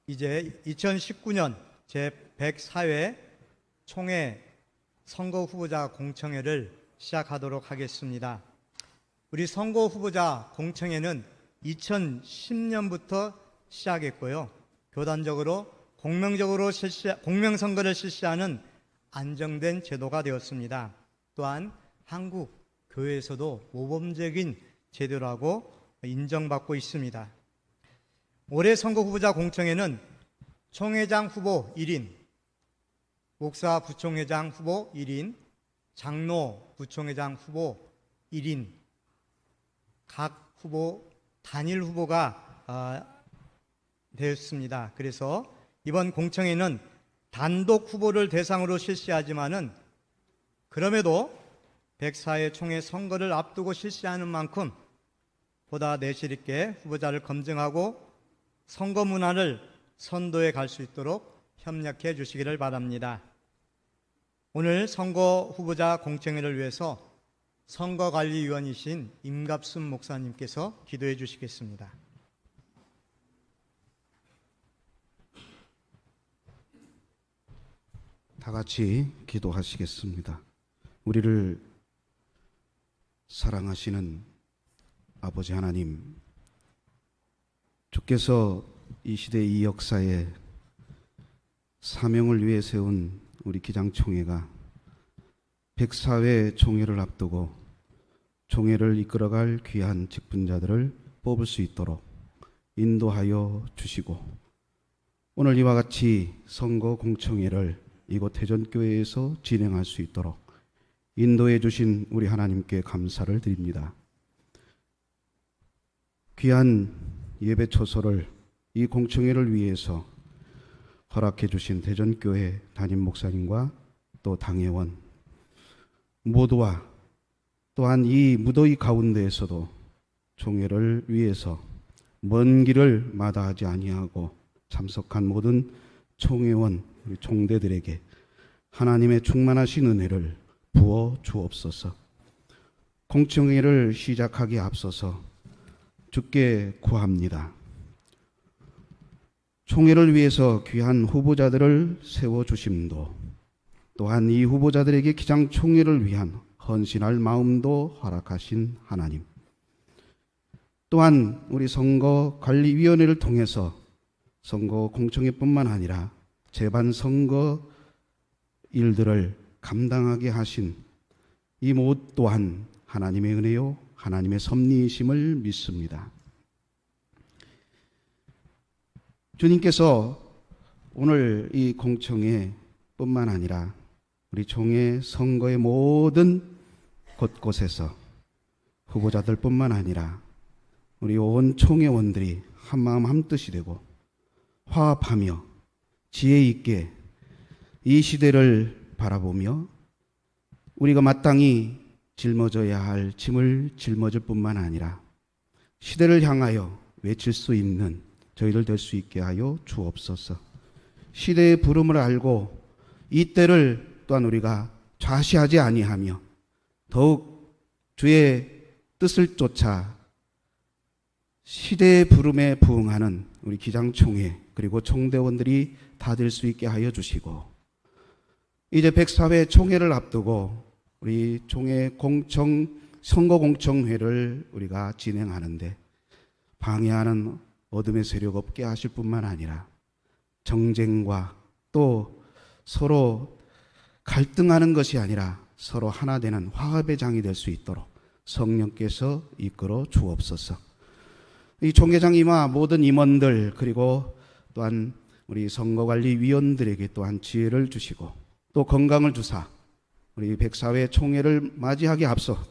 이제 2019년 제104회 총회 선거 후보자 공청회를 시작하도록 하겠습니다. 우리 선거 후보자 공청회는 2010년부터 시작했고요. 교단적으로 공명선거를 실시하는 안정된 제도가 되었습니다. 또한 한국 교회에서도 모범적인 제도라고 인정받고 있습니다. 올해 선거 후보자 공청회는 총회장 후보 1인, 목사 부총회장 후보 1인, 장로 부총회장 후보 1인, 각 후보 단일 후보가 되었습니다. 그래서 이번 공청회는 단독 후보를 대상으로 실시하지만은 그럼에도 104회 총회 선거를 앞두고 실시하는 만큼 보다 내실 있게 후보자를 검증하고 선거 문화를 선도해 갈 수 있도록 협력해 주시기를 바랍니다. 오늘 선거 후보자 공청회를 위해서 선거관리위원이신 임갑순 목사님께서 기도해 주시겠습니다. 다 같이 기도하시겠습니다. 우리를 사랑하시는 아버지 하나님, 주께서 이 시대 이 역사에 사명을 위해 세운 우리 기장총회가 104회 총회를 앞두고 총회를 이끌어갈 귀한 직분자들을 뽑을 수 있도록 인도하여 주시고, 오늘 이와 같이 선거 공청회를 이곳 대전교회에서 진행할 수 있도록 인도해 주신 우리 하나님께 감사를 드립니다. 귀한 예배 초소를 이 공청회를 위해서 허락해 주신 대전교회 담임 목사님과 또 당회원 모두와 또한 이 무더위 가운데에서도 총회를 위해서 먼 길을 마다하지 아니하고 참석한 모든 총회원 우리 총대들에게 하나님의 충만하신 은혜를 부어 주옵소서. 공청회를 시작하기에 앞서서 주께 구합니다. 총회를 위해서 귀한 후보자들을 세워주심도, 또한 이 후보자들에게 기장 총회를 위한 헌신할 마음도 허락하신 하나님, 또한 우리 선거관리위원회를 통해서 선거 공청회뿐만 아니라 재반 선거 일들을 감당하게 하신 이 모두 또한 하나님의 은혜요 하나님의 섭리이심을 믿습니다. 주님께서 오늘 이 공청회 뿐만 아니라 우리 총회 선거의 모든 곳곳에서 후보자들 뿐만 아니라 우리 온 총회원들이 한마음 한뜻이 되고 화합하며 지혜 있게 이 시대를 바라보며 우리가 마땅히 짊어져야 할 짐을 짊어질 뿐만 아니라 시대를 향하여 외칠 수 있는 저희들 될 수 있게 하여 주옵소서. 시대의 부름을 알고 이 때를 또한 우리가 좌시하지 아니하며 더욱 주의 뜻을 쫓아 시대의 부름에 부응하는 우리 기장총회 그리고 총대원들이 다 될 수 있게 하여 주시고, 이제 104회 총회를 앞두고 우리 총회 선거 공청회를 우리가 진행하는데 방해하는 어둠의 세력 없게 하실 뿐만 아니라 정쟁과 또 서로 갈등하는 것이 아니라 서로 하나 되는 화합의 장이 될 수 있도록 성령께서 이끌어 주옵소서. 이 총회장님과 모든 임원들 그리고 또한 우리 선거관리위원들에게 또한 지혜를 주시고 또 건강을 주사 우리 104회 총회를 맞이하기 앞서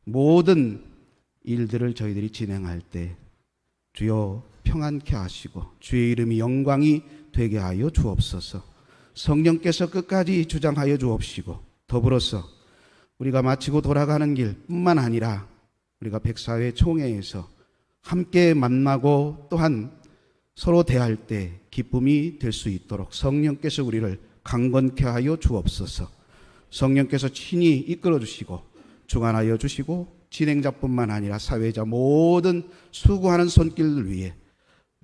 모든 일들을 저희들이 진행할 때 주여 평안케 하시고 주의 이름이 영광이 되게 하여 주옵소서. 성령께서 끝까지 주장하여 주옵시고, 더불어서 우리가 마치고 돌아가는 길뿐만 아니라 우리가 104회 총회에서 함께 만나고 또한 서로 대할 때 기쁨이 될 수 있도록 성령께서 우리를 강건케 하여 주옵소서. 성령께서 친히 이끌어 주시고 주관하여 주시고 진행자뿐만 아니라 사회자 모든 수고하는 손길을 위해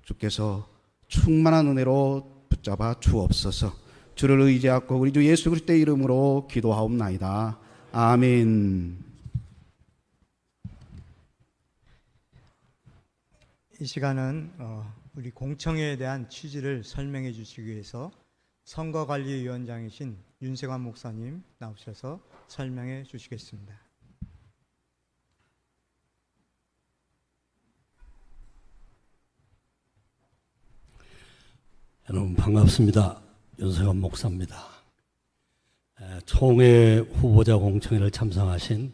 주께서 충만한 은혜로 붙잡아 주옵소서. 주를 의지하고 우리 주 예수 그리스도의 이름으로 기도하옵나이다. 아멘. 이 시간은 우리 공청회에 대한 취지를 설명해 주시기 위해서 선거관리위원장이신 윤세관 목사님 나오셔서 설명해 주시겠습니다. 여러분 반갑습니다. 윤세관 목사입니다. 총회 후보자 공청회를 참석하신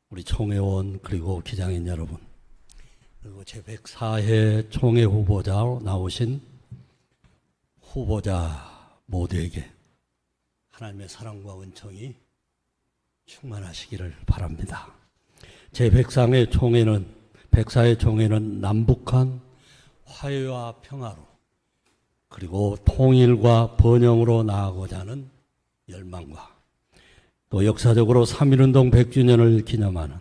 우리 총회원 그리고 기장인 여러분, 그리고 제104회 총회 후보자로 나오신 후보자 모두에게 하나님의 사랑과 은총이 충만하시기를 바랍니다. 제104회 총회는 남북한 화해와 평화로 그리고 통일과 번영으로 나아가고자 하는 열망과 또 역사적으로 3.1운동 100주년을 기념하는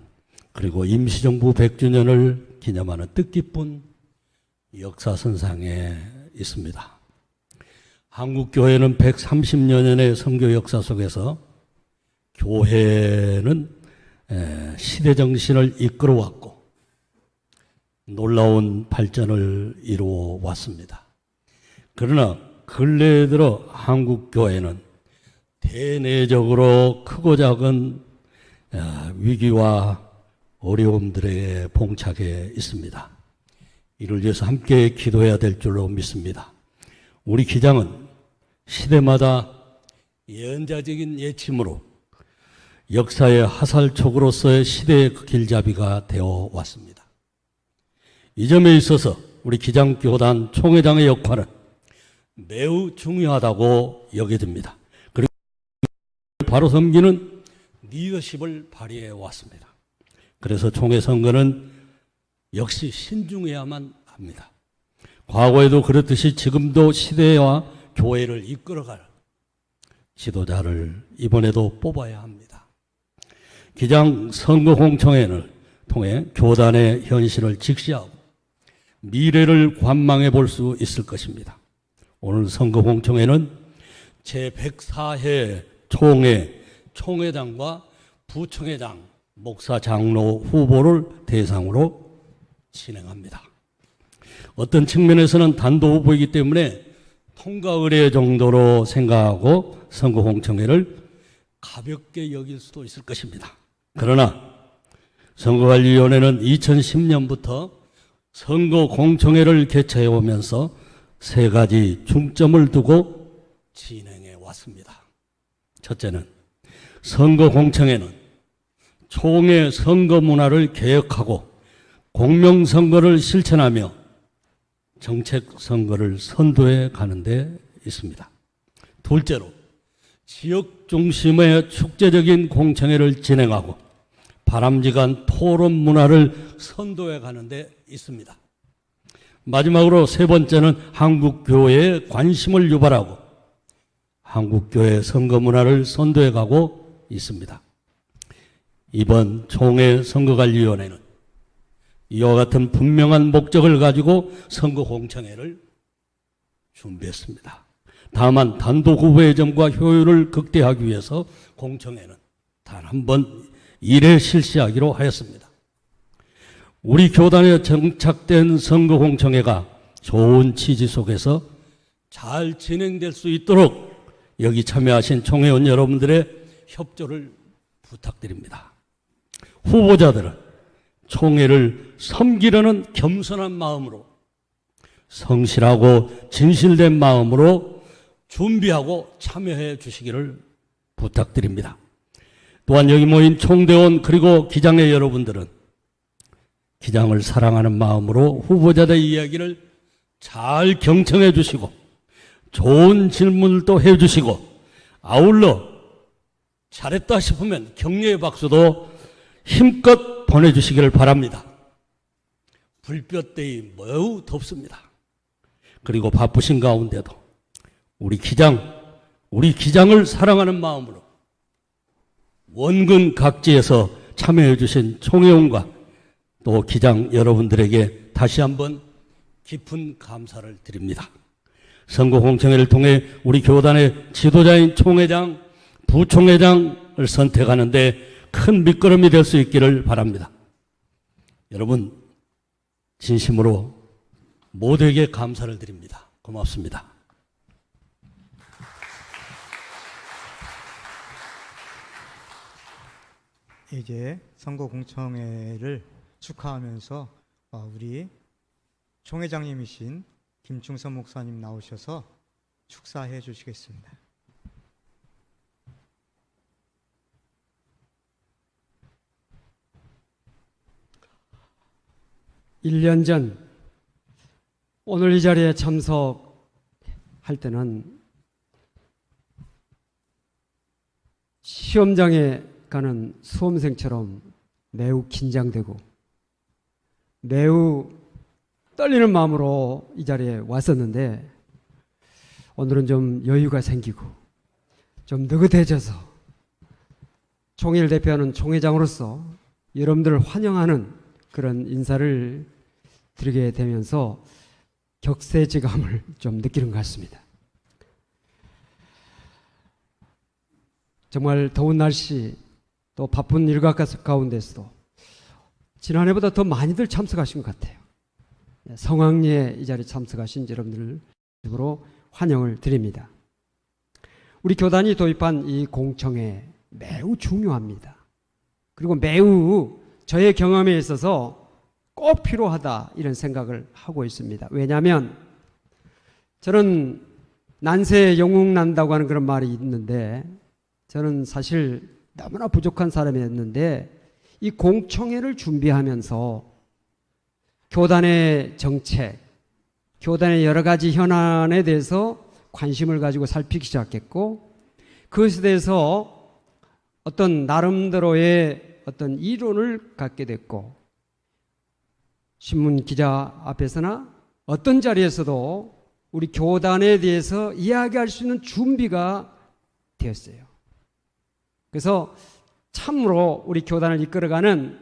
그리고 임시정부 100주년을 기념하는 뜻깊은 역사선상에 있습니다. 한국교회는 130여년의 선교 역사 속에서 교회는 시대정신을 이끌어왔고 놀라운 발전을 이루어 왔습니다. 그러나 근래에 들어 한국교회는 대내적으로 크고 작은 위기와 어려움들에 봉착해 있습니다. 이를 위해서 함께 기도해야 될 줄로 믿습니다. 우리 기장은 시대마다 예언자적인 예침으로 역사의 하살촉으로서의 시대의 길잡이가 되어 왔습니다. 이 점에 있어서 우리 기장교단 총회장의 역할은 매우 중요하다고 여겨집니다. 그리고 바로 섬기는 리더십을 발휘해 왔습니다. 그래서 총회 선거는 역시 신중해야만 합니다. 과거에도 그렇듯이 지금도 시대와 교회를 이끌어갈 지도자를 이번에도 뽑아야 합니다. 기장 선거 공청회를 통해 교단의 현실을 직시하고 미래를 관망해 볼 수 있을 것입니다. 오늘 선거 공청회는 제104회 총회장과 부총회장, 목사, 장로 후보를 대상으로 진행합니다. 어떤 측면에서는 단독 후보이기 때문에 통과 의례 정도로 생각하고 선거 공청회를 가볍게 여길 수도 있을 것입니다. 그러나 선거관리위원회는 2010년부터 선거 공청회를 개최해 오면서 세 가지 중점을 두고 진행해 왔습니다. 첫째는 선거 공청회는 총회 선거 문화를 개혁하고 공명선거를 실천하며 정책 선거를 선도해 가는 데 있습니다. 둘째로 지역 중심의 축제적인 공청회를 진행하고 바람직한 토론 문화를 선도해 가는 데 있습니다. 마지막으로 세 번째는 한국교회에 관심을 유발하고 한국교회 선거 문화를 선도해 가고 있습니다. 이번 총회 선거관리위원회는 이와 같은 분명한 목적을 가지고 선거 공청회를 준비했습니다. 다만 단독 후보의 점과 효율을 극대화하기 위해서 공청회는 단 한 번 1회 실시하기로 하였습니다. 우리 교단에 정착된 선거 공청회가 좋은 취지 속에서 잘 진행될 수 있도록 여기 참여하신 총회원 여러분들의 협조를 부탁드립니다. 후보자들은 총회를 섬기려는 겸손한 마음으로 성실하고 진실된 마음으로 준비하고 참여해 주시기를 부탁드립니다. 또한 여기 모인 총대원 그리고 기장의 여러분들은 기장을 사랑하는 마음으로 후보자들의 이야기를 잘 경청해 주시고 좋은 질문도 해 주시고 아울러 잘했다 싶으면 격려의 박수도 힘껏 보내주시기를 바랍니다. 불볕대이 매우 덥습니다. 그리고 바쁘신 가운데도 우리 기장을 사랑하는 마음으로 원근 각지에서 참여해 주신 총회원과 또 기장 여러분들에게 다시 한번 깊은 감사를 드립니다. 선거 공청회를 통해 우리 교단의 지도자인 총회장, 부총회장을 선택하는데 큰 밑거름이 될 수 있기를 바랍니다. 여러분, 진심으로 모두에게 감사를 드립니다. 고맙습니다. 이제 선거 공청회를 축하하면서 우리 총회장님이신 김충선 목사님 나오셔서 축사해 주시겠습니다. 일 년 전 오늘 이 자리에 참석할 때는 시험장에 가는 수험생처럼 매우 긴장되고 매우 떨리는 마음으로 이 자리에 왔었는데, 오늘은 좀 여유가 생기고 좀 느긋해져서 총회를 대표하는 총회장으로서 여러분들을 환영하는 그런 인사를 드리게 되면서 격세지감을 좀 느끼는 것 같습니다. 정말 더운 날씨, 또 바쁜 일과 가운데서도 지난해보다 더 많이들 참석하신 것 같아요. 성황리에 이 자리에 참석하신 여러분들을 으로 환영을 드립니다. 우리 교단이 도입한 이 공청회 매우 중요합니다. 그리고 매우 저의 경험에 있어서 꼭 필요하다, 이런 생각을 하고 있습니다. 왜냐하면 저는 난세에 영웅 난다고 하는 그런 말이 있는데, 저는 사실 너무나 부족한 사람이었는데 이 공청회를 준비하면서 교단의 정책, 교단의 여러 가지 현안에 대해서 관심을 가지고 살피기 시작했고, 그것에 대해서 어떤 나름대로의 어떤 이론을 갖게 됐고, 신문 기자 앞에서나 어떤 자리에서도 우리 교단에 대해서 이야기할 수 있는 준비가 되었어요. 그래서 참으로 우리 교단을 이끌어가는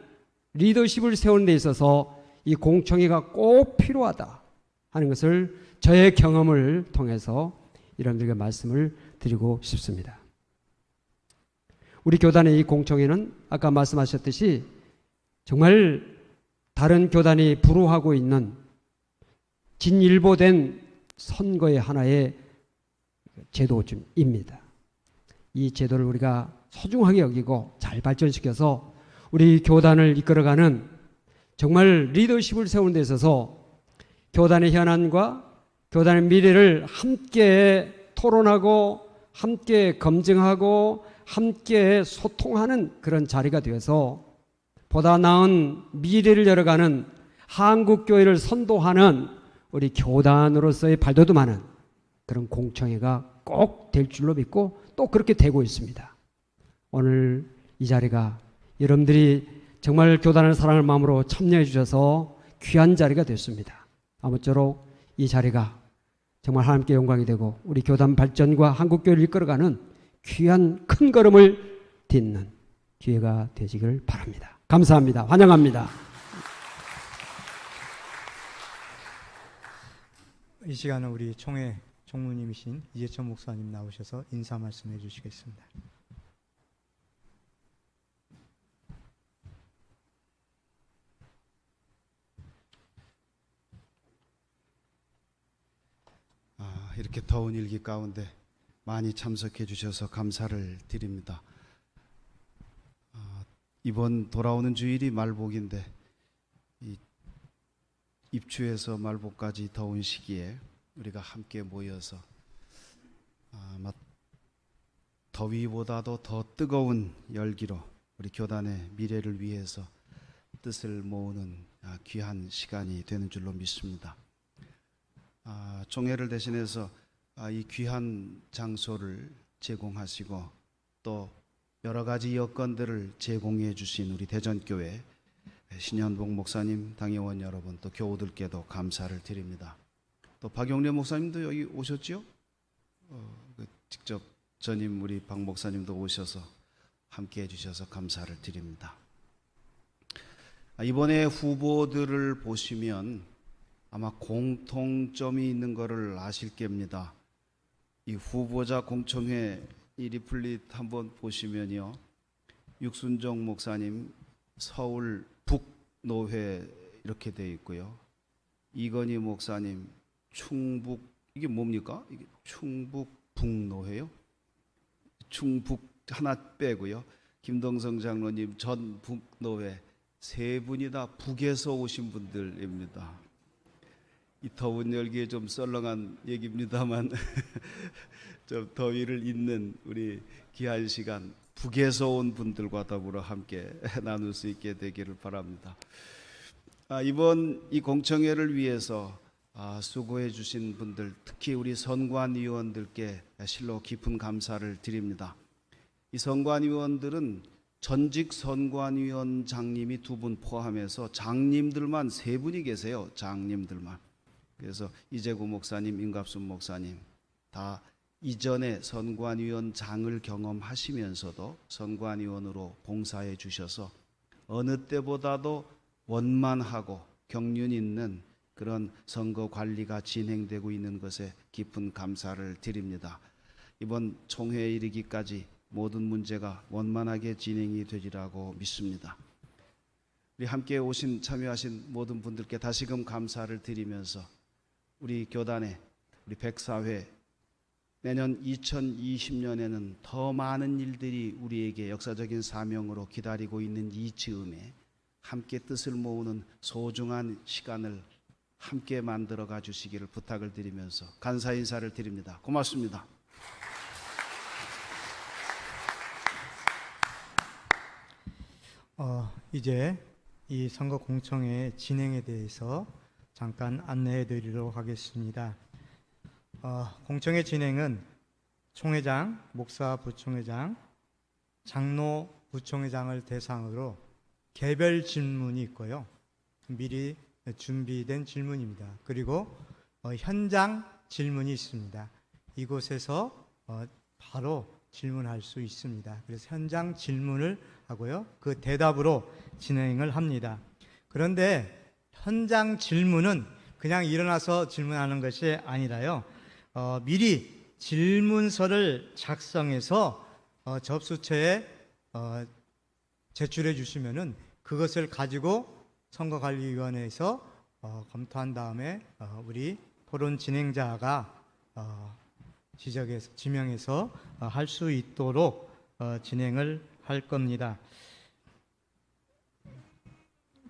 리더십을 세우는 데 있어서 이 공청회가 꼭 필요하다 하는 것을 저의 경험을 통해서 여러분들에게 말씀을 드리고 싶습니다. 우리 교단의 이 공청회는 아까 말씀하셨듯이 정말 다른 교단이 부루하고 있는 진일보된 선거의 하나의 제도입니다. 이 제도를 우리가 소중하게 여기고 잘 발전시켜서 우리 교단을 이끌어가는 정말 리더십을 세우는 데 있어서 교단의 현안과 교단의 미래를 함께 토론하고 함께 검증하고 함께 소통하는 그런 자리가 되어서 보다 나은 미래를 열어가는 한국교회를 선도하는 우리 교단으로서의 발돋움하는 그런 공청회가 꼭 될 줄로 믿고 또 그렇게 되고 있습니다. 오늘 이 자리가 여러분들이 정말 교단을 사랑하는 마음으로 참여해 주셔서 귀한 자리가 됐습니다. 아무쪼록 이 자리가 정말 하나님께 영광이 되고 우리 교단 발전과 한국교회를 이끌어가는 귀한 큰 걸음을 딛는 기회가 되시길 바랍니다. 감사합니다. 환영합니다. 이 시간은 우리 총회 총무님이신 이재천 목사님 나오셔서 인사 말씀해 주시겠습니다. 이렇게 더운 일기 가운데 많이 참석해 주셔서 감사를 드립니다. 이번 돌아오는 주일이 말복인데 입추에서 말복까지 더운 시기에 우리가 함께 모여서 아마 더위보다도 더 뜨거운 열기로 우리 교단의 미래를 위해서 뜻을 모으는 귀한 시간이 되는 줄로 믿습니다. 총회를 대신해서 이 귀한 장소를 제공하시고 또 여러 가지 여건들을 제공해 주신 우리 대전교회 신현복 목사님, 당회원 여러분, 또 교우들께도 감사를 드립니다. 또 박용래 목사님도 여기 오셨죠? 직접 전임 우리 박 목사님도 오셔서 함께 해주셔서 감사를 드립니다. 이번에 후보들을 보시면 아마 공통점이 있는 것을 아실 겁니다. 이 후보자 공청회 이 리플릿 한번 보시면요, 육순정 목사님 서울 북노회 이렇게 돼 있고요, 이건희 목사님 충북, 이게 뭡니까? 이게 충북 북노회요? 충북 하나 빼고요, 김동성 장로님 전북노회, 세 분이 다 북에서 오신 분들입니다. 이 더운 열기에 좀 썰렁한 얘기입니다만 좀 더위를 잊는 우리 귀한 시간, 북에서 온 분들과 더불어 함께 나눌 수 있게 되기를 바랍니다. 이번 이 공청회를 위해서 수고해 주신 분들, 특히 우리 선관위원들께 실로 깊은 감사를 드립니다. 이 선관위원들은 전직 선관위원장님이 2분 포함해서 장님들만 3분이 계세요. 장님들만. 그래서 이재구 목사님, 임갑순 목사님 다 이전에 선관위원장을 경험하시면서도 선관위원으로 봉사해 주셔서 어느 때보다도 원만하고 경륜 있는 그런 선거 관리가 진행되고 있는 것에 깊은 감사를 드립니다. 이번 총회에 이르기까지 모든 문제가 원만하게 진행이 되리라고 믿습니다. 우리 함께 오신 참여하신 모든 분들께 다시금 감사를 드리면서 우리 교단의 우리 104회 내년 2020년에는 더 많은 일들이 우리에게 역사적인 사명으로 기다리고 있는 이 즈음에 함께 뜻을 모으는 소중한 시간을 함께 만들어 가 주시기를 부탁을 드리면서 감사 인사를 드립니다. 고맙습니다. 이제 이 선거 공청회 진행에 대해서 잠깐 안내해 드리도록 하겠습니다. 공청회 진행은 총회장, 목사 부총회장, 장로 부총회장을 대상으로 개별 질문이 있고요. 미리 준비된 질문입니다. 그리고 현장 질문이 있습니다. 이곳에서 바로 질문할 수 있습니다. 그래서 현장 질문을 하고요, 그 대답으로 진행을 합니다. 그런데 현장 질문은 그냥 일어나서 질문하는 것이 아니라요, 미리 질문서를 작성해서 접수처에 제출해 주시면은 그것을 가지고 선거관리위원회에서 검토한 다음에 우리 토론 진행자가 지명해서 할 수 있도록 진행을 할 겁니다.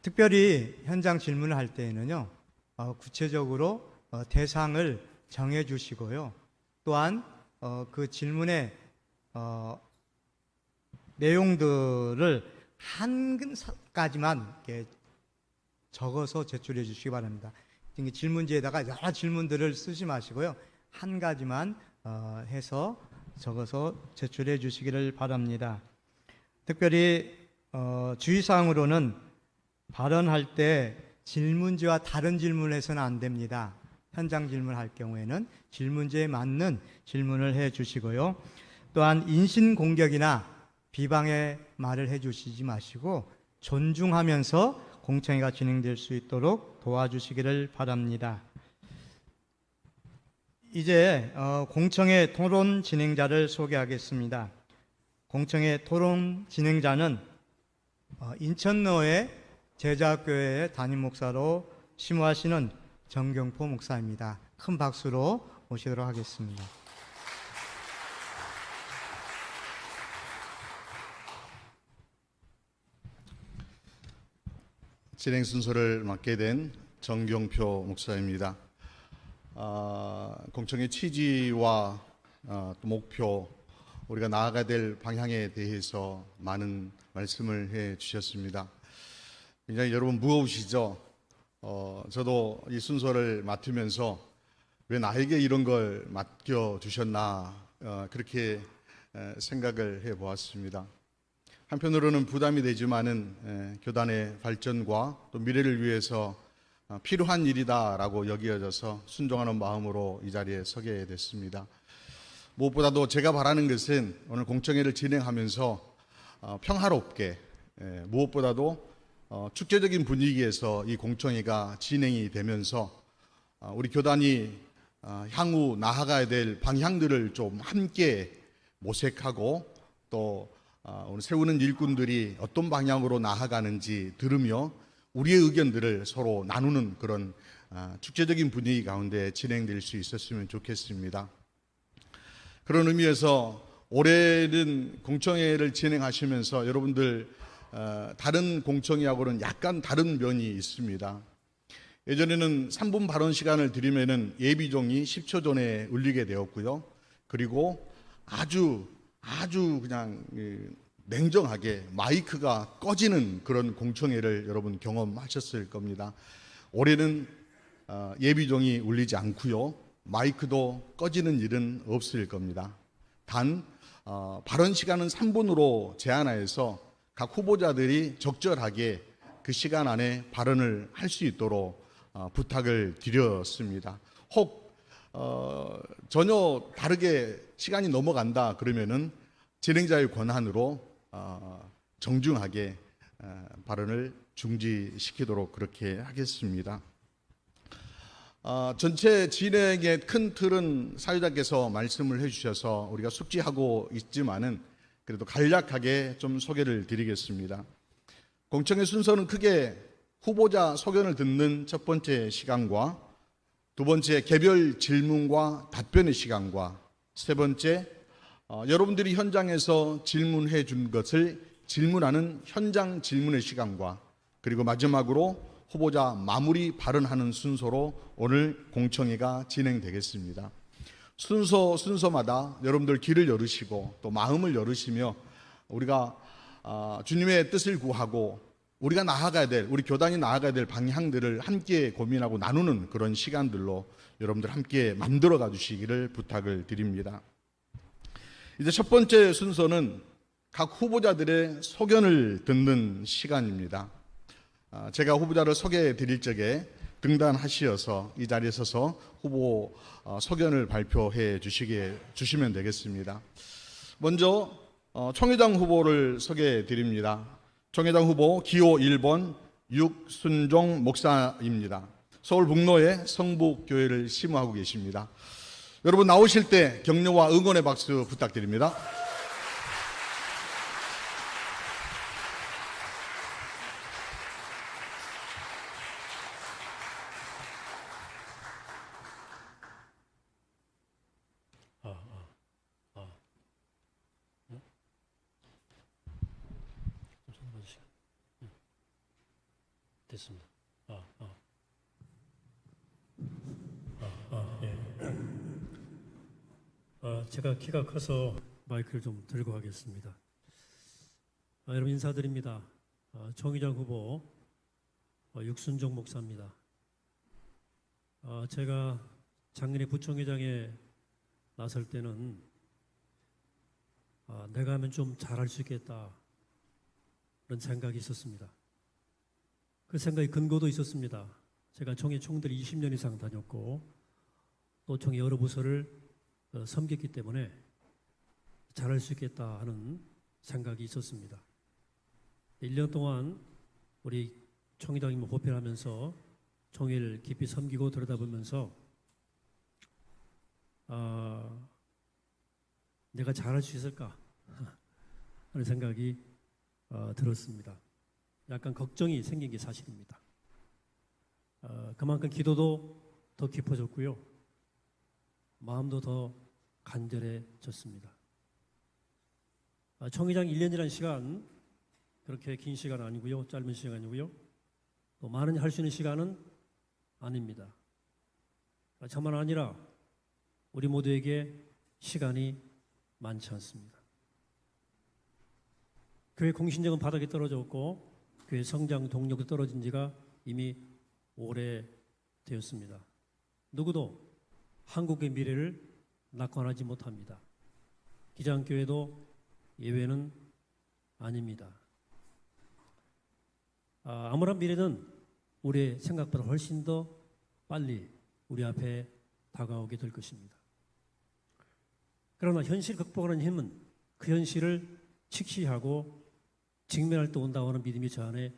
특별히 현장 질문을 할 때에는요, 구체적으로 대상을 정해 주시고요, 또한 그 질문의 내용들을 한 가지만 이렇게 적어서 제출해 주시기 바랍니다. 질문지에다가 여러 질문들을 쓰지 마시고요, 한 가지만 해서 적어서 제출해 주시기를 바랍니다. 특별히 주의사항으로는 발언할 때 질문지와 다른 질문을 해서는 안 됩니다. 현장 질문할 경우에는 질문지에 맞는 질문을 해 주시고요, 또한 인신공격이나 비방의 말을 해 주시지 마시고 존중하면서 공청회가 진행될 수 있도록 도와주시기를 바랍니다. 이제 공청회 토론 진행자를 소개하겠습니다. 공청회 토론 진행자는 인천노회 제자교회 담임 목사로 심우하시는 정경포 목사입니다. 큰 박수로 모시도록 하겠습니다. 진행 순서를 맡게 된 정경표 목사입니다. 공청회 취지와 또 목표, 우리가 나아가야 될 방향에 대해서 많은 말씀을 해 주셨습니다. 굉장히 여러분 무거우시죠? 저도 이 순서를 맡으면서 왜 나에게 이런 걸 맡겨주셨나 그렇게 생각을 해보았습니다. 한편으로는 부담이 되지만은 교단의 발전과 또 미래를 위해서 필요한 일이다라고 여겨져서 순종하는 마음으로 이 자리에 서게 됐습니다. 무엇보다도 제가 바라는 것은 오늘 공청회를 진행하면서 평화롭게, 무엇보다도 축제적인 분위기에서 이 공청회가 진행이 되면서 우리 교단이 향후 나아가야 될 방향들을 좀 함께 모색하고 또 오늘 세우는 일꾼들이 어떤 방향으로 나아가는지 들으며 우리의 의견들을 서로 나누는 그런 축제적인 분위기 가운데 진행될 수 있었으면 좋겠습니다. 그런 의미에서 올해는 공청회를 진행하시면서 여러분들 다른 공청회하고는 약간 다른 면이 있습니다. 예전에는 3분 발언 시간을 드리면은 예비종이 10초 전에 울리게 되었고요. 그리고 아주 그냥 냉정하게 마이크가 꺼지는 그런 공청회를 여러분 경험하셨을 겁니다. 올해는 예비종이 울리지 않고요. 마이크도 꺼지는 일은 없을 겁니다. 단 발언 시간은 3분으로 제한하여서 각 후보자들이 적절하게 그 시간 안에 발언을 할 수 있도록 부탁을 드렸습니다. 혹 전혀 다르게 시간이 넘어간다 그러면은 진행자의 권한으로 정중하게 발언을 중지시키도록 그렇게 하겠습니다. 전체 진행의 큰 틀은 사회자께서 말씀을 해주셔서 우리가 숙지하고 있지만은 그래도 간략하게 좀 소개를 드리겠습니다. 공청회 순서는 크게 후보자 소견을 듣는 첫 번째 시간과 두 번째 개별 질문과 답변의 시간과 세 번째 여러분들이 현장에서 질문해 준 것을 질문하는 현장 질문의 시간과 그리고 마지막으로 후보자 마무리 발언하는 순서로 오늘 공청회가 진행되겠습니다. 순서마다 여러분들 귀를 열으시고 또 마음을 열으시며 우리가 주님의 뜻을 구하고 우리가 나아가야 될, 우리 교단이 나아가야 될 방향들을 함께 고민하고 나누는 그런 시간들로 여러분들 함께 만들어가 주시기를 부탁을 드립니다. 이제 첫 번째 순서는 각 후보자들의 소견을 듣는 시간입니다. 제가 후보자를 소개해 드릴 적에 등단하시어서 이 자리에 서서 후보 소견을 발표해 주시면 되겠습니다. 먼저 총회장 후보를 소개해 드립니다. 총회장 후보 기호 1번 육순종 목사입니다. 서울 북로에 성북교회를 심호하고 계십니다. 여러분 나오실 때 격려와 응원의 박수 부탁드립니다. 됐습니다. 제가 키가 커서 마이크를 좀 들고 하겠습니다. 여러분 인사드립니다. 총회장 후보 육순종 목사입니다. 제가 작년에 부총회장에 나설 때는 내가 하면 좀 잘할 수 있겠다 그런 생각이 있었습니다. 그 생각의 근거도 있었습니다. 제가 총회 총대를 20년 이상 다녔고 또 총회 여러 부서를 섬겼기 때문에 잘할 수 있겠다 하는 생각이 있었습니다. 1년 동안 우리 총회장님을 보필하면서 총회를 깊이 섬기고 들여다보면서 내가 잘할 수 있을까 하는 생각이 들었습니다. 약간 걱정이 생긴 게 사실입니다. 그만큼 기도도 더 깊어졌고요. 마음도 더 간절해졌습니다. 총회장 1년이라는 시간 그렇게 긴 시간 아니고요. 짧은 시간이고요. 또 많은 할 수 있는 시간은 아닙니다. 저만 아니라 우리 모두에게 시간이 많지 않습니다. 교회 공신력은 바닥에 떨어졌고 교회 성장 동력도 떨어진 지가 이미 오래 되었습니다. 누구도 한국의 미래를 낙관하지 못합니다. 기장교회도 예외는 아닙니다. 암울한 미래는 우리의 생각보다 훨씬 더 빨리 우리 앞에 다가오게 될 것입니다. 그러나 현실 극복하는 힘은 그 현실을 직시하고 직면할 때 온다고 하는 믿음이 저 안에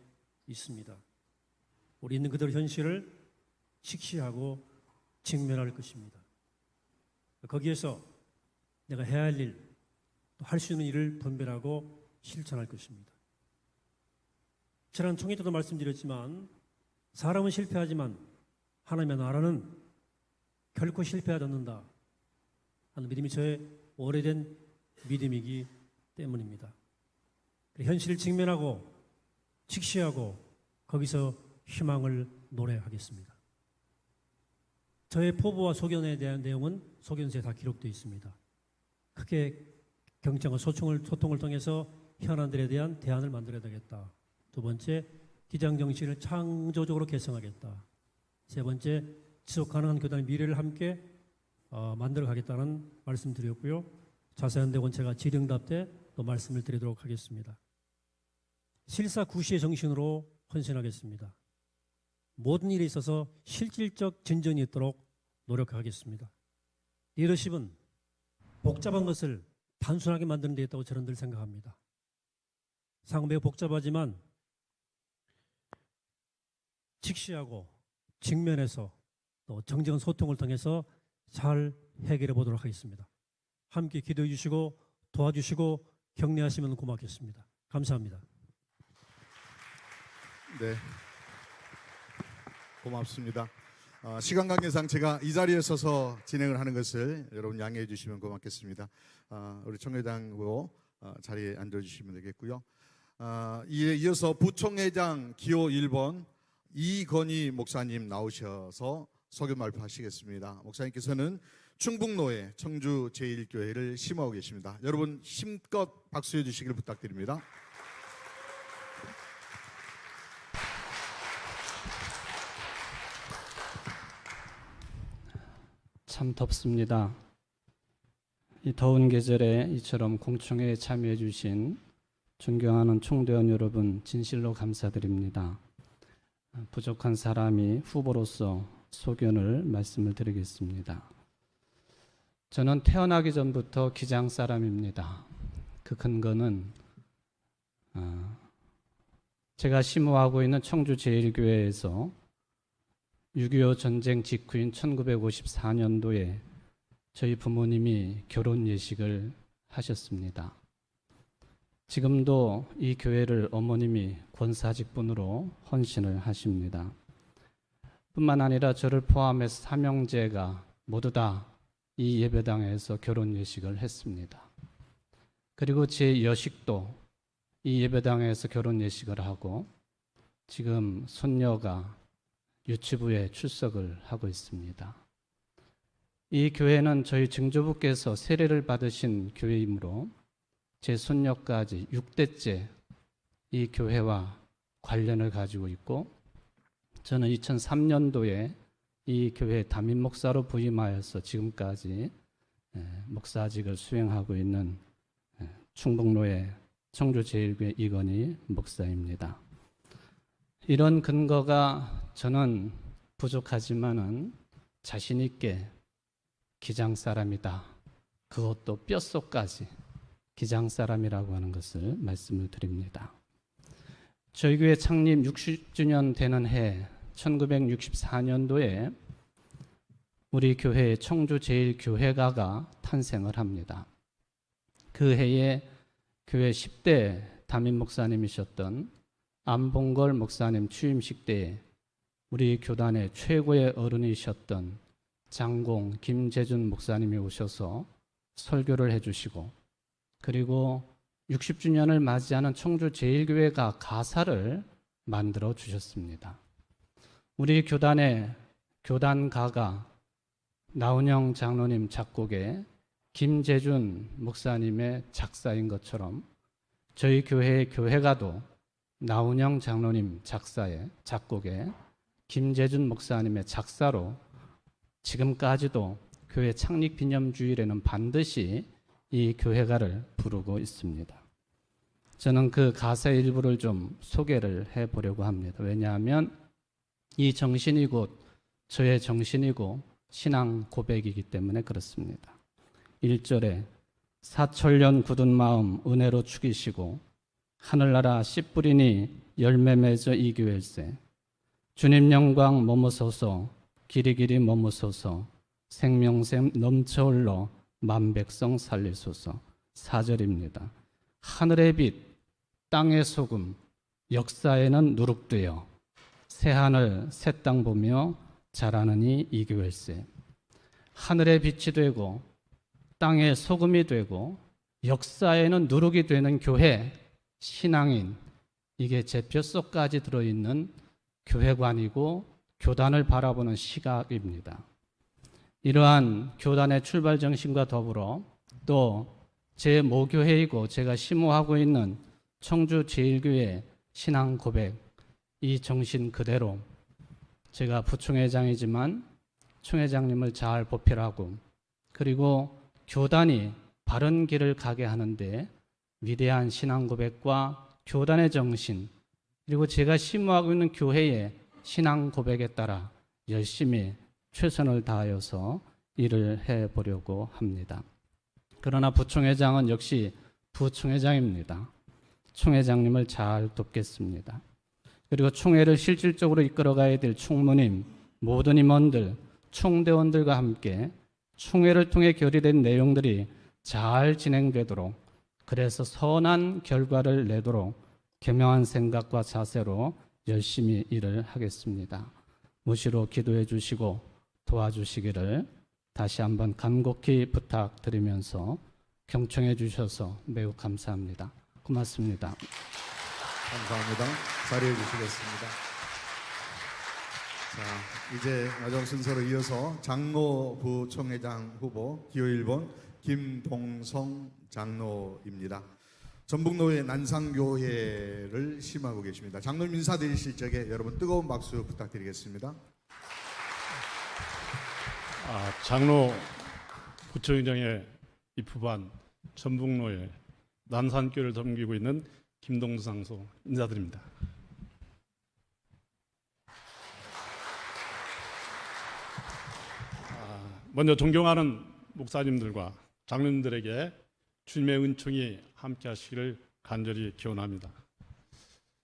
있습니다. 우리 있는 그대로 현실을 직시하고 직면할 것입니다. 거기에서 내가 해야 할 일, 또 할 수 있는 일을 분별하고 실천할 것입니다. 지난 총회 때도 말씀드렸지만 사람은 실패하지만 하나님의 나라는 결코 실패하지 않는다 하는 믿음이 저의 오래된 믿음이기 때문입니다. 현실을 직면하고 직시하고 거기서 희망을 노래하겠습니다. 저의 포부와 소견에 대한 내용은 소견서에 다 기록되어 있습니다. 크게 경청과 소통을 통해서 현안들에 대한 대안을 만들어야 되겠다. 두 번째, 기장 정신을 창조적으로 개성하겠다. 세 번째, 지속 가능한 교단의 미래를 함께 만들어 가겠다는 말씀드렸고요. 자세한 내용은 제가 질의응답 때 또 말씀을 드리도록 하겠습니다. 실사구시의 정신으로 헌신하겠습니다. 모든 일에 있어서 실질적 진전이 있도록 노력하겠습니다. 리더십은 복잡한 것을 단순하게 만드는 데 있다고 저는 늘 생각합니다. 상황 매우 복잡하지만 직시하고 직면해서 또 정직한 소통을 통해서 잘 해결해 보도록 하겠습니다. 함께 기도해 주시고 도와주시고 격려하시면 고맙겠습니다. 감사합니다. 네, 고맙습니다. 시간 관계상 제가 이 자리에 서서 진행을 하는 것을 여러분 양해해 주시면 고맙겠습니다. 우리 총회장 후보 자리에 앉아주시면 되겠고요. 이에 이어서 부총회장 기호 1번 이건희 목사님 나오셔서 소견 발표하시겠습니다. 목사님께서는 충북로에 청주 제1교회를 심하고 계십니다. 여러분 힘껏 박수해 주시길 부탁드립니다. 참 덥습니다. 이 더운 계절에 이처럼 공청회에 참여해 주신 존경하는 총대원 여러분 진실로 감사드립니다. 부족한 사람이 후보로서 소견을 말씀을 드리겠습니다. 저는 태어나기 전부터 기장 사람입니다. 그 근거는 제가 심호하고 있는 청주 제1교회에서 6.25 전쟁 직후인 1954년도에 저희 부모님이 결혼 예식을 하셨습니다. 지금도 이 교회를 어머님이 권사직분으로 헌신을 하십니다. 뿐만 아니라 저를 포함해서 삼형제가 모두 다 이 예배당에서 결혼 예식을 했습니다. 그리고 제 여식도 이 예배당에서 결혼 예식을 하고 지금 손녀가 유치부에 출석을 하고 있습니다. 이 교회는 저희 증조부께서 세례를 받으신 교회이므로 제 손녀까지 6대째 이 교회와 관련을 가지고 있고 저는 2003년도에 이 교회 담임 목사로 부임하여서 지금까지 목사직을 수행하고 있는 충북로의 청주 제1교회 이건희 목사입니다. 이런 근거가 저는 부족하지만은 자신 있게 기장 사람이다. 그것도 뼛속까지 기장 사람이라고 하는 것을 말씀을 드립니다. 저희 교회 창립 60주년 되는 해 1964년도에 우리 교회의 청주 제1교회가가 탄생을 합니다. 그 해에 교회 10대 담임 목사님이셨던 안봉걸 목사님 취임식 때에 우리 교단의 최고의 어른이셨던 장공 김재준 목사님이 오셔서 설교를 해주시고 그리고 60주년을 맞이하는 청주 제1교회가 가사를 만들어 주셨습니다. 우리 교단의 교단가가 나은영 장로님 작곡에 김재준 목사님의 작사인 것처럼 저희 교회의 교회가도 나은영 장로님 작곡에 김재준 목사님의 작사로 지금까지도 교회 창립 기념 주일에는 반드시 이 교회가를 부르고 있습니다. 저는 그 가사의 일부를 좀 소개를 해보려고 합니다. 왜냐하면 이 정신이 곧 저의 정신이고 신앙 고백이기 때문에 그렇습니다. 1절에 사철년 굳은 마음 은혜로 축이시고 하늘나라 씨 뿌리니 열매 맺어 이 교회일세 주님 영광 머무소서 길이길이 머무소서 생명샘 넘쳐 흘러 만백성 살리소서. 4절입니다. 하늘의 빛 땅의 소금 역사에는 누룩되어 새하늘 새 땅 보며 자라느니 이 교회세. 하늘의 빛이 되고 땅의 소금이 되고 역사에는 누룩이 되는 교회, 신앙인, 이게 제 뼛속까지 들어있는 교회관이고 교단을 바라보는 시각입니다. 이러한 교단의 출발 정신과 더불어 또 제 모교회이고 제가 심호하고 있는 청주 제1교회 신앙 고백, 이 정신 그대로 제가 부총회장이지만 총회장님을 잘 보필하고 그리고 교단이 바른 길을 가게 하는데 위대한 신앙 고백과 교단의 정신 그리고 제가 심호하고 있는 교회의 신앙 고백에 따라 열심히 최선을 다하여서 일을 해보려고 합니다. 그러나 부총회장은 역시 부총회장입니다. 총회장님을 잘 돕겠습니다. 그리고 총회를 실질적으로 이끌어가야 될 총무님, 모든 임원들, 총대원들과 함께 총회를 통해 결의된 내용들이 잘 진행되도록 그래서 선한 결과를 내도록 겸허한 생각과 자세로 열심히 일을 하겠습니다. 무시로 기도해 주시고 도와주시기를 다시 한번 간곡히 부탁드리면서 경청해 주셔서 매우 감사합니다. 고맙습니다. 감사합니다. 자리해 주시겠습니다. 자, 이제 마지막 순서로 이어서 장로 부총회장 후보 기호 1번 김동성 장로입니다. 전북노회 난상교회를 심하고 계십니다. 장로님 인사드리실 적에 여러분 뜨거운 박수 부탁드리겠습니다. 장로 부총회장에 입후반 전북노회 난산교를 섬기고 있는 김동성 장로 인사드립니다. 먼저 존경하는 목사님들과 장로님들에게 주님의 은총이 함께 하시기를 간절히 기원합니다.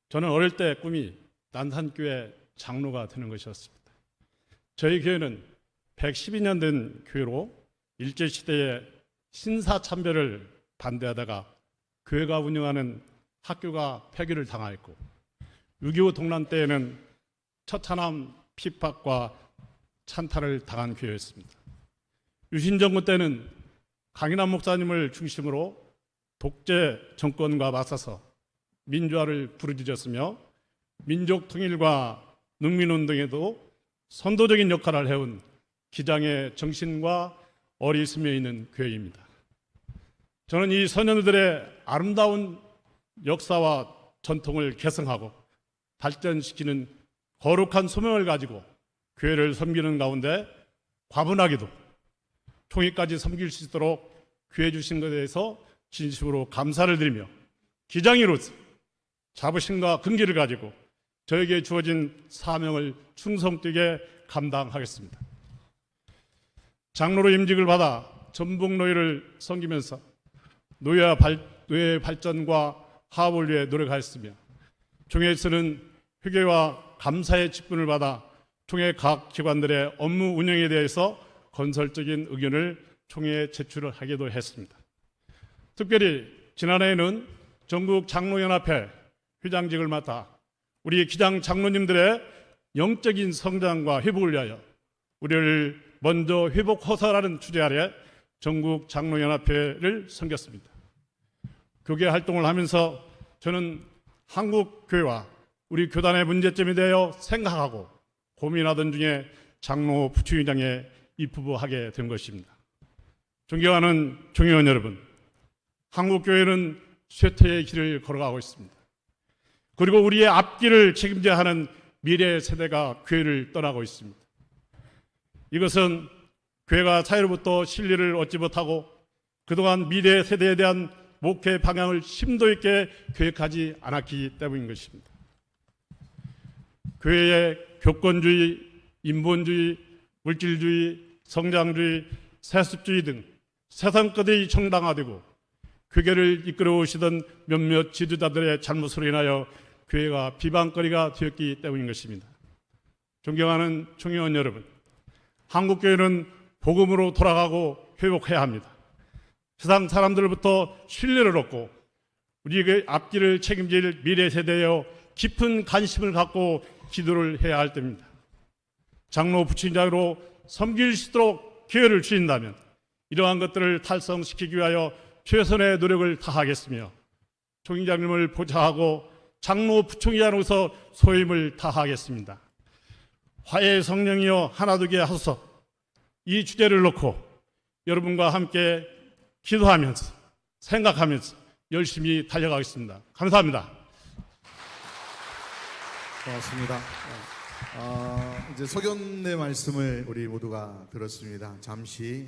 저는 어릴 때 꿈이 난산교회 장로가 되는 것이었습니다. 저희 교회는 112년 된 교회로 일제시대에 신사참배를 반대하다가 교회가 운영하는 학교가 폐교를 당하였고 6.25 동란 때에는 처참한 핍박과 찬탈을 당한 교회였습니다. 유신정부 때는 강인한 목사님을 중심으로 독재 정권과 맞서서 민주화를 부르짖었으며 민족 통일과 농민운동에도 선도적인 역할을 해온 기장의 정신과 어리스며 있는 교회입니다. 저는 이 소년들의 아름다운 역사와 전통을 계승하고 발전시키는 거룩한 소명을 가지고 교회를 섬기는 가운데 과분하게도 총회까지 섬길 수 있도록 교회 주신 것에 대해서 진심으로 감사를 드리며 기장이로서 자부심과 긍기를 가지고 저에게 주어진 사명을 충성되게 감당하겠습니다. 장로로 임직을 받아 전북노회를 섬기면서 노회의 발전과 화합을 위해 노력하였으며 총회에서는 회개와 감사의 직분을 받아 총회 각 기관들의 업무 운영에 대해서 건설적인 의견을 총회에 제출을 하기도 했습니다. 특별히 지난해에는 전국 장로연합회 회장직을 맡아 우리 기장 장로님들의 영적인 성장과 회복을 위하여 우리를 먼저 회복허사라는 주제 아래 전국 장로연합회를 섬겼습니다. 교계 활동을 하면서 저는 한국 교회와 우리 교단의 문제점에 대하여 생각하고 고민하던 중에 장로 부총회장에 입후보하게 된 것입니다. 존경하는 종회원 여러분, 한국 교회는 쇠퇴의 길을 걸어가고 있습니다. 그리고 우리의 앞길을 책임져야 하는 미래 세대가 교회를 떠나고 있습니다. 이것은 교회가 사회로부터 신뢰를 얻지 못하고 그동안 미래 세대에 대한 목회 방향을 심도 있게 계획하지 않았기 때문인 것입니다. 교회의 교권주의, 인본주의, 물질주의, 성장주의, 세습주의 등 세상 것들이 정당화되고 교계를 이끌어 오시던 몇몇 지도자들의 잘못으로 인하여 교회가 비방거리가 되었기 때문인 것입니다. 존경하는 총회원 여러분, 한국교회는 복음으로 돌아가고 회복해야 합니다. 세상 사람들로부터 신뢰를 얻고 우리의 앞길을 책임질 미래 세대여 깊은 관심을 갖고 기도를 해야 할 때입니다. 장로 부친장으로 섬길 수 있도록 기회를 주신다면 이러한 것들을 달성시키기 위하여 최선의 노력을 다하겠으며 총회장님을 보좌하고 장로 부총회장으로서 소임을 다하겠습니다. 화해의 성령이여 하나되게 하소서. 이 주제를 놓고 여러분과 함께 기도하면서 생각하면서 열심히 달려가겠습니다. 감사합니다. 고맙습니다. 이제 석연의 말씀을 우리 모두가 들었습니다. 잠시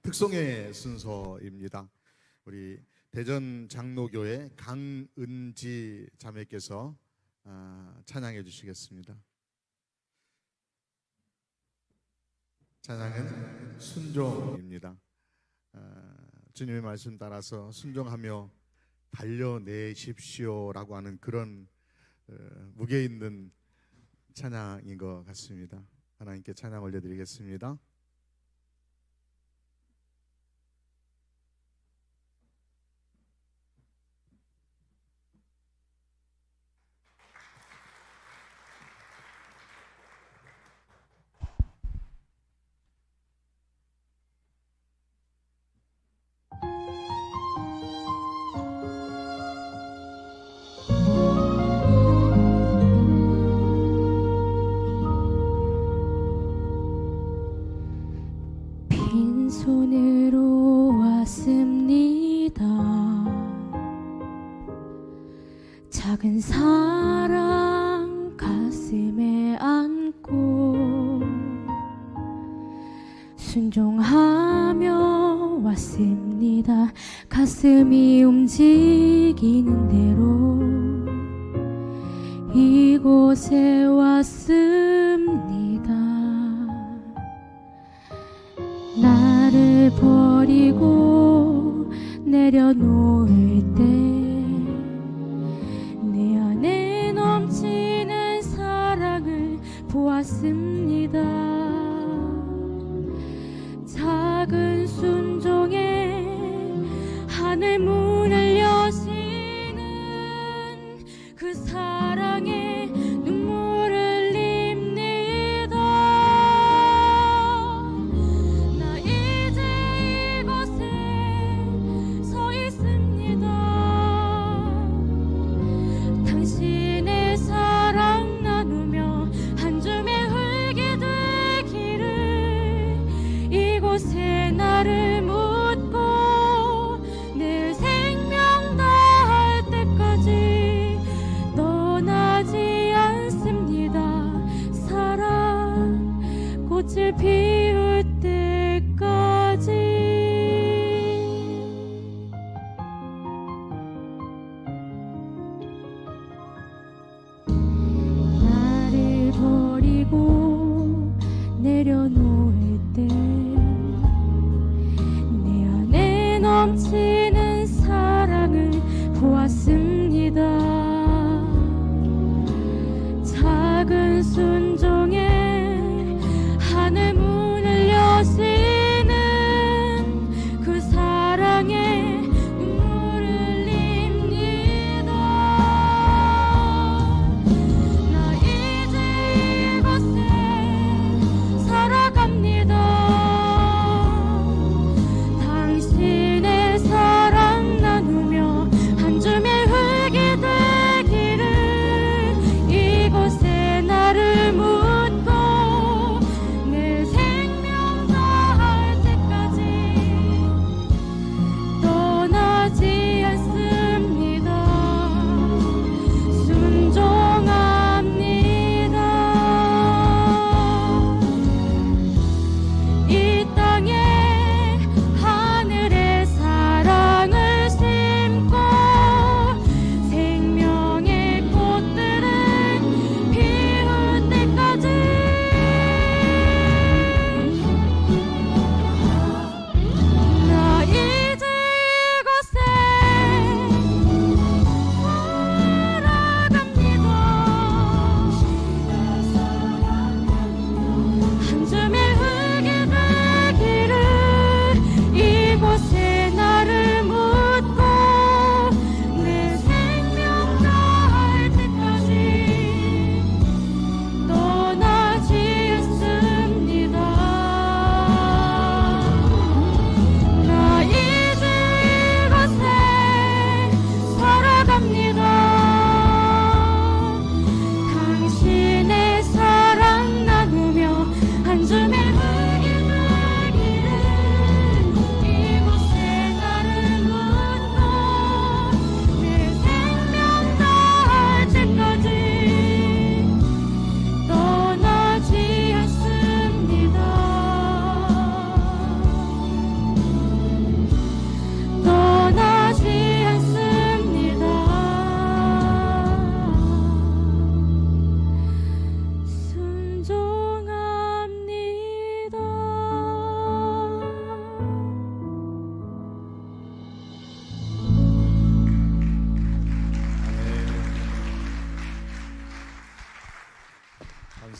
특송의 순서입니다. 우리 대전 장로교회 강은지 자매께서 찬양해 주시겠습니다. 찬양은 순종입니다. 주님의 말씀 따라서 순종하며 달려내십시오라고 하는 그런 무게 있는 찬양인 것 같습니다. 하나님께 찬양 올려드리겠습니다. 빈손으로 왔습니다. 작은 사랑 가슴에 안고 순종하며 왔습니다. 가슴이 움직이는 대로 이곳에 왔습니다. 나를 버리고 내려놓을 때 내 안에 넘치는 사랑을 보았습니다. 작은 순종에 하늘 문을 여시는 그 사랑에 눈물을 흘립니다. 나 이제 이곳에 서 있습니다. 당신의 사랑 나누며 한 줌의 흙이 되기를 이곳에 나를 묻고 내 생명 다할 때까지 떠나지 않습니다. 사랑 꽃을 피울 때까지. 나를 버리고 내려놓을 때 내 안에 넘치는 사랑을 보았습니다. 작은 순종에 하늘 문을 여시는 그 사랑에 눈물을 흘립니다. 나 이제 이곳에 살아갑니다. 당신의 사랑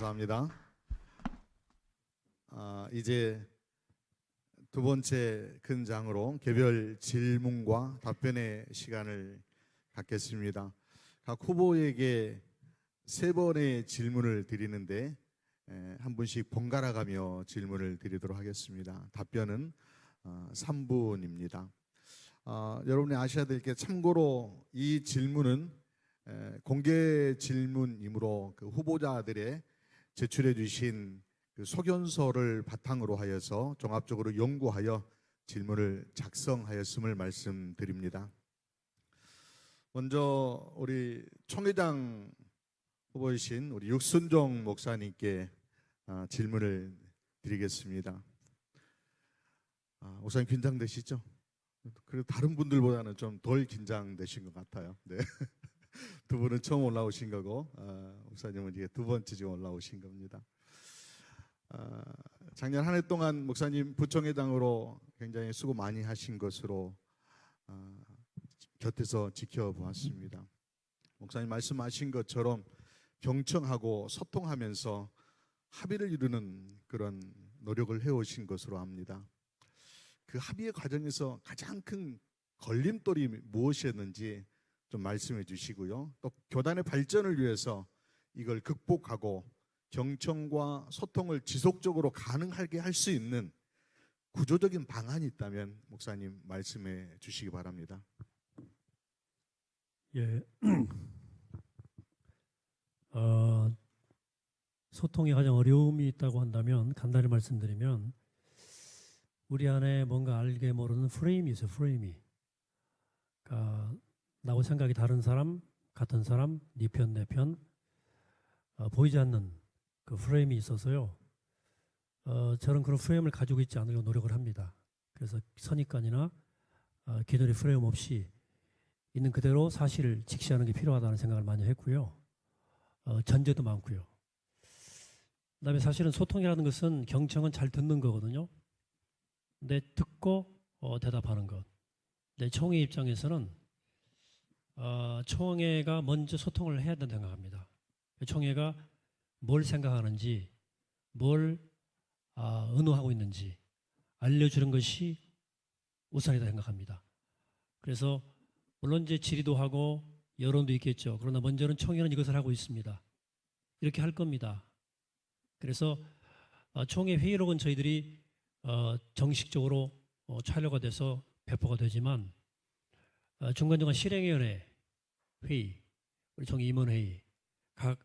감사합니다. 이제 두 번째 큰 장으로 개별 질문과 답변의 시간을 갖겠습니다. 각 후보에게 3번의 질문을 드리는데 한 분씩 번갈아 가며 질문을 드리도록 하겠습니다. 답변은 3분입니다. 여러분이 아셔야 될 게 참고로 이 질문은 공개 질문이므로 그 후보자들의 제출해 주신 그 소견서를 바탕으로 하여서 종합적으로 연구하여 질문을 작성하였음을 말씀드립니다. 먼저 우리 총회장 후보이신 우리 육순종 목사님께 질문을 드리겠습니다. 목사님 긴장되시죠? 그래도 다른 분들보다는 좀 덜 긴장되신 것 같아요. 네. 두 분은 처음 올라오신 거고 목사님은 이게 두 번째 지금 올라오신 겁니다. 작년 한 해 동안 목사님 부총회장으로 굉장히 수고 많이 하신 것으로 곁에서 지켜보았습니다. 목사님 말씀하신 것처럼 경청하고 소통하면서 합의를 이루는 그런 노력을 해오신 것으로 압니다. 그 합의의 과정에서 가장 큰 걸림돌이 무엇이었는지 좀 말씀해 주시고요. 또 교단의 발전을 위해서 이걸 극복하고 경청과 소통을 지속적으로 가능하게 할 수 있는 구조적인 방안이 있다면 목사님 말씀해 주시기 바랍니다. 예, 소통에 가장 어려움이 있다고 한다면 간단히 말씀드리면 우리 안에 뭔가 알게 모르는 프레임이 있어요. 프레임이. 그러니까 나하고 생각이 다른 사람, 같은 사람, 네 편, 내 편, 보이지 않는 그 프레임이 있어서요. 저는 그런 프레임을 가지고 있지 않으려고 노력을 합니다. 그래서 선입관이나 기존의 프레임 없이 있는 그대로 사실을 직시하는 게 필요하다는 생각을 많이 했고요. 전제도 많고요. 그다음에 사실은 소통이라는 것은 경청은 잘 듣는 거거든요. 근데 듣고 대답하는 것. 내 총회 입장에서는 총회가 먼저 소통을 해야 된다고 생각합니다. 총회가 뭘 생각하는지, 뭘 의노하고 있는지 알려주는 것이 우선이다 생각합니다. 그래서 물론 이제 질의도 하고 여론도 있겠죠. 그러나 먼저는 총회는 이것을 하고 있습니다. 이렇게 할 겁니다. 그래서 총회 회의록은 저희들이 정식적으로 촬영가 돼서 배포가 되지만 중간중간 실행위원회 회의, 우리 총회 임원회의, 각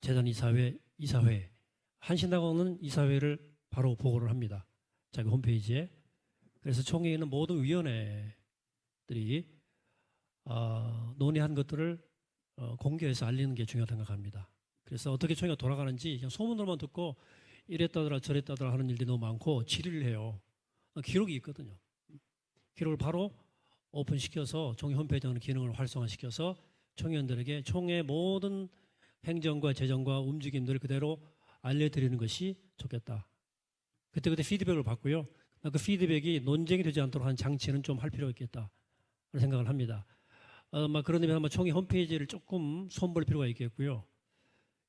재단 이사회, 이사회, 한신당은 이사회를 바로 보고를 합니다. 자기 홈페이지에. 그래서 총회에 있는 모든 위원회들이 논의한 것들을 공개해서 알리는 게 중요하다고 생각합니다. 그래서 어떻게 총회가 돌아가는지 그냥 소문으로만 듣고 이랬다더라 저랬다더라 하는 일들이 너무 많고 질의를 해요. 기록이 있거든요. 기록을 바로 오픈시켜서 총회 홈페이지에 있는 기능을 활성화시켜서 총회원들에게 총회 모든 행정과 재정과 움직임들을 그대로 알려드리는 것이 좋겠다. 그때 피드백을 받고요. 그 피드백이 논쟁이 되지 않도록 하는 장치는 좀 할 필요가 있겠다 하는 생각을 합니다. 그런 의미에서 아마 총회 홈페이지를 조금 손볼 필요가 있겠고요.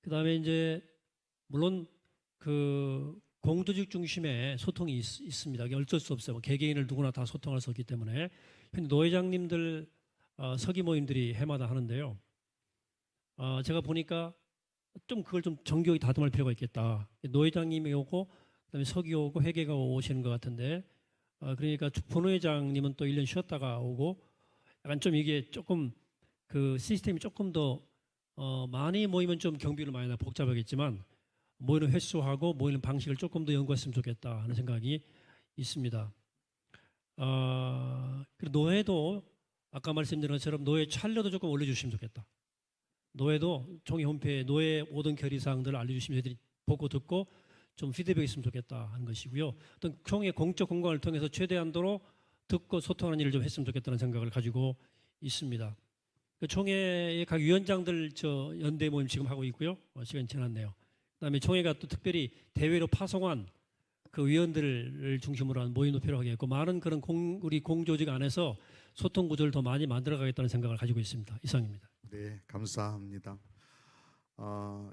그 다음에 이제 물론 그 공조직 중심의 소통이 있습니다. 이게 어쩔 수 없어요. 개개인을 누구나 다 소통할 수 없기 때문에 현재 노회장님들 서기 모임들이 해마다 하는데요. 제가 보니까 좀 그걸 좀 정교히 다듬을 필요가 있겠다. 노회장님이 오고 그다음에 서기 오고 회계가 오시는 것 같은데 그러니까 본회장님은 또 1년 쉬었다가 오고 약간 좀 이게 조금 그 시스템이 조금 더 많이 모이면 좀 경비를 많이 나 복잡하겠지만 모이는 횟수하고 모이는 방식을 조금 더 연구했으면 좋겠다 하는 생각이 있습니다. 그리고 노회도 아까 말씀드린 것처럼 노회 찰려도 조금 올려주시면 좋겠다. 노회도 총회 홈페이지에 노회 모든 결의사항들을 알려주시면 저희들이 보고 듣고 좀 피드백이 있으면 좋겠다 하는 것이고요. 어떤 총회 공적 공간을 통해서 최대한도로 듣고 소통하는 일을 좀 했으면 좋겠다는 생각을 가지고 있습니다. 총회의 각 위원장들 연대 모임 지금 하고 있고요. 시간이 지났네요. 그다음에 총회가 또 특별히 대회로 파송한 그 위원들을 중심으로 한 모임도 필요하겠고 많은 그런 우리 공조직 안에서 소통 구조를 더 많이 만들어가겠다는 생각을 가지고 있습니다. 이상입니다. 네, 감사합니다.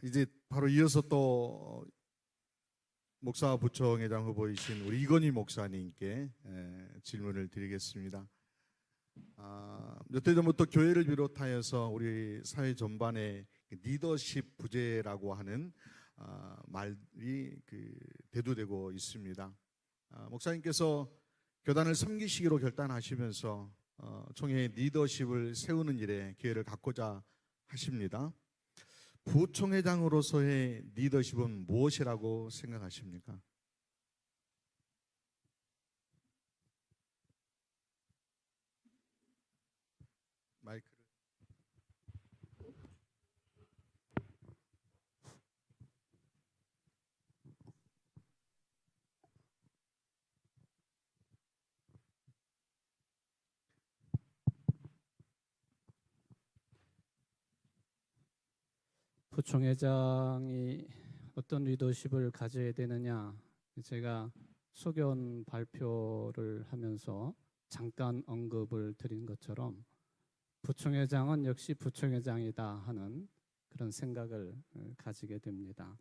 이제 바로 이어서 또 목사 부총회장 후보이신 우리 이건희 목사님께 질문을 드리겠습니다. 몇 해 전부터 교회를 비롯하여서 우리 사회 전반에 리더십 부재라고 하는 말이 대두되고 있습니다. 목사님께서 교단을 섬기시기로 결단하시면서 총회 리더십을 세우는 일에 기회를 갖고자 하십니다. 부총회장으로서의 리더십은 무엇이라고 생각하십니까? 마이크를. 부총회장이 어떤 리더십을 가져야 되느냐, 제가 소견 발표를 하면서 잠깐 언급을 드린 것처럼 부총회장은 역시 부총회장이다 하는 그런 생각을 가지게 됩니다.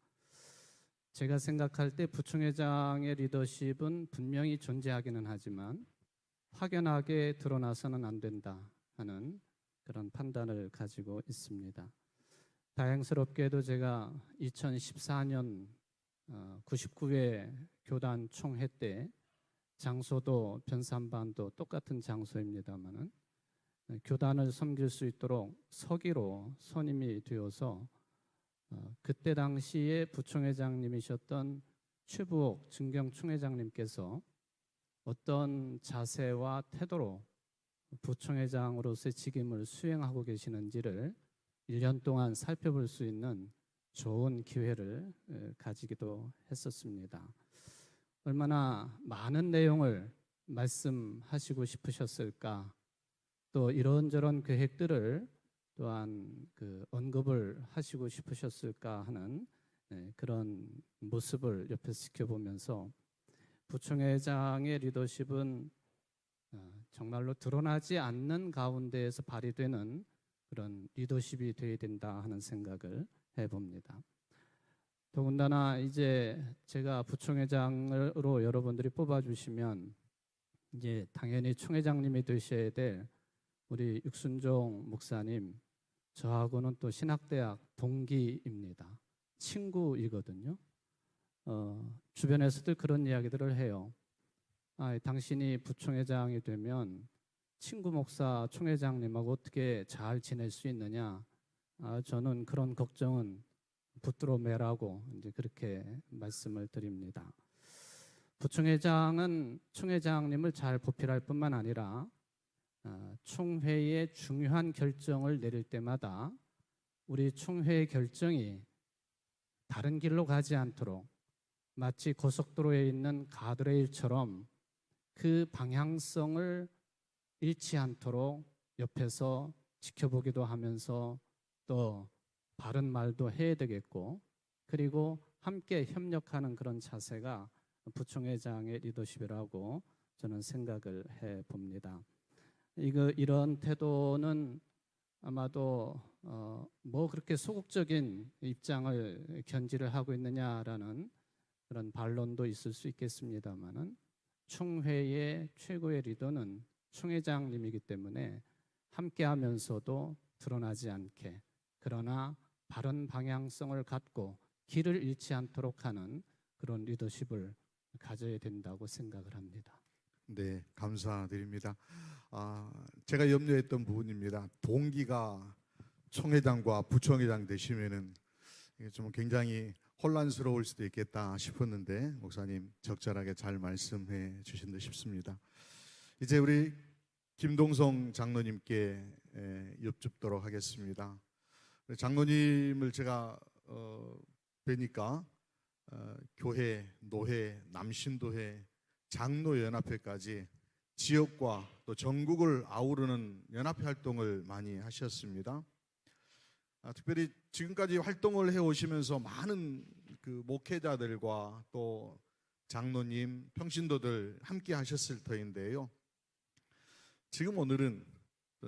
제가 생각할 때 부총회장의 리더십은 분명히 존재하기는 하지만 확연하게 드러나서는 안 된다 하는 그런 판단을 가지고 있습니다. 다행스럽게도 제가 2014년 99회 교단 총회 때 장소도 변산반도 똑같은 장소입니다만은 교단을 섬길 수 있도록 서기로 선임이 되어서 그때 당시에 부총회장님이셨던 최부옥 증경총회장님께서 어떤 자세와 태도로 부총회장으로서의 직임을 수행하고 계시는지를 1년 동안 살펴볼 수 있는 좋은 기회를 가지기도 했었습니다. 얼마나 많은 내용을 말씀하시고 싶으셨을까, 또 이런저런 계획들을 또한 언급을 하시고 싶으셨을까 하는 그런 모습을 옆에서 지켜보면서 부총회장의 리더십은 정말로 드러나지 않는 가운데에서 발휘되는 그런 리더십이 되어야 된다 하는 생각을 해봅니다. 더군다나 이제 제가 부총회장으로 여러분들이 뽑아주시면 이제 당연히 총회장님이 되셔야 될 우리 육순종 목사님, 저하고는 또 신학대학 동기입니다. 친구이거든요. 주변에서도 그런 이야기들을 해요. 당신이 부총회장이 되면 친구 목사 총회장님하고 어떻게 잘 지낼 수 있느냐? 저는 그런 걱정은 붙들어 매라고 이제 그렇게 말씀을 드립니다. 부총회장은 총회장님을 잘 보필할 뿐만 아니라 총회의 중요한 결정을 내릴 때마다 우리 총회의 결정이 다른 길로 가지 않도록 마치 고속도로에 있는 가드레일처럼 그 방향성을 잃지 않도록 옆에서 지켜보기도 하면서 또 바른 말도 해야 되겠고, 그리고 함께 협력하는 그런 자세가 부총회장의 리더십이라고 저는 생각을 해봅니다. 이런 태도는 아마도 뭐 그렇게 소극적인 입장을 견지를 하고 있느냐라는 그런 반론도 있을 수 있겠습니다만은 총회의 최고의 리더는 총회장님이기 때문에 함께하면서도 드러나지 않게, 그러나 바른 방향성을 갖고 길을 잃지 않도록 하는 그런 리더십을 가져야 된다고 생각을 합니다. 네, 감사드립니다. 제가 염려했던 부분입니다. 동기가 총회장과 부총회장 되시면은 이게 좀 굉장히 혼란스러울 수도 있겠다 싶었는데 목사님 적절하게 잘 말씀해 주신 듯 싶습니다. 이제 우리 김동성 장로님께 여쭙도록 하겠습니다. 장로님을 제가 뵈니까 교회, 노회, 남신도회, 장로연합회까지 지역과 또 전국을 아우르는 연합회 활동을 많이 하셨습니다. 특별히 지금까지 활동을 해오시면서 많은 그 목회자들과 또 장로님, 평신도들 함께 하셨을 터인데요. 지금 오늘은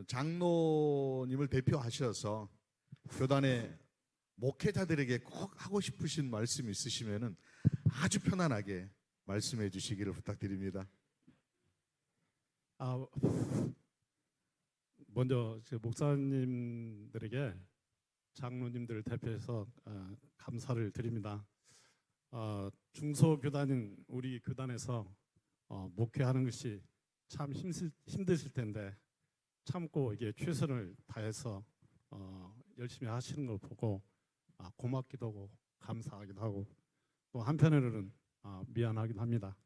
장로님을 대표하셔서 교단의 목회자들에게 꼭 하고 싶으신 말씀 있으시면은 아주 편안하게 말씀해 주시기를 부탁드립니다. 먼저 목사님들에게 장로님들을 대표해서 감사를 드립니다. 중소교단인 우리 교단에서 목회하는 것이 참 힘드실 텐데 참고 이게 최선을 다해서 열심히 하시는 걸 보고 고맙기도 하고 감사하기도 하고 또 한편으로는 미안하기도 합니다.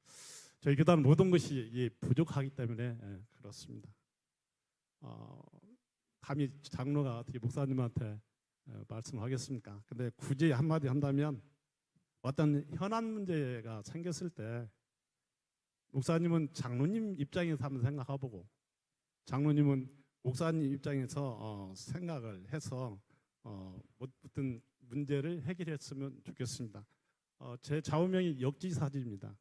저희 교단 모든 것이 부족하기 때문에 그렇습니다. 감히 장로가 어떻게 목사님한테 말씀을 하겠습니까? 근데 굳이 한마디 한다면 어떤 현안 문제가 생겼을 때 목사님은 장로님 입장에서 한번 생각해보고 장로님은 목사님 입장에서 생각을 해서 어떤 문제를 해결했으면 좋겠습니다. 제 좌우명이 역지사지입니다.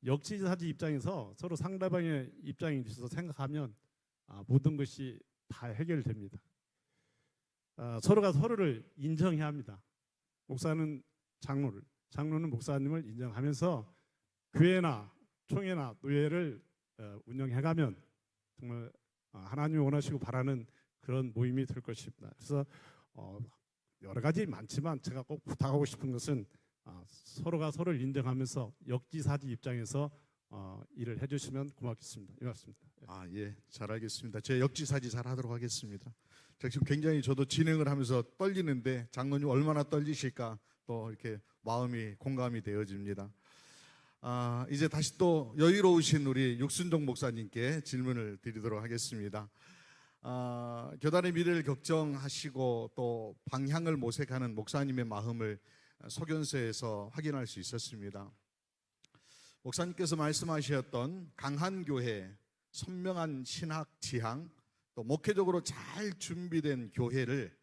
역지사지 입장에서 서로 상대방의 입장에 있어서 생각하면 모든 것이 다 해결됩니다. 서로가 서로를 인정해야 합니다. 목사는 장로를, 장로는 목사님을 인정하면서 교회나 총회나 노예를 운영해가면 정말 하나님이 원하시고 바라는 그런 모임이 될 것입니다. 그래서 여러 가지 많지만 제가 꼭 부탁하고 싶은 것은 서로가 서로를 인정하면서 역지사지 입장에서 일을 해주시면 고맙겠습니다. 이렇습니다. 예, 잘 알겠습니다. 제 역지사지 잘 하도록 하겠습니다. 제가 지금 굉장히 저도 진행을 하면서 떨리는데 장로님 얼마나 떨리실까 또 이렇게 마음이 공감이 되어집니다. 이제 다시 또 여유로우신 우리 육순종 목사님께 질문을 드리도록 하겠습니다. 교단의 미래를 걱정하시고 또 방향을 모색하는 목사님의 마음을 소견서에서 확인할 수 있었습니다. 목사님께서 말씀하셨던 강한 교회, 선명한 신학 지향, 또 목회적으로 잘 준비된 교회를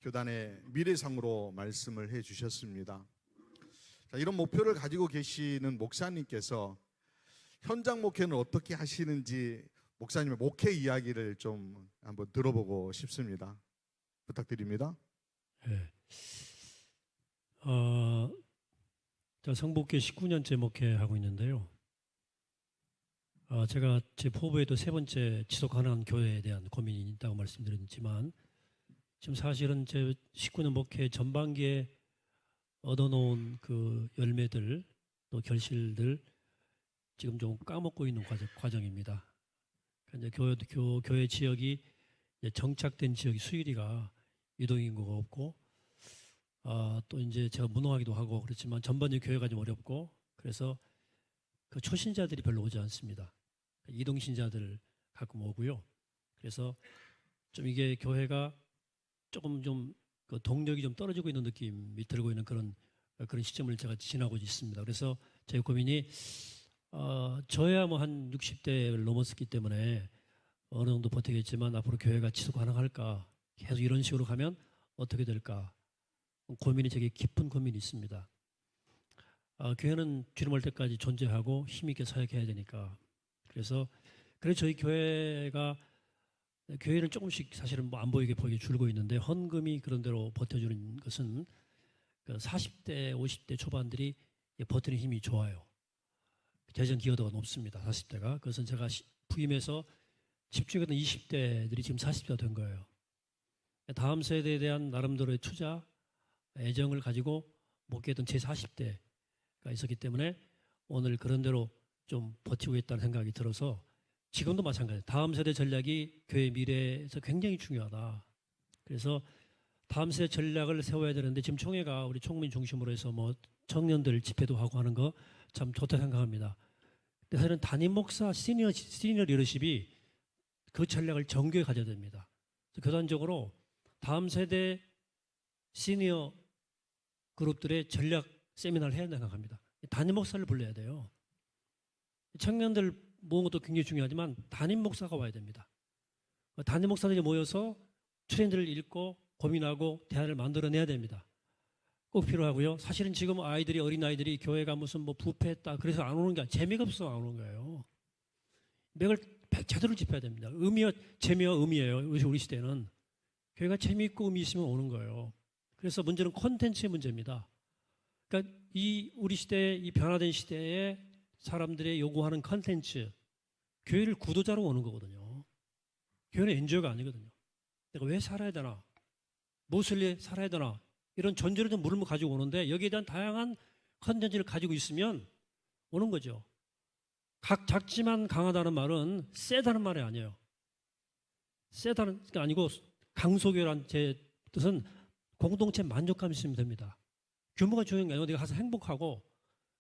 교단의 미래상으로 말씀을 해 주셨습니다. 자, 이런 목표를 가지고 계시는 목사님께서 현장 목회는 어떻게 하시는지 목사님의 목회 이야기를 좀 한번 들어보고 싶습니다. 부탁드립니다. 네. 저 성북교회 19년째 목회하고 있는데요. 제가 제 포부에도 세 번째 지속 가능한 교회에 대한 고민이 있다고 말씀드렸지만 지금 사실은 제 19년 목회 전반기에 얻어놓은 그 열매들 또 결실들 지금 좀 까먹고 있는 과정입니다. 그러니까 이제 교회 지역이 이제 정착된 지역이 수일이가 유동인구가 없고 또 이제 제가 무능하기도 하고 그렇지만 전반적인 교회가 좀 어렵고 그래서 그 초신자들이 별로 오지 않습니다. 이동신자들 가끔 오고요. 그래서 좀 이게 교회가 조금 좀 그 동력이 좀 떨어지고 있는 느낌이 들고 있는 그런 시점을 제가 지나고 있습니다. 그래서 제 고민이 저야 뭐 한 60대를 넘었기 때문에 어느 정도 버티겠지만 앞으로 교회가 지속 가능할까? 계속 이런 식으로 가면 어떻게 될까? 고민이 되게 깊은 고민이 있습니다. 교회는 주름할 때까지 존재하고 힘있게 사역해야 되니까. 그래서 저희 교회는 조금씩 사실은 뭐 안 보이게 줄고 있는데 헌금이 그런 대로 버텨주는 것은 그 40대, 50대 초반들이 버티는 힘이 좋아요. 재정 기여도가 높습니다. 40대가. 그것은 제가 부임해서 집중했던 20대들이 지금 40대가 된 거예요. 다음 세대에 대한 나름대로의 투자, 애정을 가지고 목회했던 제 40대가 있었기 때문에 오늘 그런 대로 좀 버티고 있다는 생각이 들어서 지금도 마찬가지예요. 다음 세대 전략이 교회 미래에서 굉장히 중요하다. 그래서 다음 세대 전략을 세워야 되는데 지금 총회가 우리 총민 중심으로 해서 뭐 청년들 집회도 하고 하는 거 참 좋다 생각합니다. 근데 사실은 담임 목사 시니어 리더십이 그 전략을 정교히 가져야 됩니다. 그래서 교단적으로 다음 세대 시니어 그룹들의 전략 세미나를 해야 된다고 생각합니다. 담임 목사를 불러야 돼요. 청년들 모은 것도 굉장히 중요하지만 담임 목사가 와야 됩니다. 담임 목사들이 모여서 트렌드를 읽고 고민하고 대안을 만들어내야 됩니다. 꼭 필요하고요. 사실은 지금 어린 아이들이 교회가 무슨 뭐 부패했다 그래서 안 오는 게 아니라 재미가 없어서 안 오는 거예요. 맥을 제대로 짚어야 됩니다. 재미와 의미예요. 우리 시대는 교회가 재미있고 의미 있으면 오는 거예요. 그래서 문제는 콘텐츠의 문제입니다. 그러니까 이 우리 시대에 이 변화된 시대에 사람들이 요구하는 콘텐츠, 교회를 구도자로 오는 거거든요. 교회는 NGO가 아니거든요. 내가 왜 살아야 되나? 무엇을 위해 살아야 되나? 이런 전제를 좀 물음을 가지고 오는데 여기에 대한 다양한 컨텐츠를 가지고 있으면 오는 거죠. 작지만 강하다는 말은 세다는 말이 아니에요. 세다는 게 아니고 강소교란 제 뜻은 공동체 만족감이 있으면 됩니다. 규모가 중요한 게 아니고 내가 가서 행복하고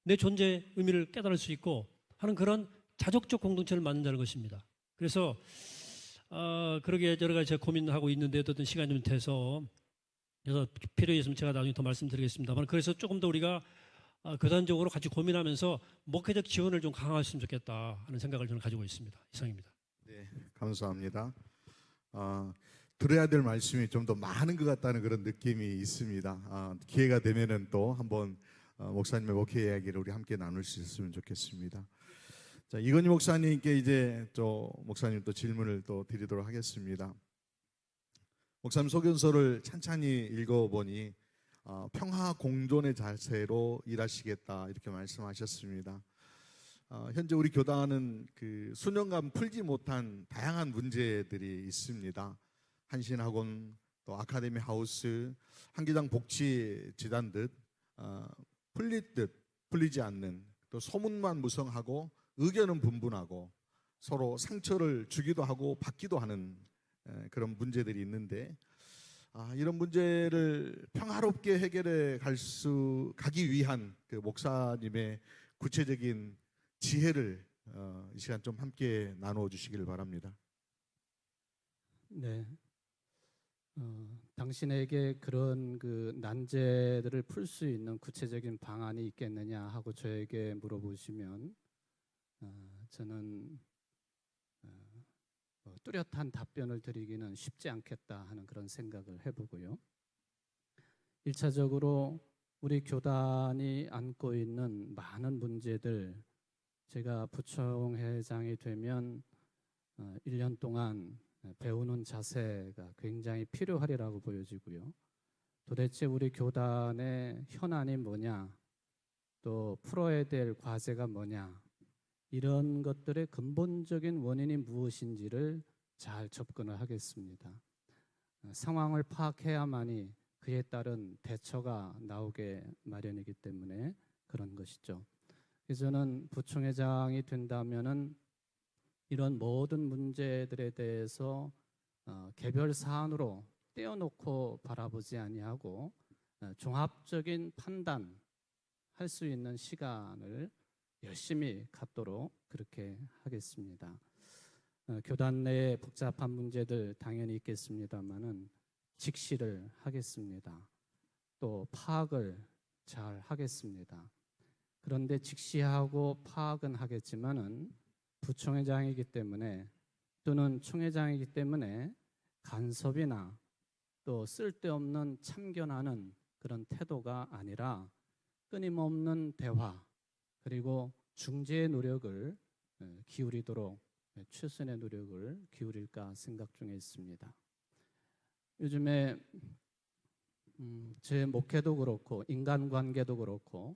내 존재의 의미를 깨달을 수 있고 하는 그런 자족적 공동체를 만든다는 것입니다. 그래서 그러게 여러 가지 제가 고민하고 있는데 어떤 시간이 좀 돼서 그래서 필요에 있으면 제가 나중에 더 말씀드리겠습니다만 그래서 조금 더 우리가 교단적으로 같이 고민하면서 목회적 지원을 좀 강화했으면 좋겠다 하는 생각을 저는 가지고 있습니다. 이상입니다. 네, 감사합니다. 들어야 될 말씀이 좀 더 많은 것 같다는 그런 느낌이 있습니다. 기회가 되면은 또 한번 목사님의 목회 이야기를 우리 함께 나눌 수 있으면 좋겠습니다. 자, 이건희 목사님께 이제 목사님 또 질문을 또 드리도록 하겠습니다. 목사님 소견서를 찬찬히 읽어보니 평화 공존의 자세로 일하시겠다 이렇게 말씀하셨습니다. 현재 우리 교단은 그 수년간 풀지 못한 다양한 문제들이 있습니다. 한신학원, 또 아카데미 하우스, 한기장 복지재단 듯 풀릴 듯 풀리지 않는, 또 소문만 무성하고 의견은 분분하고 서로 상처를 주기도 하고 받기도 하는 그런 문제들이 있는데 이런 문제를 평화롭게 해결해 가기 위한 그 목사님의 구체적인 지혜를 이 시간 좀 함께 나누어 주시기를 바랍니다. 네. 당신에게 그런 그 난제들을 풀 수 있는 구체적인 방안이 있겠느냐 하고 저에게 물어보시면 저는 뚜렷한 답변을 드리기는 쉽지 않겠다 하는 그런 생각을 해보고요. 1차적으로 우리 교단이 안고 있는 많은 문제들, 제가 부총회장이 되면 1년 동안 배우는 자세가 굉장히 필요하리라고 보여지고요. 도대체 우리 교단의 현안이 뭐냐, 또 풀어야 될 과제가 뭐냐, 이런 것들의 근본적인 원인이 무엇인지를 잘 접근을 하겠습니다. 상황을 파악해야만이 그에 따른 대처가 나오게 마련이기 때문에 그런 것이죠. 그래서 저는 부총회장이 된다면은 이런 모든 문제들에 대해서 개별 사안으로 떼어놓고 바라보지 아니하고 종합적인 판단할 수 있는 시간을 열심히 갖도록 그렇게 하겠습니다. 교단 내에 복잡한 문제들 당연히 있겠습니다만은 직시를 하겠습니다. 또 파악을 잘 하겠습니다. 그런데 직시하고 파악은 하겠지만은 부총회장이기 때문에 또는 총회장이기 때문에 간섭이나 또 쓸데없는 참견하는 그런 태도가 아니라 끊임없는 대화 그리고 중재의 노력을 기울이도록 최선의 노력을 기울일까 생각 중에 있습니다. 요즘에 제 목회도 그렇고 인간관계도 그렇고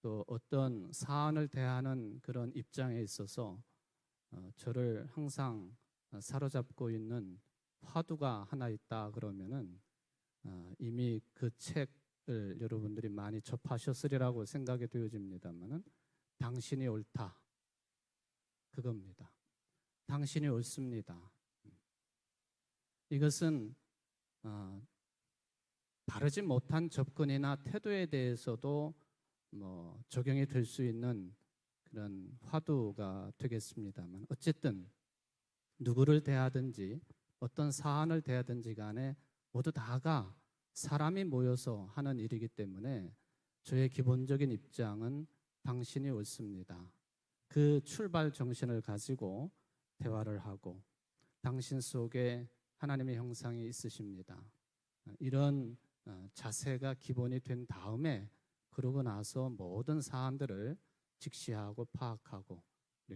또 어떤 사안을 대하는 그런 입장에 있어서 저를 항상 사로잡고 있는 화두가 하나 있다 그러면은 이미 그 책을 여러분들이 많이 접하셨으리라고 생각이 되어집니다만은 당신이 옳다 그겁니다. 당신이 옳습니다. 이것은 바르지 못한 접근이나 태도에 대해서도 적용이 될 수 있는 그런 화두가 되겠습니다만 어쨌든 누구를 대하든지 어떤 사안을 대하든지 간에 모두 다가 사람이 모여서 하는 일이기 때문에 저의 기본적인 입장은 당신이 옳습니다. 그 출발 정신을 가지고 대화를 하고 당신 속에 하나님의 형상이 있으십니다. 이런 자세가 기본이 된 다음에 그러고 나서 모든 사안들을 직시하고 파악하고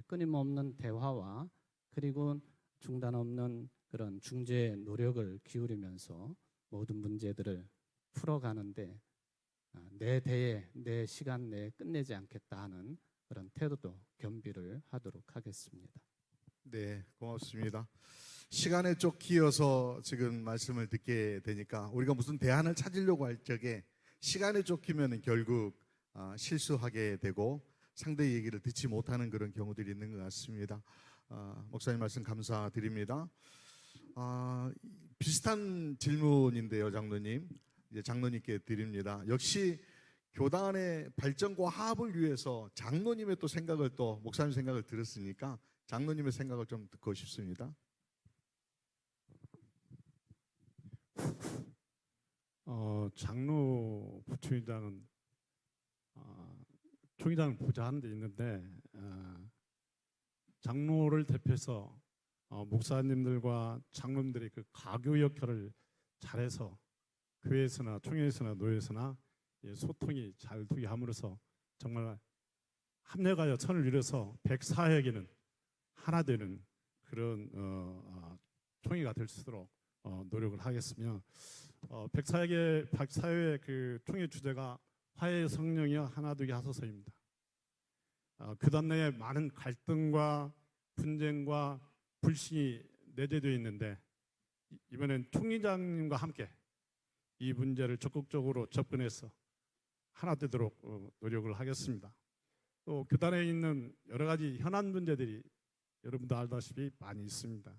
끊임없는 대화와 그리고 중단 없는 그런 중재의 노력을 기울이면서 모든 문제들을 풀어가는데 내 대에 내 시간 내에 끝내지 않겠다 하는 그런 태도도 겸비를 하도록 하겠습니다. 네, 고맙습니다. 시간에 쫓기어서 지금 말씀을 듣게 되니까 우리가 무슨 대안을 찾으려고 할 적에 시간에 쫓기면 결국 실수하게 되고 상대의 얘기를 듣지 못하는 그런 경우들이 있는 것 같습니다. 목사님 말씀 감사드립니다. 비슷한 질문인데요, 장로님. 이제 장로님께 드립니다. 역시 교단의 발전과 화합을 위해서 장로님의 또 생각을 또 목사님 생각을 들었으니까 장로님의 생각을 좀 듣고 싶습니다. 장로 부총회장은 총회장을 보좌하는 데 있는데 장로를 대표해서 목사님들과 장로님들이 그 가교 역할을 잘해서 교회에서나 총회에서나 노회에서나 소통이 잘 되게 함으로써 정말 합력하여 선을 이뤄서 백사회에게는 하나 되는 그런 총회가 될 수 있도록 노력을 하겠으며 백사회 그 총회 주제가 화해의 성령이여 하나 되게 하소서입니다. 교단 내에 많은 갈등과 분쟁과 불신이 내재되어 있는데 이번엔 총회장님과 함께 이 문제를 적극적으로 접근해서 하나 되도록 노력을 하겠습니다. 또 교단에 있는 여러 가지 현안 문제들이 여러분도 알다시피 많이 있습니다.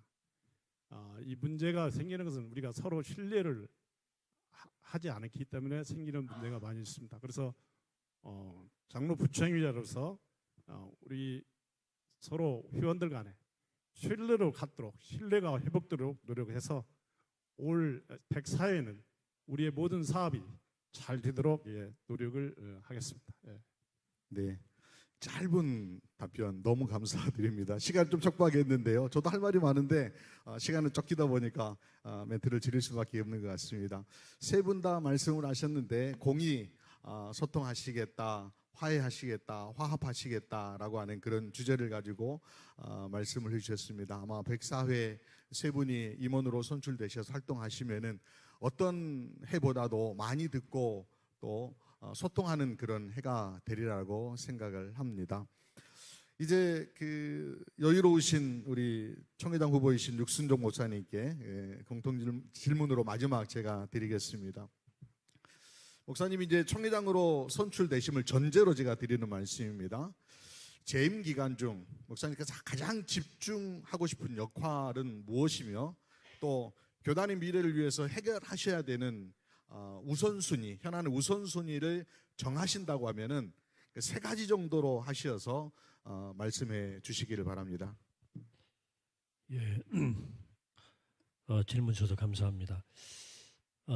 이 문제가 생기는 것은 우리가 서로 신뢰를 하지 않기 때문에 생기는 문제가 많이 있습니다. 그래서 장로 부총회장으로서 우리 서로 회원들 간에 신뢰를 갖도록 신뢰가 회복되도록 노력해서 올 104회에는 우리의 모든 사업이 잘 되도록 노력을 하겠습니다. 네, 짧은 답변 너무 감사드립니다. 시간 좀 촉박했는데요. 저도 할 말이 많은데 시간은 쫓기다 보니까 멘트를 줄일 수밖에 없는 것 같습니다. 세 분 다 말씀을 하셨는데 공의 소통하시겠다, 화해하시겠다, 화합하시겠다라고 하는 그런 주제를 가지고 말씀을 해주셨습니다. 아마 104회 세 분이 임원으로 선출되셔서 활동하시면은 어떤 해보다도 많이 듣고 또 소통하는 그런 해가 되리라고 생각을 합니다. 이제 그 여유로우신 우리 총회장 후보이신 육순종 목사님께 공통 질문으로 마지막 제가 드리겠습니다. 목사님이 이제 총회장으로 선출되심을 전제로 제가 드리는 말씀입니다. 재임 기간 중 목사님께서 가장 집중하고 싶은 역할은 무엇이며 또 교단의 미래를 위해서 해결하셔야 되는 우선순위, 현안의 우선순위를 정하신다고 하면은 세 가지 정도로 하셔서 말씀해 주시기를 바랍니다. 예, 질문 주셔서 감사합니다.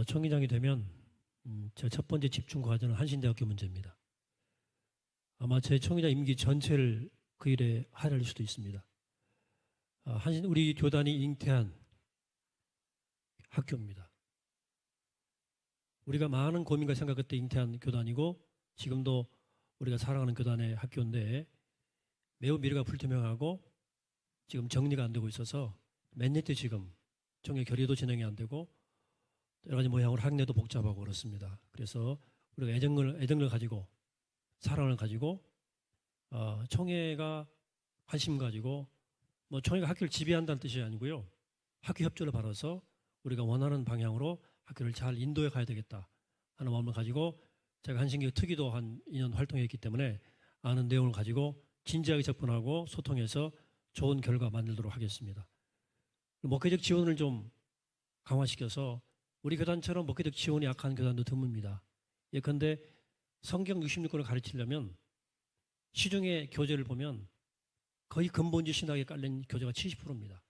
총회장이 되면 제 첫 번째 집중 과제는 한신대학교 문제입니다. 아마 제 총회장 임기 전체를 그 일에 할애할 수도 있습니다. 우리 교단이 잉태한 학교입니다. 우리가 많은 고민과 생각 끝에 잉태한 교단이고 지금도 우리가 사랑하는 교단의 학교인데 매우 미래가 불투명하고 지금 정리가 안 되고 있어서 몇 년째 지금 총회 결의도 진행이 안 되고 여러 가지 모양으로 학내도 복잡하고 그렇습니다. 그래서 우리가 애정을 가지고 사랑을 가지고 총회가 관심 가지고 뭐 총회가 학교를 지배한다는 뜻이 아니고요. 학교 협조를 받아서 우리가 원하는 방향으로 학교를 잘 인도해 가야 되겠다 하는 마음을 가지고 제가 한신교 특위도 한 2년 활동했기 때문에 아는 내용을 가지고 진지하게 접근하고 소통해서 좋은 결과 만들도록 하겠습니다. 목회적 지원을 좀 강화시켜서 우리 교단처럼 목회적 지원이 약한 교단도 드뭅니다. 예컨대 성경 66권을 가르치려면 시중의 교재를 보면 거의 근본주 신학에 깔린 교재가 70%입니다.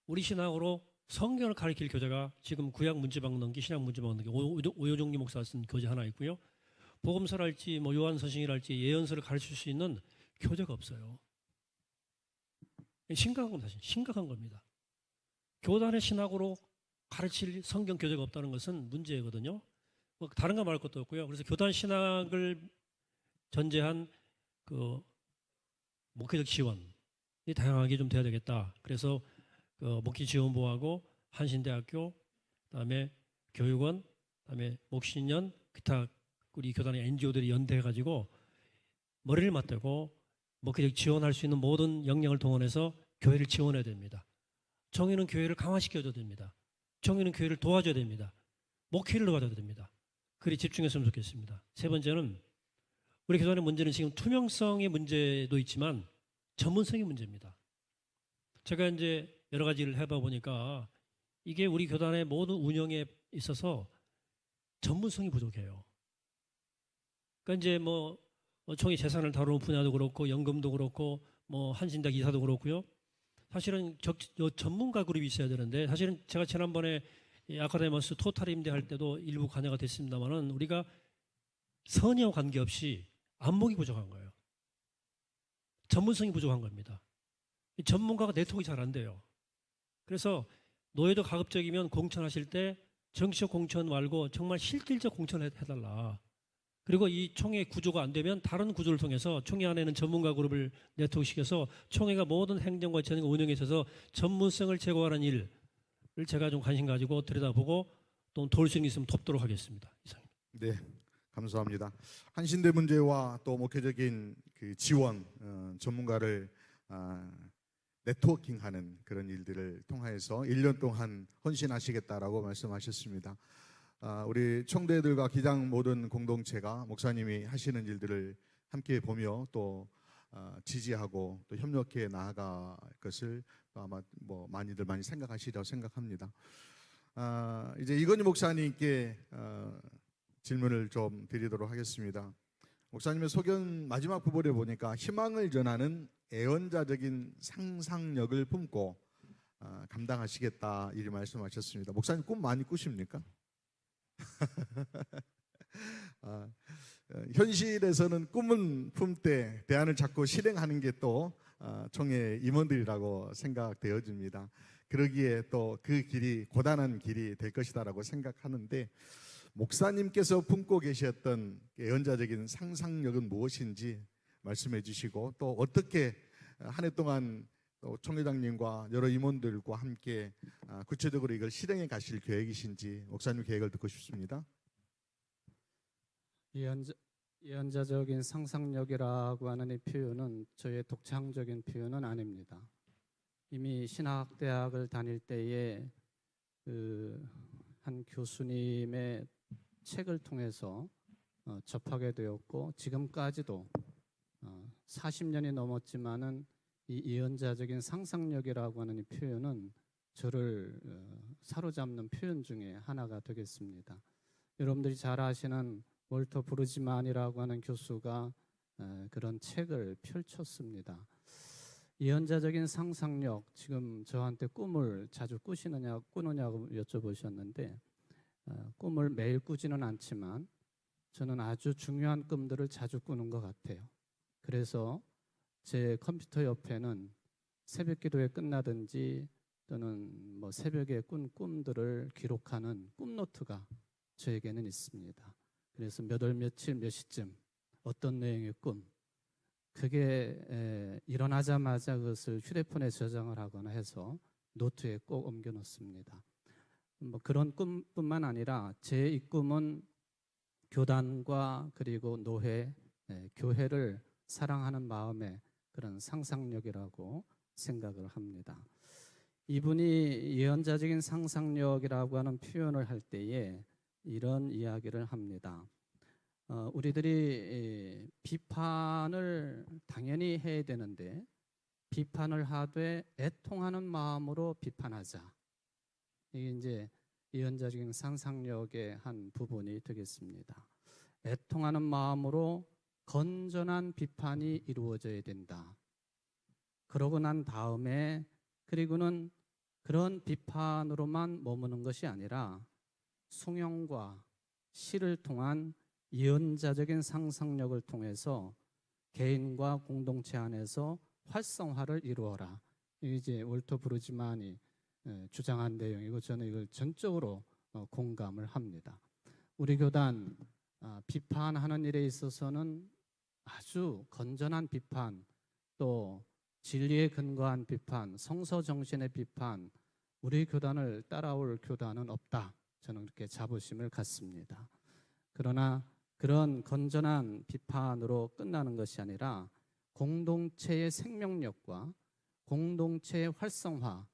우리 신학으로 성경을 가르칠 교재가 지금 구약 문제방 넘기, 신약 문제방 넘기, 오효종리 목사가 쓴 교재 하나 있고요. 복음서랄지 뭐 요한서신이랄지 예언서를 가르칠 수 있는 교재가 없어요. 심각한 겁니다. 심각한 겁니다. 교단의 신학으로 가르칠 성경 교재가 없다는 것은 문제거든요. 뭐 다른 거 말할 것도 없고요. 그래서 교단 신학을 전제한 그 목회적 지원이 다양하게 좀 돼야 되겠다. 그래서 그 목회지원부하고 한신대학교, 그다음에 교육원, 그다음에 목신년 기타 우리 교단의 NGO들이 연대해가지고 머리를 맞대고 목회적 지원할 수 있는 모든 역량을 동원해서 교회를 지원해야 됩니다. 총회는 교회를 강화시켜줘야 됩니다. 총회는 교회를 도와줘야 됩니다. 목회를 도와줘야 됩니다. 그리 집중했으면 좋겠습니다. 세 번째는 우리 교단의 문제는 지금 투명성의 문제도 있지만 전문성의 문제입니다. 제가 이제 여러 가지를 해봐 보니까 이게 우리 교단의 모든 운영에 있어서 전문성이 부족해요. 그러니까 이제 뭐 총회 재산을 다루는 분야도 그렇고 연금도 그렇고 뭐 한신대 이사도 그렇고요. 사실은 전문가 그룹이 있어야 되는데 사실은 제가 지난번에 아카데미스 토탈 임대할 때도 일부 관여가 됐습니다만은 우리가 선의와 관계없이 안목이 부족한 거예요. 전문성이 부족한 겁니다. 전문가가 네트워크가 잘 안 돼요. 그래서 노예도 가급적이면 공천하실 때 정치적 공천 말고 정말 실질적 공천을 해달라. 그리고 이 총회 구조가 안 되면 다른 구조를 통해서 총회 안에는 전문가 그룹을 네트워크시켜서 총회가 모든 행정과 재정 운영에 있어서 전문성을 제고하는 일을 제가 좀 관심 가지고 들여다보고 또 도울 수 있으면 돕도록 하겠습니다. 이상입니다. 네, 감사합니다. 한신대 문제와 또 목회적인 그 지원, 전문가를 네트워킹하는 그런 일들을 통해서 1년 동안 헌신하시겠다라고 말씀하셨습니다. 우리 총대들과 기장 모든 공동체가 목사님이 하시는 일들을 함께 보며 또 지지하고 또 협력해 나아갈 것을 아마 뭐 많이들 많이 생각하시리라고 생각합니다. 이제 이건희 목사님께 질문을 좀 드리도록 하겠습니다. 목사님의 소견 마지막 부분에 보니까 희망을 전하는 애언자적인 상상력을 품고 감당하시겠다 이렇게 말씀하셨습니다. 목사님 꿈 많이 꾸십니까? 현실에서는 꿈은 품되 대안을 찾고 실행하는 게 또 총회 임원들이라고 생각되어집니다. 그러기에 또 그 길이 고단한 길이 될 것이다라고 생각하는데 목사님께서 품고 계셨던 예언자적인 상상력은 무엇인지 말씀해 주시고 또 어떻게 한 해 동안 또 총회장님과 여러 임원들과 함께 구체적으로 이걸 실행해 가실 계획이신지 목사님 계획을 듣고 싶습니다. 예언자적인 상상력이라고 하는 이 표현은 저의 독창적인 표현은 아닙니다. 이미 신학대학을 다닐 때에 한 교수님의 책을 통해서 접하게 되었고 지금까지도 40년이 넘었지만은 이 예언자적인 상상력이라고 하는 이 표현은 저를 사로잡는 표현 중에 하나가 되겠습니다. 여러분들이 잘 아시는 월터 브루지만이라고 하는 교수가 그런 책을 펼쳤습니다. 예언자적인 상상력, 지금 저한테 꿈을 자주 꾸느냐고 여쭤보셨는데 꿈을 매일 꾸지는 않지만 저는 아주 중요한 꿈들을 자주 꾸는 것 같아요. 그래서 제 컴퓨터 옆에는 새벽 기도회 끝나든지 또는 뭐 새벽에 꾼 꿈들을 기록하는 꿈노트가 저에게는 있습니다. 그래서 몇 월 며칠 몇 시쯤 어떤 내용의 꿈, 그게 일어나자마자 그것을 휴대폰에 저장을 하거나 해서 노트에 꼭 옮겨 놓습니다. 뭐 그런 꿈뿐만 아니라 제 이 꿈은 교단과 그리고 노회, 교회를 사랑하는 마음의 그런 상상력이라고 생각을 합니다. 이분이 예언자적인 상상력이라고 하는 표현을 할 때에 이런 이야기를 합니다. 우리들이 비판을 당연히 해야 되는데 비판을 하되 애통하는 마음으로 비판하자. 이게 이제 예언자적인 상상력의 한 부분이 되겠습니다. 애통하는 마음으로 건전한 비판이 이루어져야 된다. 그러고 난 다음에 그리고는 그런 비판으로만 머무는 것이 아니라 숭영과 시를 통한 예언자적인 상상력을 통해서 개인과 공동체 안에서 활성화를 이루어라. 이게 이제 월터 브루지만이 주장한 내용이고 저는 이걸 전적으로 공감을 합니다. 우리 교단 비판하는 일에 있어서는 아주 건전한 비판, 또 진리에 근거한 비판, 성서 정신의 비판, 우리 교단을 따라올 교단은 없다. 저는 그렇게 자부심을 갖습니다. 그러나 그런 건전한 비판으로 끝나는 것이 아니라 공동체의 생명력과 공동체의 활성화,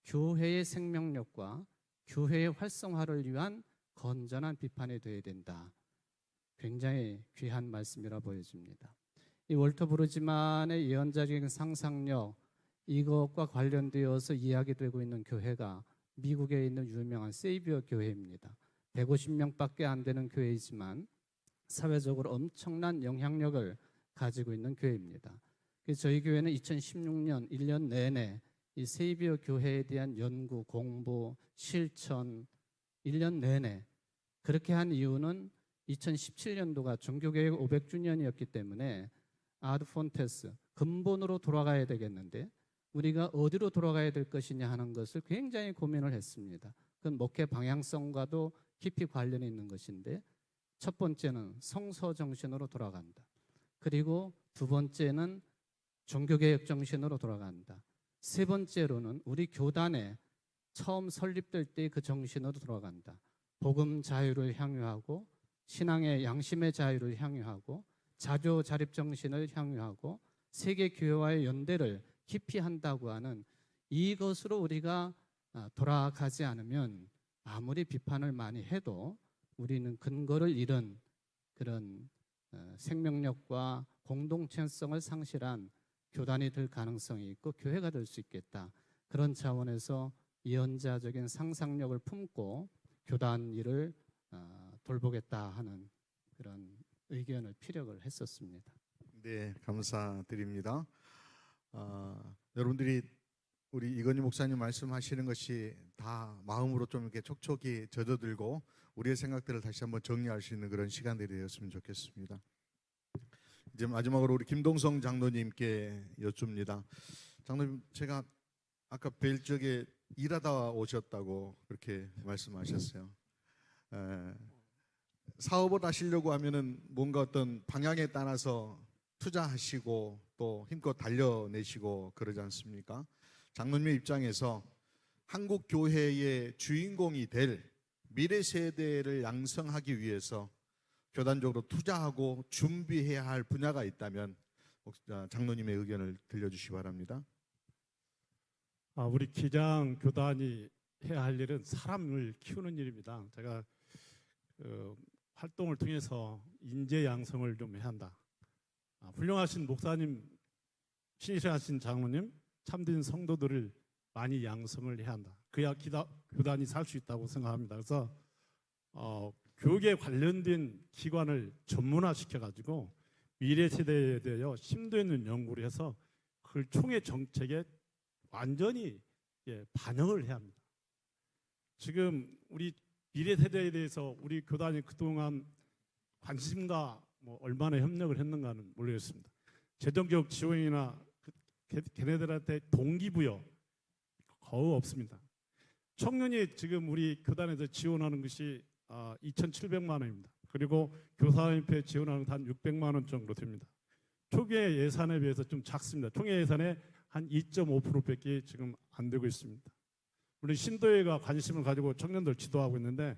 교회의 생명력과 교회의 활성화를 위한 건전한 비판이 되어야 된다. 굉장히 귀한 말씀이라 보여집니다. 이 월터 브루지만의 예언자적인 상상력, 이것과 관련되어서 이야기되고 있는 교회가 미국에 있는 유명한 세이비어 교회입니다. 150명밖에 안 되는 교회이지만 사회적으로 엄청난 영향력을 가지고 있는 교회입니다. 그래서 저희 교회는 2016년 1년 내내 이 세이비어 교회에 대한 연구, 공부, 실천 1년 내내 그렇게 한 이유는 2017년도가 종교개혁 500주년이었기 때문에 아드폰테스 근본으로 돌아가야 되겠는데 우리가 어디로 돌아가야 될 것이냐 하는 것을 굉장히 고민을 했습니다. 그건 목회 방향성과도 깊이 관련이 있는 것인데 첫 번째는 성서 정신으로 돌아간다. 그리고 두 번째는 종교개혁 정신으로 돌아간다. 세 번째로는 우리 교단에 처음 설립될 때 그 정신으로 돌아간다. 복음 자유를 향유하고 신앙의 양심의 자유를 향유하고 자조 자립 정신을 향유하고 세계 교회와의 연대를 깊이 한다고 하는 이것으로 우리가 돌아가지 않으면 아무리 비판을 많이 해도 우리는 근거를 잃은 그런 생명력과 공동체성을 상실한 교단이 될 가능성이 있고 교회가 될 수 있겠다. 그런 차원에서 예언자적인 상상력을 품고 교단 일을 돌보겠다 하는 그런 의견을 피력을 했었습니다. 네, 감사드립니다. 여러분들이 우리 이건희 목사님 말씀하시는 것이 다 마음으로 좀 이렇게 촉촉이 젖어들고 우리의 생각들을 다시 한번 정리할 수 있는 그런 시간들이 되었으면 좋겠습니다. 이제 마지막으로 우리 김동성 장로님께 여쭙니다. 장로님, 제가 아까 뵐 적에 일하다 오셨다고 그렇게 말씀하셨어요. 사업을 하시려고 하면은 뭔가 어떤 방향에 따라서 투자하시고 또 힘껏 달려내시고 그러지 않습니까? 장로님의 입장에서 한국 교회의 주인공이 될 미래 세대를 양성하기 위해서 교단적으로 투자하고 준비해야 할 분야가 있다면 장로님의 의견을 들려주시기 바랍니다. 우리 기장 교단이 해야 할 일은 사람을 키우는 일입니다. 제가 활동을 통해서 인재 양성을 좀 해야 한다. 훌륭하신 목사님, 신실하신 장로님, 참된 성도들을 많이 양성을 해야 한다. 그래야 교단이 살 수 있다고 생각합니다. 그래서 교육에 관련된 기관을 전문화시켜가지고 미래 세대에 대하여 심도 있는 연구를 해서 그걸 총회 정책에 완전히 반영을 해야 합니다. 지금 우리 미래 세대에 대해서 우리 교단이 그동안 관심과 얼마나 협력을 했는가는 모르겠습니다. 재정적 지원이나 걔네들한테 동기부여 거의 없습니다. 청년이 지금 우리 교단에서 지원하는 것이 2,700만 원입니다. 그리고 교사협회 지원하는 한 600만 원 정도 됩니다. 초기의 예산에 비해서 좀 작습니다. 총회 예산의 한 2.5%밖에 지금 안 되고 있습니다. 우리 신도회가 관심을 가지고 청년들 지도하고 있는데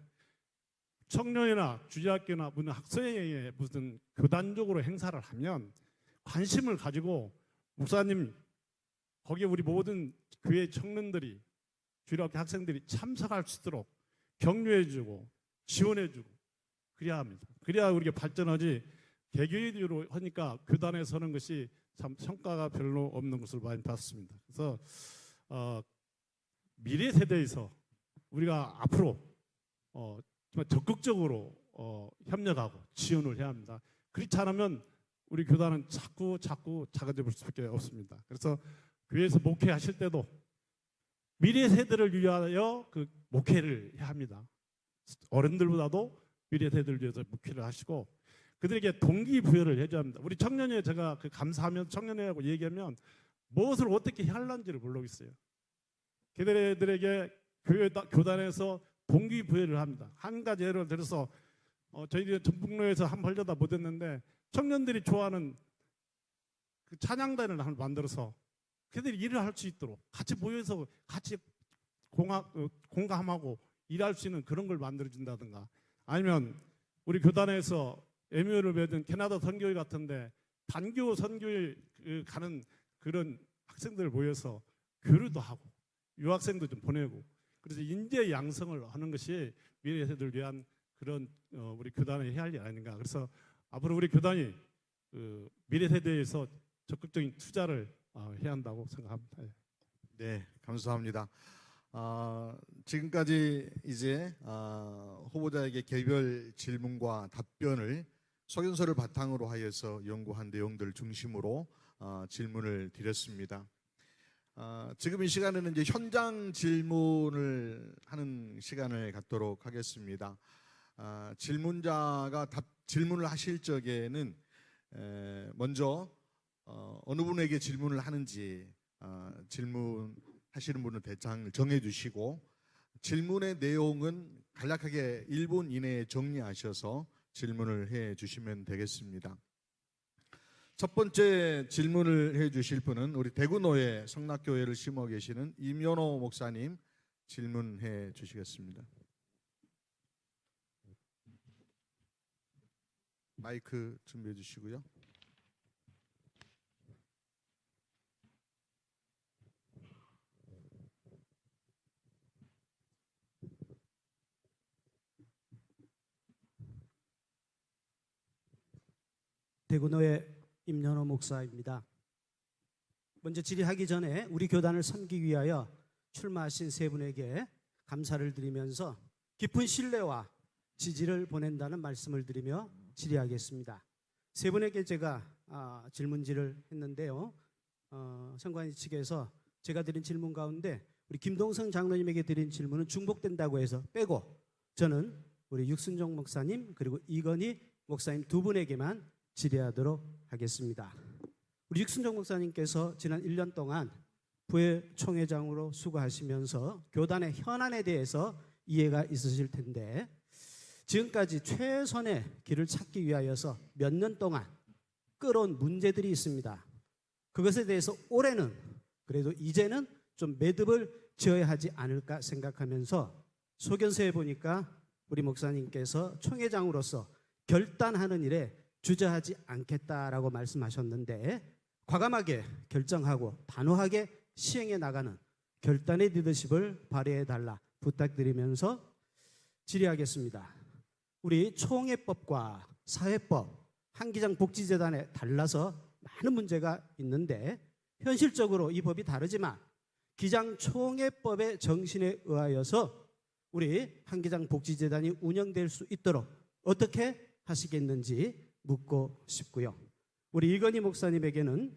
청년이나 주지학교나 무슨 학생회에 무슨 교단적으로 행사를 하면 관심을 가지고 목사님 거기에 우리 모든 교회 청년들이 주일학교 학생들이 참석할 수 있도록 격려해주고 지원해주고 그래야 합니다. 그래야 우리가 발전하지 개교회로 하니까 교단에 서는 것이 참 성과가 별로 없는 것을 많이 봤습니다. 그래서 미래 세대에서 우리가 앞으로 정말 적극적으로 협력하고 지원을 해야 합니다. 그렇지 않으면 우리 교단은 자꾸 작아질 수밖에 없습니다. 그래서 교회에서 목회하실 때도 미래 세대를 위하여 그 목회를 해야 합니다. 어른들보다도 미래 세대를 위해서 목회를 하시고 그들에게 동기부여를 해줘야 합니다. 우리 청년회 제가 감사하면 청년회하고 얘기하면 무엇을 어떻게 하려는지를 모르겠어요. 그들에게 교단에서 동기부여를 합니다. 한 가지 예를 들어서 저희들이 전북로에서 한번 하려다 못했는데 청년들이 좋아하는 그 찬양단을 한번 만들어서 그들이 일을 할 수 있도록 같이 모여서 같이 공감하고 일할 수 있는 그런 걸 만들어준다든가, 아니면 우리 교단에서 MOU를 맺은 캐나다 선교회 같은데 단교 선교회 가는 그런 학생들 모여서 교류도 하고 유학생도 좀 보내고, 그래서 인재 양성을 하는 것이 미래 세대를 위한 그런 우리 교단이 해야 할 일 아닌가. 그래서 앞으로 우리 교단이 미래 세대에서 적극적인 투자를 해야 한다고 생각합니다. 네, 감사합니다. 지금까지 이제 후보자에게 개별 질문과 답변을 소견서를 바탕으로 하여서 연구한 내용들 중심으로 질문을 드렸습니다. 지금 이 시간에는 이제 현장 질문을 하는 시간을 갖도록 하겠습니다. 질문자가 질문을 하실 적에는 먼저 어느 분에게 질문을 하는지 질문하시는 분은 대상을 정해주시고, 질문의 내용은 간략하게 1분 이내에 정리하셔서 질문을 해 주시면 되겠습니다. 첫 번째 질문을 해 주실 분은 우리 대구노회 성락교회를 심어 계시는 임연호 목사님 질문해 주시겠습니다. 마이크 준비해 주시고요. 대구노회 임연호 목사입니다. 먼저 질의하기 전에 우리 교단을 섬기기 위하여 출마하신 세 분에게 감사를 드리면서 깊은 신뢰와 지지를 보낸다는 말씀을 드리며 질의하겠습니다. 세 분에게 제가 질문지를 했는데요. 선관위 측에서 제가 드린 질문 가운데 우리 김동성 장로님에게 드린 질문은 중복된다고 해서 빼고, 저는 우리 육순종 목사님 그리고 이건희 목사님 두 분에게만 질의하도록 하겠습니다. 우리 육순종 목사님께서 지난 1년 동안 부회총회장으로 수고하시면서 교단의 현안에 대해서 이해가 있으실 텐데, 지금까지 최선의 길을 찾기 위하여서 몇 년 동안 끌어온 문제들이 있습니다. 그것에 대해서 올해는 그래도 이제는 좀 매듭을 지어야 하지 않을까 생각하면서 소견서에 보니까 우리 목사님께서 총회장으로서 결단하는 일에 주저하지 않겠다라고 말씀하셨는데, 과감하게 결정하고 단호하게 시행해 나가는 결단의 리더십을 발휘해 달라 부탁드리면서 질의하겠습니다. 우리 총회법과 사회법, 한기장 복지재단에 달라서 많은 문제가 있는데, 현실적으로 이 법이 다르지만 기장총회법의 정신에 의하여서 우리 한기장 복지재단이 운영될 수 있도록 어떻게 하시겠는지 묻고 싶고요. 우리 이건희 목사님에게는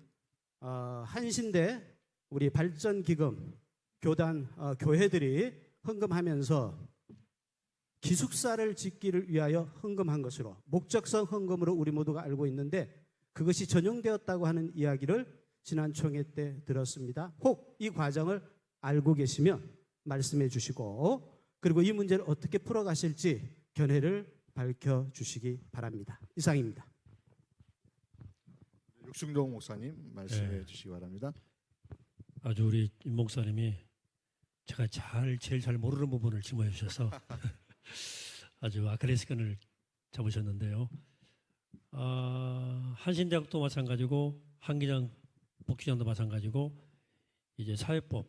한신대 우리 발전기금 교단 교회들이 헌금하면서 기숙사를 짓기를 위하여 헌금한 것으로, 목적성 헌금으로 우리 모두가 알고 있는데 그것이 전용되었다고 하는 이야기를 지난 총회 때 들었습니다. 혹 이 과정을 알고 계시면 말씀해 주시고, 그리고 이 문제를 어떻게 풀어가실지 견해를 밝혀주시기 바랍니다. 이상입니다. 육순종 목사님 말씀해 주시기 바랍니다. 아주 우리 임 목사님이 제가 제일 잘 모르는 부분을 질문해 주셔서 아주 아크레스건을 잡으셨는데요. 한신대학도 마찬가지고 한기장 복지장도 마찬가지고 이제 사회법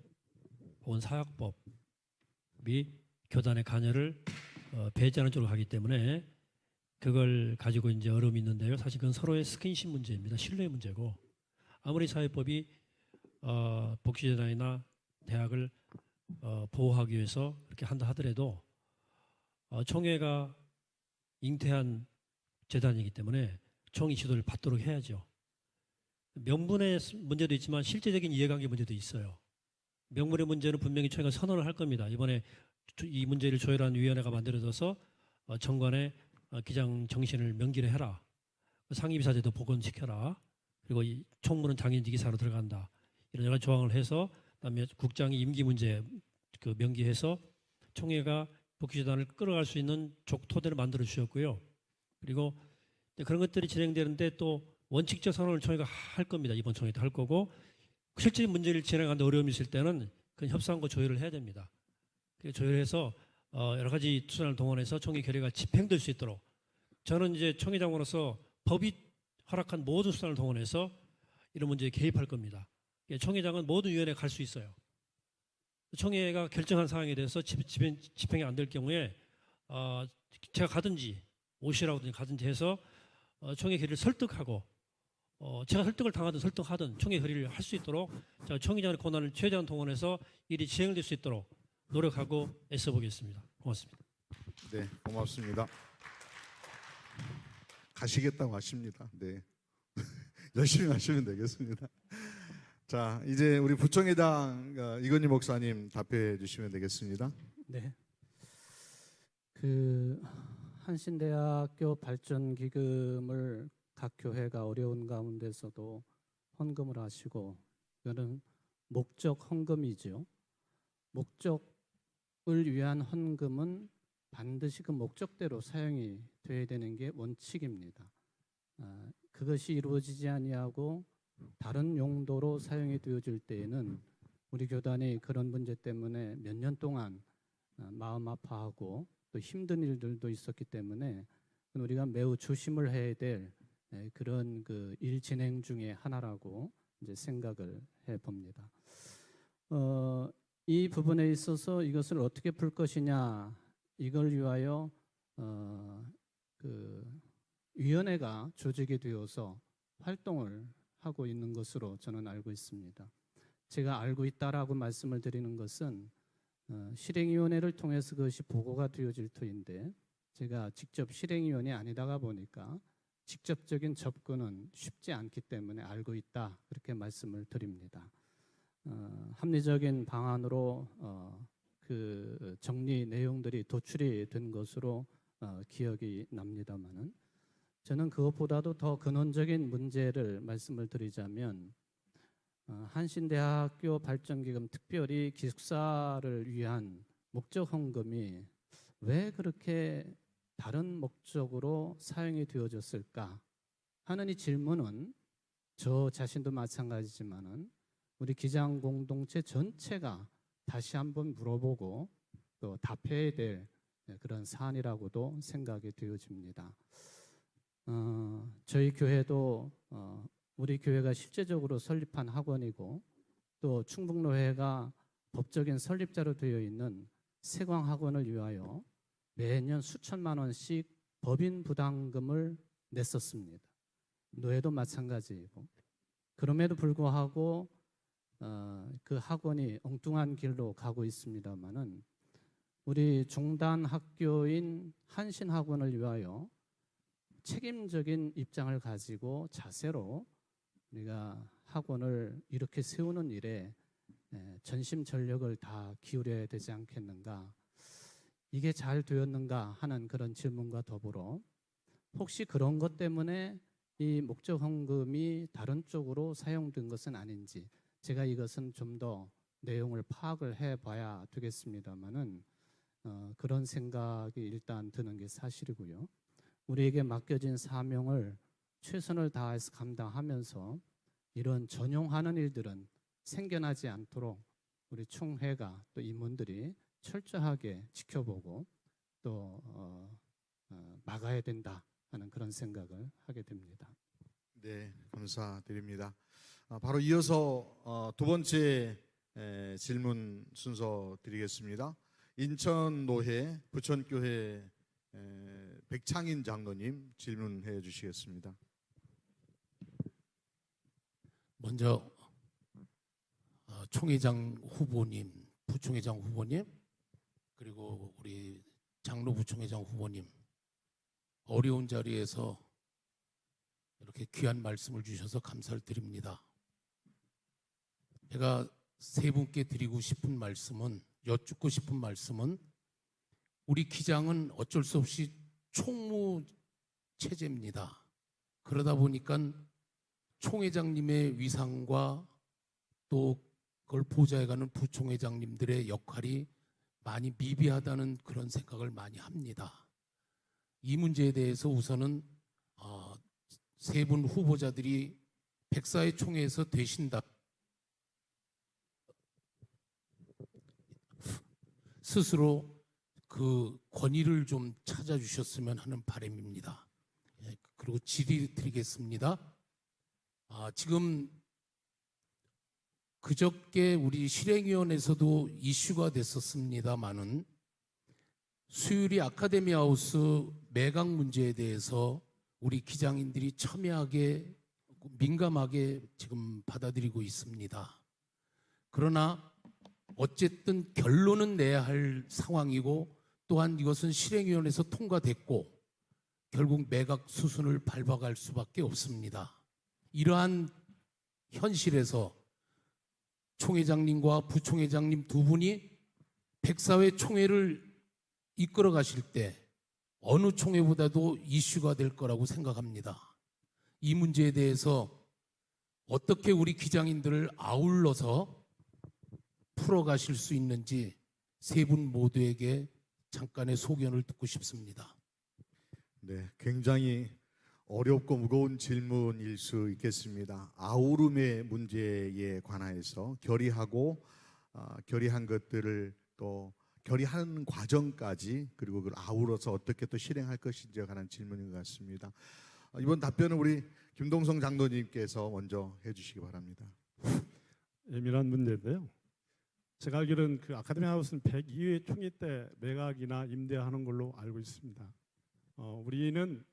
혹은 사학법이 교단의 관여를 배제하는 쪽으로 가기 때문에 그걸 가지고 이제 어려움이 있는데요. 사실 그건 서로의 스킨십 문제입니다. 신뢰 문제고, 아무리 사회법이 복지재단이나 대학을 보호하기 위해서 그렇게 한다 하더라도 총회가 잉태한 재단이기 때문에 총회 지도를 받도록 해야죠. 명분의 문제도 있지만 실제적인 이해관계 문제도 있어요. 명분의 문제는 분명히 총회가 선언을 할 겁니다. 이번에 이 문제를 조율하는 위원회가 만들어져서 정관의 기장 정신을 명기를 해라. 상임이사제도 복원시켜라. 그리고 이 총무는 장인지기사로 들어간다. 이런 여러 가지 조항을 해서, 그다음에 국장이 임기 문제 명기해서 총회가 복지재단을 끌어갈 수 있는 토대를 만들어 주셨고요. 그리고 그런 것들이 진행되는데 또 원칙적 선언을 총회가 할 겁니다. 이번 총회 때 할 거고, 실질적인 문제를 진행하는데 어려움이 있을 때는 그 협상과 조율을 해야 됩니다. 조율해서 여러 가지 수단을 동원해서 총회 결의가 집행될 수 있도록 저는 이제 총회장으로서 법이 허락한 모든 수단을 동원해서 이런 문제에 개입할 겁니다. 총회장은 모든 위원회에 갈 수 있어요. 총회가 결정한 사항에 대해서 집행이 안 될 경우에 제가 가든지 오시라고든지 가든지 해서 총회 결의를 설득하고 제가 설득을 당하든 설득하든 총회 결의를 할 수 있도록 제가 총회장의 권한을 최대한 동원해서 일이 진행될 수 있도록 노력하고 애써보겠습니다. 고맙습니다. 네, 고맙습니다. 가시겠다고 하십니다. 네. 열심히 하시면 되겠습니다. 자, 이제 우리 부총회장 이건희 목사님 답해 주시면 되겠습니다. 네. 그 한신대학교 발전기금을 각 교회가 어려운 가운데서도 헌금을 하시고, 이거는 목적 헌금이죠. 목적을 위한 헌금은 반드시 그 목적대로 사용이 돼야 되는 게 원칙입니다. 그것이 이루어지지 아니하고 다른 용도로 사용이 되어질 때에는 우리 교단이 그런 문제 때문에 몇 년 동안 마음 아파하고 또 힘든 일들도 있었기 때문에 우리가 매우 조심을 해야 될 그런 그 일 진행 중에 하나라고 이제 생각을 해 봅니다. 이 부분에 있어서 이것을 어떻게 풀 것이냐, 이걸 위하여 그 위원회가 조직이 되어서 활동을 하고 있는 것으로 저는 알고 있습니다. 제가 알고 있다라고 말씀을 드리는 것은 실행위원회를 통해서 그것이 보고가 되어질 터인데, 제가 직접 실행위원이 아니다가 보니까 직접적인 접근은 쉽지 않기 때문에 알고 있다, 그렇게 말씀을 드립니다. 합리적인 방안으로 그 정리 내용들이 도출이 된 것으로 기억이 납니다만은, 저는 그것보다도 더 근원적인 문제를 말씀을 드리자면, 한신대학교 발전기금, 특별히 기숙사를 위한 목적 헌금이 왜 그렇게 다른 목적으로 사용이 되어졌을까 하는 이 질문은 저 자신도 마찬가지지만은 우리 기장 공동체 전체가 다시 한번 물어보고 또 답해야 될 그런 사안이라고도 생각이 되어집니다. 저희 교회도 우리 교회가 실제적으로 설립한 학원이고, 또 충북노회가 법적인 설립자로 되어 있는 세광학원을 위하여 매년 수천만 원씩 법인 부담금을 냈었습니다. 노회도 마찬가지이고, 그럼에도 불구하고 그 학원이 엉뚱한 길로 가고 있습니다마는, 우리 중단 학교인 한신학원을 위하여 책임적인 입장을 가지고 자세로 우리가 학원을 이렇게 세우는 일에 전심전력을 다 기울여야 되지 않겠는가, 이게 잘 되었는가 하는 그런 질문과 더불어, 혹시 그런 것 때문에 이 목적 헌금이 다른 쪽으로 사용된 것은 아닌지, 제가 이것은 좀 더 내용을 파악을 해봐야 되겠습니다만은 그런 생각이 일단 드는 게 사실이고요. 우리에게 맡겨진 사명을 최선을 다해서 감당하면서 이런 전용하는 일들은 생겨나지 않도록 우리 총회가 또 임원들이 철저하게 지켜보고 또 막아야 된다 하는 그런 생각을 하게 됩니다. 네, 감사드립니다. 바로 이어서 두 번째 질문 순서 드리겠습니다. 인천노회 부천교회 백창인 장로님 질문해 주시겠습니다. 먼저 총회장 후보님, 부총회장 후보님, 그리고 우리 장로 부총회장 후보님, 어려운 자리에서 이렇게 귀한 말씀을 주셔서 감사를 드립니다. 제가 세 분께 드리고 싶은 말씀은, 여쭙고 싶은 말씀은, 우리 기장은 어쩔 수 없이 총무 체제입니다. 그러다 보니까 총회장님의 위상과 또 그걸 보좌해가는 부총회장님들의 역할이 많이 미비하다는 그런 생각을 많이 합니다. 이 문제에 대해서 우선은 세 분 후보자들이 백사회 총회에서 되신다, 스스로 그 권위를 좀 찾아주셨으면 하는 바람입니다. 예, 그리고 질의 드리겠습니다. 지금 그저께 우리 실행위원회에서도 이슈가 됐었습니다마는 수유리 아카데미 하우스 매각 문제에 대해서 우리 기장인들이 첨예하게 민감하게 지금 받아들이고 있습니다. 그러나 어쨌든 결론은 내야 할 상황이고 또한 이것은 실행위원회에서 통과됐고 결국 매각 수순을 밟아갈 수밖에 없습니다. 이러한 현실에서 총회장님과 부총회장님 두 분이 백사회 총회를 이끌어 가실 때 어느 총회보다도 이슈가 될 거라고 생각합니다. 이 문제에 대해서 어떻게 우리 기장인들을 아울러서 풀어가실 수 있는지 세 분 모두에게 잠깐의 소견을 듣고 싶습니다. 네, 굉장히 어렵고 무거운 질문일 수 있겠습니다. 아우름의 문제에 관하여서 결의하고 결의한 것들을 또 결의하는 과정까지 그리고 그걸 아우러서 어떻게 또 실행할 것인지에 관한 질문인 것 같습니다. 이번 답변은 우리 김동성 장로님께서 먼저 해주시기 바랍니다. 예민한 문제인데요. 제가 알기로는 그 아카데미 하우스는 102회 총회 때 매각이나 임대하는 걸로 알고 있습니다. 우리는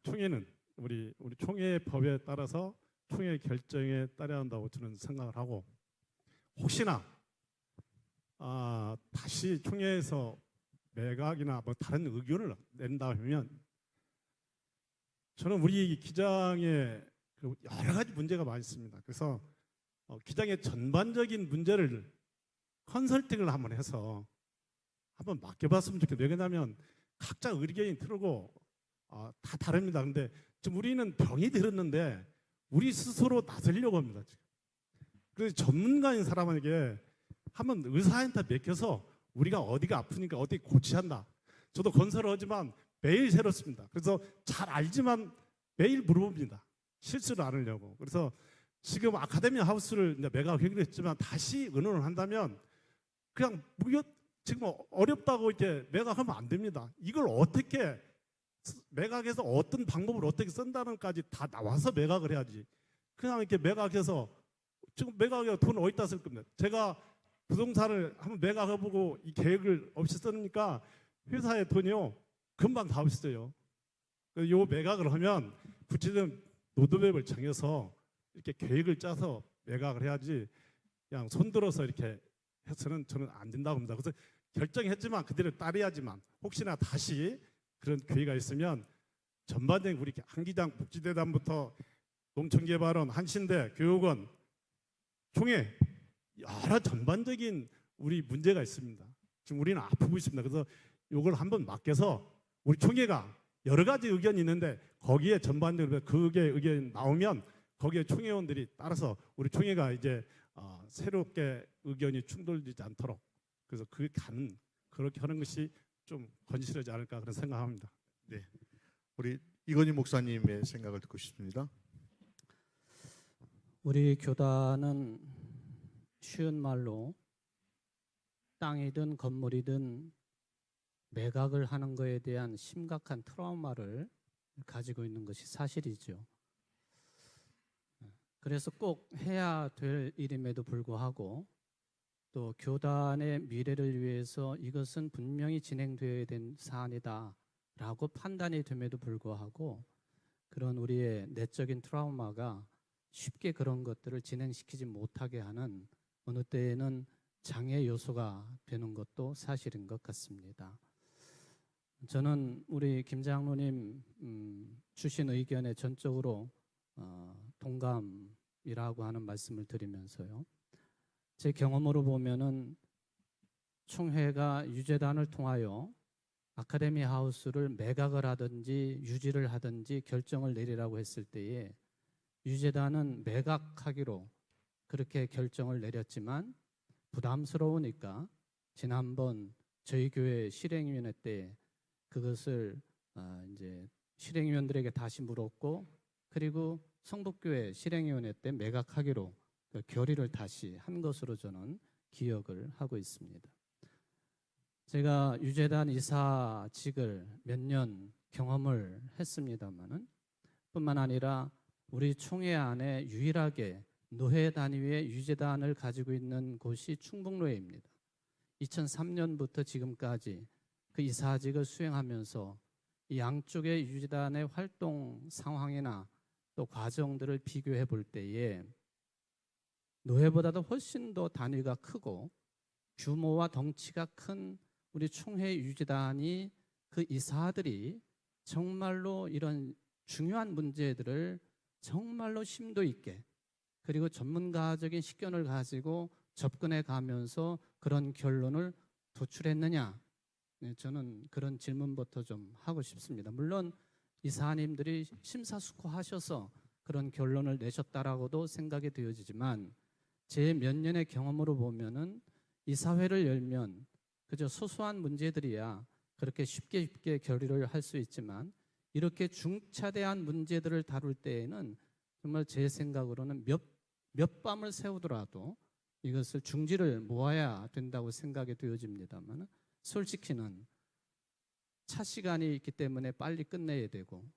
총회는 우리 총회 법에 따라서 총회 결정에 따라야 한다고 저는 생각을 하고 혹시나 다시 총회에서 매각이나 뭐 다른 의견을 낸다 하면 저는 우리 기장에 여러 가지 문제가 많이 있습니다. 그래서 기장의 전반적인 문제를 컨설팅을 한번 해서 한번 맡겨봤으면 좋겠어요. 왜냐하면 각자 의견이 틀고 다 다릅니다. 근데 지금 우리는 병이 들었는데 우리 스스로 나서려고 합니다. 지금. 그래서 전문가인 사람에게 한번 의사한테 맡겨서 우리가 어디가 아프니까 어디 고쳐야 한다. 저도 건설을 하지만 매일 새롭습니다. 그래서 잘 알지만 매일 물어봅니다. 실수를 안 하려고. 그래서 지금 아카데미 하우스를 이제 매각 해결했지만 다시 의논을 한다면 그냥 지금 어렵다고 이렇게 매각하면 안 됩니다. 이걸 어떻게 매각해서 어떤 방법을 어떻게 쓴다는까지 다 나와서 매각을 해야지. 그냥 이렇게 매각해서 지금 매각에 돈 어디다 쓸 겁니다. 제가 부동산을 한번 매각해보고 이 계획을 없이 쓰니까 회사의 돈이요 금방 다 없어요. 요 매각을 하면 구체적인 로드맵을 정해서 이렇게 계획을 짜서 매각을 해야지 그냥 손들어서 이렇게 해서는 저는 안 된다고 합니다. 그래서 결정했지만 그대로 따라야지만 혹시나 다시 그런 기회가 있으면 전반적인 우리 한기장 복지대단부터 농촌개발원, 한신대, 교육원, 총회 여러 전반적인 우리 문제가 있습니다. 지금 우리는 아프고 있습니다. 그래서 이걸 한번 맡겨서 우리 총회가 여러 가지 의견이 있는데 거기에 전반적으로 그게 의견이 나오면 거기에 총회원들이 따라서 우리 총회가 이제 새롭게 의견이 충돌되지 않도록 그래서 그렇게 하는 것이 좀 건실하지 않을까 그런 생각합니다. 네, 우리 이건희 목사님의 생각을 듣고 싶습니다. 우리 교단은 쉬운 말로 땅이든 건물이든 매각을 하는 것에 대한 심각한 트라우마를 가지고 있는 것이 사실이죠. 그래서 꼭 해야 될 일임에도 불구하고 또 교단의 미래를 위해서 이것은 분명히 진행되어야 된 사안이다라고 판단이 됨에도 불구하고 그런 우리의 내적인 트라우마가 쉽게 그런 것들을 진행시키지 못하게 하는 어느 때에는 장애 요소가 되는 것도 사실인 것 같습니다. 저는 우리 김 장로님 주신 의견에 전적으로 동감이라고 하는 말씀을 드리면서요. 제 경험으로 보면은 총회가 유재단을 통하여 아카데미 하우스를 매각을 하든지 유지를 하든지 결정을 내리라고 했을 때에 유재단은 매각하기로 그렇게 결정을 내렸지만 부담스러우니까 지난번 저희 교회 실행위원회 때 그것을 이제 실행위원들에게 다시 물었고 그리고 성북교회 실행위원회 때 매각하기로 결의를 다시 한 것으로 저는 기억을 하고 있습니다. 제가 유재단 이사직을 몇 년 경험을 했습니다마는 뿐만 아니라 우리 총회 안에 유일하게 노회 단위의 유재단을 가지고 있는 곳이 충북노회입니다. 2003년부터 지금까지 그 이사직을 수행하면서 이 양쪽의 유재단의 활동 상황이나 또 과정들을 비교해 볼 때에 노회보다도 훨씬 더 단위가 크고 규모와 덩치가 큰 우리 총회 유재단이 그 이사들이 정말로 이런 중요한 문제들을 정말로 심도 있게 그리고 전문가적인 식견을 가지고 접근해 가면서 그런 결론을 도출했느냐? 네, 저는 그런 질문부터 좀 하고 싶습니다. 물론 이사님들이 심사숙고하셔서 그런 결론을 내셨다라고도 생각이 되어지지만 제 몇 년의 경험으로 보면은 이사회를 열면 그저 소소한 문제들이야 그렇게 쉽게 결의를 할 수 있지만 이렇게 중차대한 문제들을 다룰 때에는 정말 제 생각으로는 몇 밤을 새우더라도 이것을 중지를 모아야 된다고 생각이 되어집니다만 솔직히는 차 시간이 있기 때문에 빨리 끝내야 되고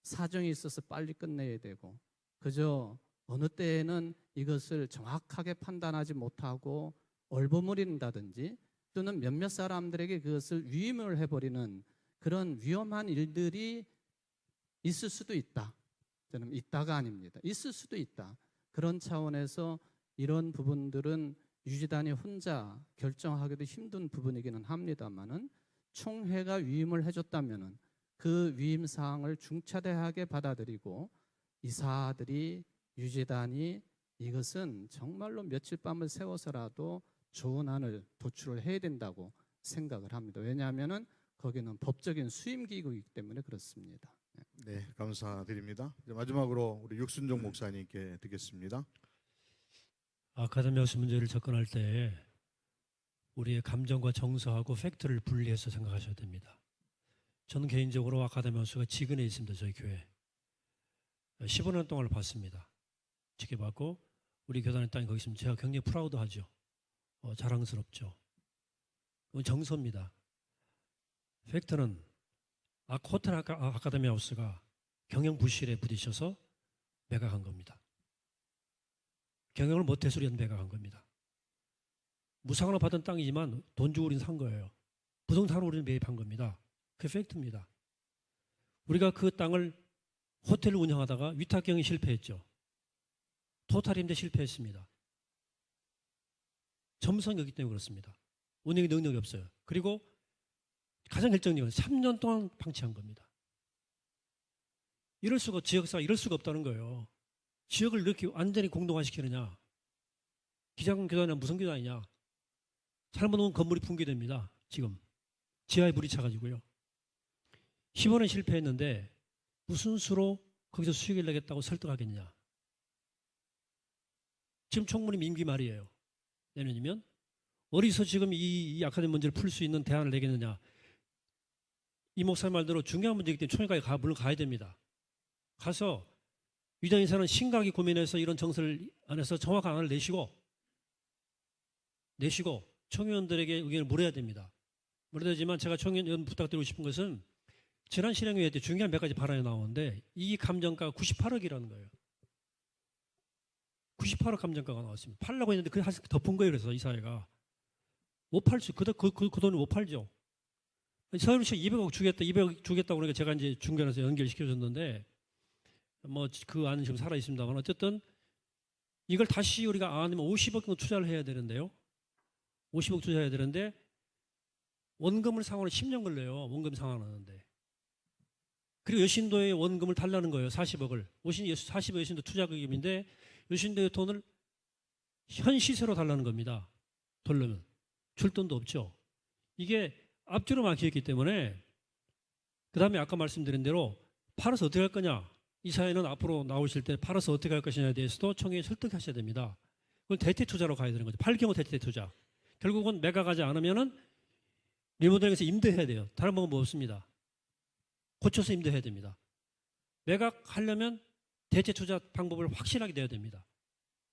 사정이 있어서 빨리 끝내야 되고 그저 어느 때에는 이것을 정확하게 판단하지 못하고 얼버무린다든지 또는 몇몇 사람들에게 그것을 위임을 해버리는 그런 위험한 일들이 있을 수도 있다. 저는 있다가 아닙니다. 있을 수도 있다. 그런 차원에서 이런 부분들은 유재단이 혼자 결정하기도 힘든 부분이기는 합니다만은 총회가 위임을 해줬다면은 그 위임 사항을 중차대하게 받아들이고 이사들이 유재단이 이것은 정말로 며칠 밤을 새워서라도 좋은 안을 도출을 해야 된다고 생각을 합니다. 왜냐하면은 거기는 법적인 수임기구이기 때문에 그렇습니다. 네, 감사드립니다. 이제 마지막으로 우리 육순종 목사님께 듣겠습니다. 아카데미하우스 문제를 접근할 때 우리의 감정과 정서하고 팩트를 분리해서 생각하셔야 됩니다. 저는 개인적으로 아카데미하우스가 지근에 있습니다. 저희 교회 15년 동안을 봤습니다. 지켜봤고 우리 교단의 땅이 거기 있으면 제가 굉장히 프라우드하죠. 자랑스럽죠. 그건 정서입니다. 팩트는 호텔 아카데미하우스가 경영 부실에 부딪혀서 매각한 겁니다. 경영을 못해서 우리는 매각한 겁니다. 무상으로 받은 땅이지만 돈 주고 우리는 산 거예요. 부동산으로 우리는 매입한 겁니다. 그게 팩트입니다. 우리가 그 땅을 호텔을 운영하다가 위탁 경영이 실패했죠. 토탈 임대 실패했습니다. 점성이 없기 때문에 그렇습니다. 운영의 능력이 없어요. 그리고 가장 결정적인 건 3년 동안 방치한 겁니다. 이럴 수가 지역사가 이럴 수가 없다는 거예요. 지역을 이렇게 완전히 공동화시키느냐? 기장교단이냐 무슨 교단이냐? 잘못하면 건물이 붕괴됩니다. 지금 지하에 물이 차가지고요. 15년 실패했는데 무슨 수로 거기서 수익을 내겠다고 설득하겠느냐? 지금 총무님 임기 말이에요. 내년이면 어디서 지금 이 아카데미 문제를 풀 수 있는 대안을 내겠느냐? 이 목사님 말대로 중요한 문제이기 때문에 총회까지 물론 가야 됩니다. 가서 위장인사는 심각하게 고민해서 이런 정서를 안에서 정확한 안을 내시고 총회원들에게 의견을 물어야 됩니다. 물어야 되지만 제가 총회원 부탁드리고 싶은 것은 지난 실행위원회 때 중요한 몇 가지 발언이 나오는데 이 감정가가 98억이라는 거예요. 98억 감정가가 나왔습니다. 팔려고 했는데 그 덮은 거예요. 그래서 이 사회가 못 팔죠. 그 돈을 못 팔죠. 서울시 200억 주겠다, 200억 주겠다고 그러니까 제가 이제 중견에서 연결시켜줬는데 뭐 그 안은 지금 살아 있습니다만 어쨌든 이걸 다시 우리가 안 하면 50억 정도 투자를 해야 되는데요. 50억 투자해야 되는데 원금을 상환을 10년 걸려요. 원금 상환하는데. 그리고 여신도에 원금을 달라는 거예요. 40억을. 40억 여신도 투자금인데 여신도의 돈을 현 시세로 달라는 겁니다. 돌려면. 줄 돈도 없죠. 이게 앞뒤로 막혀있기 때문에 그 다음에 아까 말씀드린 대로 팔아서 어떻게 할 거냐. 이 사회는 앞으로 나오실 때 팔아서 어떻게 할 것이냐에 대해서도 총회에 설득하셔야 됩니다. 그건 대퇴투자로 가야 되는 거죠. 팔 경우 대퇴투자. 결국은 매각하지 않으면은 리모델링에서 임대해야 돼요. 다른 방법 뭐 없습니다. 고쳐서 임대해야 됩니다. 매각하려면 대체투자 방법을 확실하게 내야 됩니다.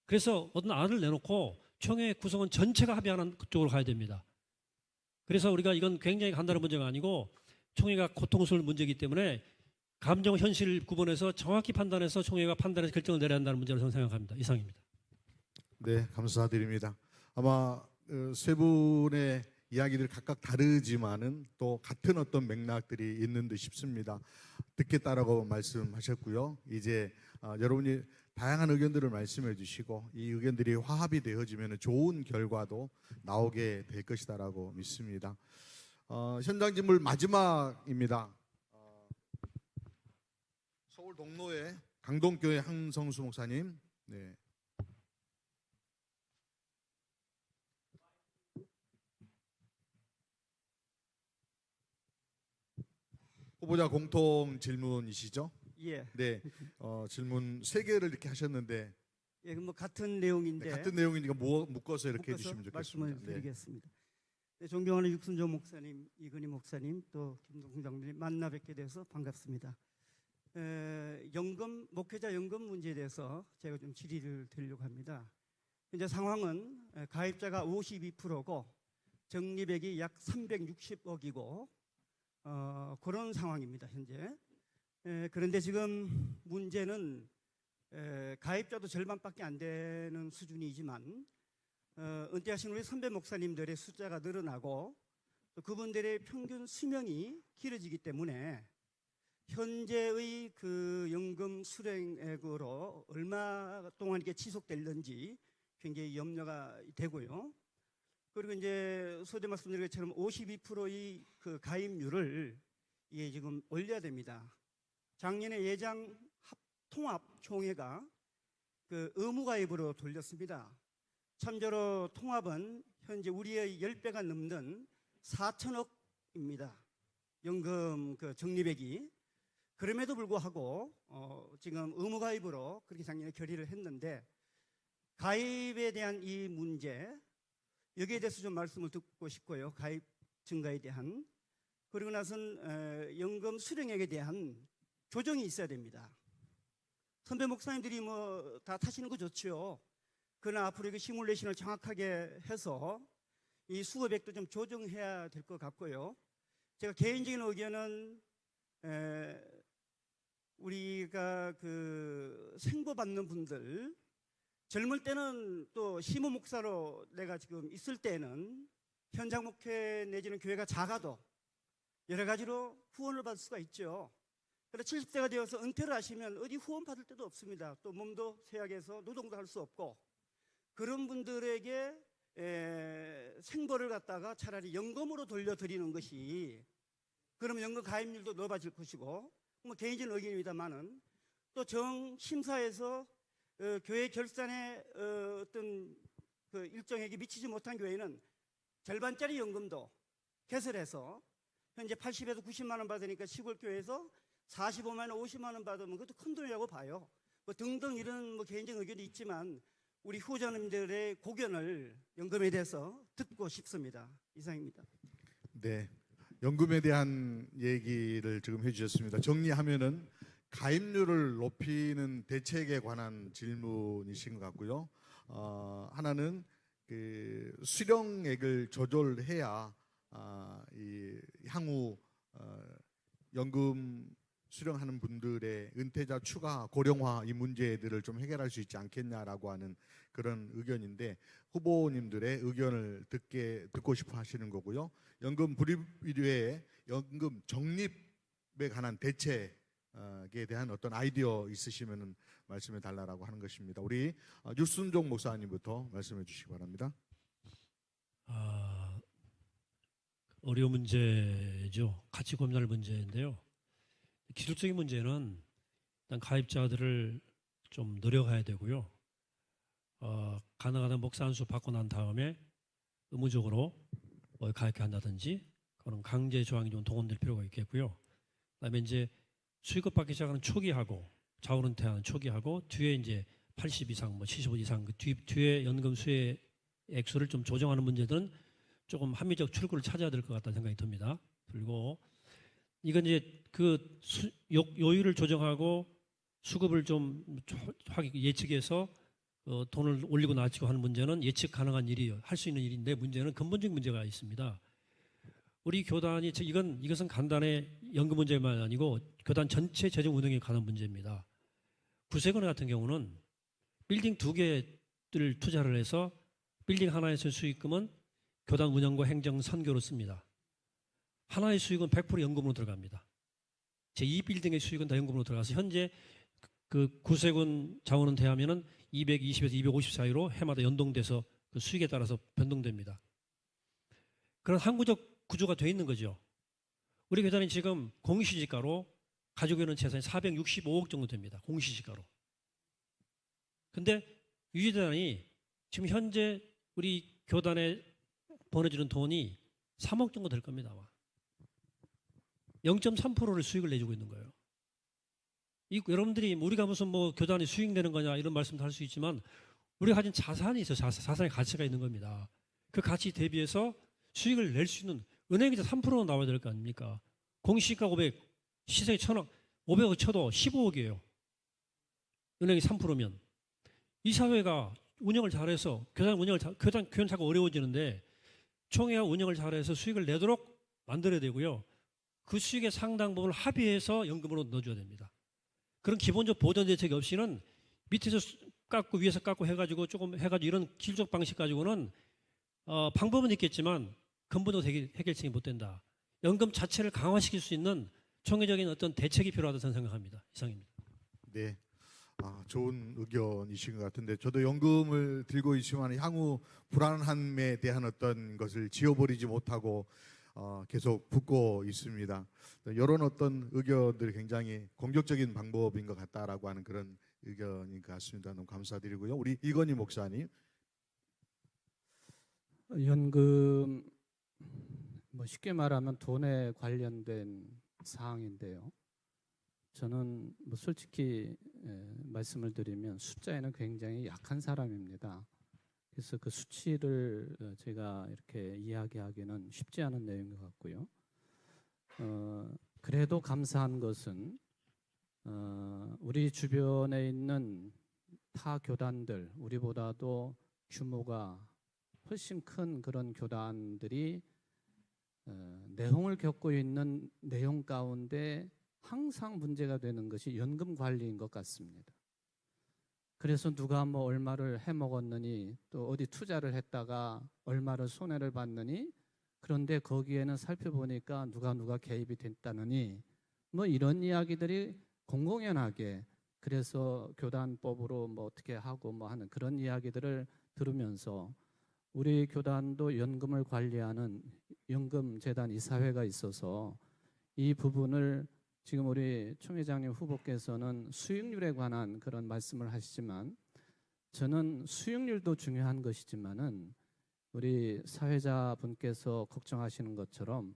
그래서 어떤 안을 내놓고 총회 구성원 전체가 합의하는 쪽으로 가야 됩니다. 그래서 우리가 이건 굉장히 간단한 문제가 아니고 총회가 고통스러운 문제이기 때문에 감정 현실 구분해서 정확히 판단해서 총회가 판단해서 결정을 내려야 한다는 문제로 저는 생각합니다. 이상입니다. 네, 감사드립니다. 아마 세 분의 이야기들 각각 다르지만은 또 같은 어떤 맥락들이 있는 듯 싶습니다. 듣겠다라고 말씀하셨고요. 이제 여러분이 다양한 의견들을 말씀해 주시고 이 의견들이 화합이 되어지면 좋은 결과도 나오게 될 것이다라고 믿습니다. 현장 진물 마지막입니다. 서울 동로의 강동교회 한성수 목사님. 네. 후보자 공통 질문이시죠? 예. 네. 질문 3개를 이렇게 하셨는데 예, 뭐 같은 내용인데 같은 내용이니까 묶어서 이렇게 해주시면 좋겠습니다. 말씀을 네. 드리겠습니다. 네, 존경하는 육순조 목사님, 이근희 목사님, 또 김동중 장로님 만나 뵙게 돼서 반갑습니다. 연금 목회자 연금 문제에 대해서 제가 좀 질의를 드리려고 합니다. 현재 상황은 가입자가 52%고 적립액이 약 360억이고 그런 상황입니다. 현재. 그런데 지금 문제는 가입자도 절반밖에 안 되는 수준이지만 은퇴하신 우리 선배 목사님들의 숫자가 늘어나고 또 그분들의 평균 수명이 길어지기 때문에 현재의 그 연금 수령액으로 얼마 동안 이게 지속될는지 굉장히 염려가 되고요. 그리고 이제 소대 말씀드린 것처럼 52%의 그 가입률을 이게 지금 올려야 됩니다. 작년에 예장 통합 총회가 그 의무 가입으로 돌렸습니다. 참조로 통합은 현재 우리의 10배가 넘는 4천억입니다. 연금 그 적립액이. 그럼에도 불구하고 지금 의무 가입으로 그렇게 작년에 결의를 했는데 가입에 대한 이 문제 여기에 대해서 좀 말씀을 듣고 싶고요. 가입 증가에 대한. 그리고 나선 연금 수령액에 대한 조정이 있어야 됩니다. 선배 목사님들이 뭐 다 타시는 거 좋죠. 그러나 앞으로 이거 시뮬레이션을 정확하게 해서 이 수급액도 좀 조정해야 될 것 같고요. 제가 개인적인 의견은 우리가 그 생보받는 분들 젊을 때는 또 시무 목사로 내가 지금 있을 때는 현장 목회 내지는 교회가 작아도 여러 가지로 후원을 받을 수가 있죠. 그런데 70세가 되어서 은퇴를 하시면 어디 후원 받을 데도 없습니다. 또 몸도 쇠약해서 노동도 할 수 없고 그런 분들에게 생보를 갖다가 차라리 연금으로 돌려드리는 것이 그러면 연금 가입률도 높아질 것이고 뭐 개인적인 의견입니다만은 또 정심사에서 교회 결산에 어떤 그 일정액이 미치지 못한 교회는 절반짜리 연금도 개설해서 현재 80에서 90만 원 받으니까 시골 교회에서 45만 원, 50만 원 받으면 그것도 큰 돈이라고 봐요. 뭐 등등 이런 뭐 개인적인 의견이 있지만 우리 후보자님들의 고견을 연금에 대해서 듣고 싶습니다. 이상입니다. 네. 연금에 대한 얘기를 지금 해주셨습니다. 정리하면은 가입률을 높이는 대책에 관한 질문이신 것 같고요. 하나는 그 수령액을 조절해야 이 향후 연금 수령하는 분들의 은퇴자 추가 고령화 이 문제들을 좀 해결할 수 있지 않겠냐라고 하는 그런 의견인데 후보님들의 의견을 듣고 싶어 하시는 거고요. 연금 불입 이외에 연금 적립에 관한 대책에 대한 어떤 아이디어 있으시면 말씀해 달라고 하는 것입니다. 우리 유순종 목사님부터 말씀해 주시기 바랍니다. 어려운 문제죠. 같이 고민할 문제인데요. 기술적인 문제는 일단 가입자들을 좀 노력해야 되고요. 가능하다면 목사 안수 받고 난 다음에 의무적으로 가입해 한다든지 그런 강제 조항이 좀 동원될 필요가 있겠고요. 그다음에 이제 수익업 받기 시작하는 초기하고 자원은퇴하는 초기하고 뒤에 이제 80 이상, 뭐 75 이상 그 뒤에 연금 수혜 액수를 좀 조정하는 문제들은 조금 합리적 출구를 찾아야 될 것 같다는 생각이 듭니다. 그리고 이건 이제 그 요율을 조정하고 수급을 좀 예측해서 돈을 올리고 낮추고 하는 문제는 예측 가능한 일이 할 수 있는 일인데 문제는 근본적인 문제가 있습니다. 우리 교단이 이것은 간단의 연금 문제만 아니고 교단 전체 재정 운영에 관한 문제입니다. 구세군 같은 경우는 빌딩 2개를 투자를 해서 빌딩 하나에서 수익금은 교단 운영과 행정 선교로 씁니다. 하나의 수익은 100% 연금으로 들어갑니다. 제2빌딩의 수익은 다 연금으로 들어가서 현재 그 구세군 자원은 대하면은 220에서 250 사이로 해마다 연동돼서 그 수익에 따라서 변동됩니다. 그런 항구적 구조가 되어 있는 거죠. 우리 교단이 지금 공시지가로 가지고 있는 재산이 465억 정도 됩니다. 공시지가로. 근데 유지단이 지금 현재 우리 교단에 보내주는 돈이 3억 정도 될 겁니다. 아마. 0.3%를 수익을 내주고 있는 거예요. 여러분들이 우리가 무슨 뭐 교단이 수익 내는 거냐 이런 말씀도 할 수 있지만 우리가 가진 자산이 있어요. 자산의 가치가 있는 겁니다. 그 가치 대비해서 수익을 낼 수 있는 은행에서 3%는 나와야 될 거 아닙니까? 공시가 500, 시세가 1,000억, 500억 쳐도 15억이에요. 은행이 3%면 이 사회가 운영을 잘해서 교단 자꾸 어려워지는데 총회와 운영을 잘해서 수익을 내도록 만들어야 되고요. 그 수익의 상당 부분을 합의해서 연금으로 넣어줘야 됩니다. 그런 기본적 보전 대책이 없이는 밑에서 깎고 위에서 깎고 해가지고 조금 해가지고 이런 길적 방식 가지고는 방법은 있겠지만 근본적으로 해결책이 못 된다. 연금 자체를 강화시킬 수 있는 총회적인 어떤 대책이 필요하다고 저는 생각합니다. 이상입니다. 네. 좋은 의견이신 것 같은데 저도 연금을 들고 있지만 향후 불안함에 대한 어떤 것을 지워버리지 못하고 계속 붙고 있습니다. 이런 어떤 의견들이 굉장히 공격적인 방법인 것 같다라고 하는 그런 의견인 것 같습니다. 너무 감사드리고요. 우리 이건희 목사님. 연금 뭐 쉽게 말하면 돈에 관련된 사항인데요. 저는 뭐 솔직히 말씀을 드리면 숫자에는 굉장히 약한 사람입니다. 그래서 그 수치를 제가 이렇게 이야기하기는 쉽지 않은 내용인 것 같고요. 그래도 감사한 것은 우리 주변에 있는 타 교단들, 우리보다도 규모가 훨씬 큰 그런 교단들이 내홍을 겪고 있는 내용 가운데 항상 문제가 되는 것이 연금 관리인 것 같습니다. 그래서 누가 뭐 얼마를 해먹었느니 또 어디 투자를 했다가 얼마를 손해를 봤느니 그런데 거기에는 살펴보니까 누가 개입이 됐다느니 뭐 이런 이야기들이 공공연하게 그래서 교단법으로 뭐 어떻게 하고 뭐 하는 그런 이야기들을 들으면서 우리 교단도 연금을 관리하는 연금재단 이사회가 있어서 이 부분을 지금 우리 총회장님 후보께서는 수익률에 관한 그런 말씀을 하시지만 저는 수익률도 중요한 것이지만은 우리 사회자분께서 걱정하시는 것처럼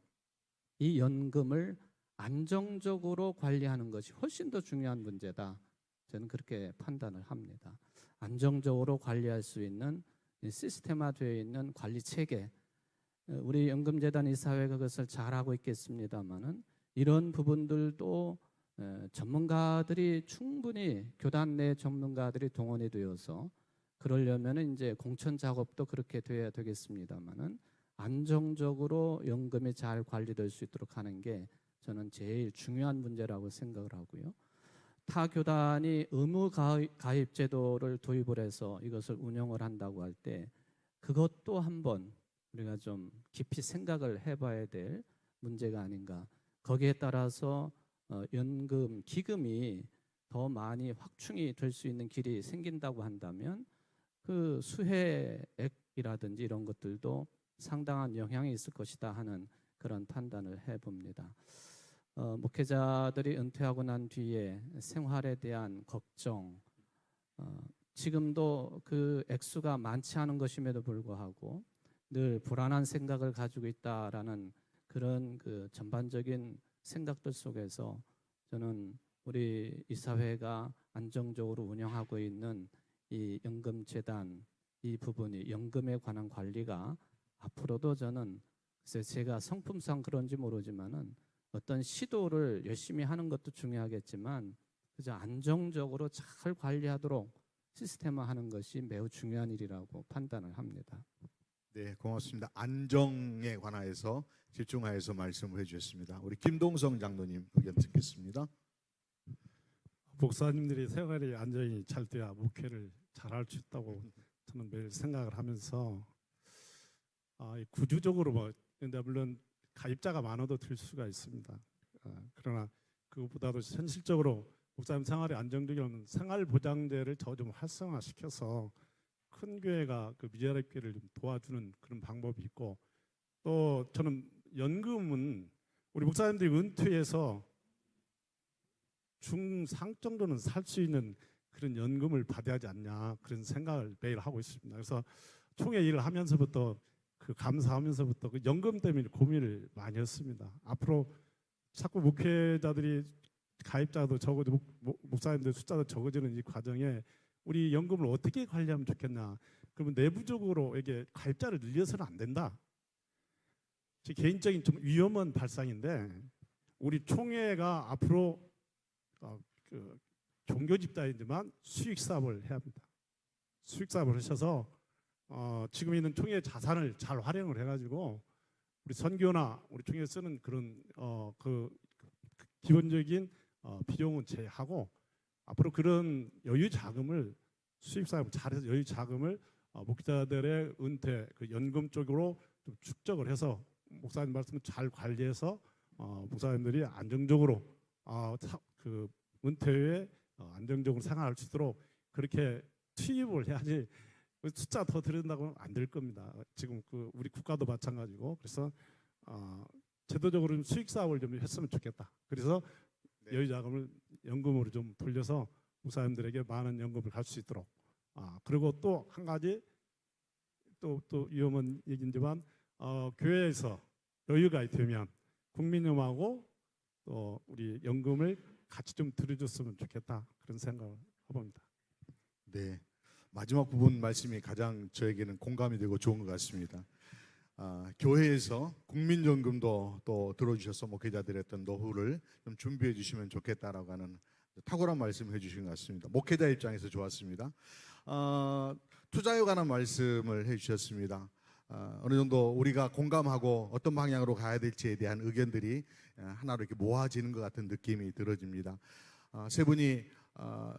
이 연금을 안정적으로 관리하는 것이 훨씬 더 중요한 문제다. 저는 그렇게 판단을 합니다. 안정적으로 관리할 수 있는 시스템화되어 있는 관리 체계, 우리 연금재단 이사회가 그것을 잘하고 있겠습니다만은 이런 부분들도 전문가들이 충분히 교단 내 전문가들이 동원이 되어서 그러려면 이제 공천 작업도 그렇게 돼야 되겠습니다만은 안정적으로 연금이 잘 관리될 수 있도록 하는 게 저는 제일 중요한 문제라고 생각을 하고요. 타 교단이 의무 가입 제도를 도입을 해서 이것을 운영을 한다고 할 때 그것도 한번 우리가 좀 깊이 생각을 해봐야 될 문제가 아닌가. 거기에 따라서 연금 기금이 더 많이 확충이 될 수 있는 길이 생긴다고 한다면 그 수혜액이라든지 이런 것들도 상당한 영향이 있을 것이다 하는 그런 판단을 해봅니다. 목회자들이 은퇴하고 난 뒤에 생활에 대한 걱정, 지금도 그 액수가 많지 않은 것임에도 불구하고 늘 불안한 생각을 가지고 있다라는 그런 그 전반적인 생각들 속에서 저는 우리 이사회가 안정적으로 운영하고 있는 이 연금재단 이 부분이 연금에 관한 관리가 앞으로도 저는 제가 성품상 그런지 모르지만은 어떤 시도를 열심히 하는 것도 중요하겠지만 그저 안정적으로 잘 관리하도록 시스템화하는 것이 매우 중요한 일이라고 판단을 합니다. 네, 고맙습니다. 안정에 관하여서 집중하여서 말씀을 해주셨습니다. 우리 김동성 장로님 의견 듣겠습니다. 목사님들이 생활이 안정이 잘 돼야 목회를 잘할 수 있다고 저는 매일 생각을 하면서 구조적으로 근데 물론 가입자가 많아도 될 수가 있습니다. 그러나 그것보다도 현실적으로 목사님 생활이 안정되려면 생활보장제를 좀 활성화시켜서 큰 교회가 그 미자립 교회를 좀 도와주는 그런 방법이 있고, 또 저는 연금은 우리 목사님들이 은퇴해서 중상 정도는 살 수 있는 그런 연금을 받아야 하지 않냐, 그런 생각을 매일 하고 있습니다. 그래서 총회 일을 하면서부터 그 감사하면서부터 그 연금 때문에 고민을 많이 했습니다. 앞으로 자꾸 목회자들이 가입자도 적어지고 목사님들 숫자도 적어지는 이 과정에 우리 연금을 어떻게 관리하면 좋겠나. 그러면 내부적으로 이게 가입자를 늘려서는 안 된다. 제 개인적인 좀 위험한 발상인데, 우리 총회가 앞으로 그 종교 집단이지만 수익 사업을 해야 합니다. 수익 사업을 하셔서 지금 있는 총회 자산을 잘 활용을 해가지고 우리 선교나 우리 총회 쓰는 그런 그 기본적인 비용은 제하고 앞으로 그런 여유 자금을 수익 사업 잘해서 여유 자금을 목자들의 은퇴 그 연금 쪽으로 좀 축적을 해서 목사님 말씀을 잘 관리해서 목사님들이 안정적으로 그 은퇴 후에 안정적으로 생활할 수 있도록 그렇게 투입을 해야지 숫자 더 들여다고는 안 될 겁니다. 지금 그 우리 국가도 마찬가지고. 그래서 제도적으로 좀 수익 사업을 좀 했으면 좋겠다. 그래서 여유 자금을 연금으로 좀 돌려서 목사님들에게 많은 연금을 갈 수 있도록. 그리고 또 한 가지 또 위험한 얘기지만 교회에서 여유가 되면 국민연금하고 또 우리 연금을 같이 좀 들어줬으면 좋겠다, 그런 생각을 해봅니다. 네, 마지막 부분 말씀이 가장 저에게는 공감이 되고 좋은 것 같습니다. 교회에서 국민연금도 또 들어주셔서 목회자들의 어떤 노후를 좀 준비해 주시면 좋겠다라고 하는 탁월한 말씀을 해주신 것 같습니다. 목회자 입장에서 좋았습니다. 투자에 관한 말씀을 해주셨습니다. 어느 정도 우리가 공감하고 어떤 방향으로 가야 될지에 대한 의견들이 하나로 이렇게 모아지는 것 같은 느낌이 들어집니다. 세 분이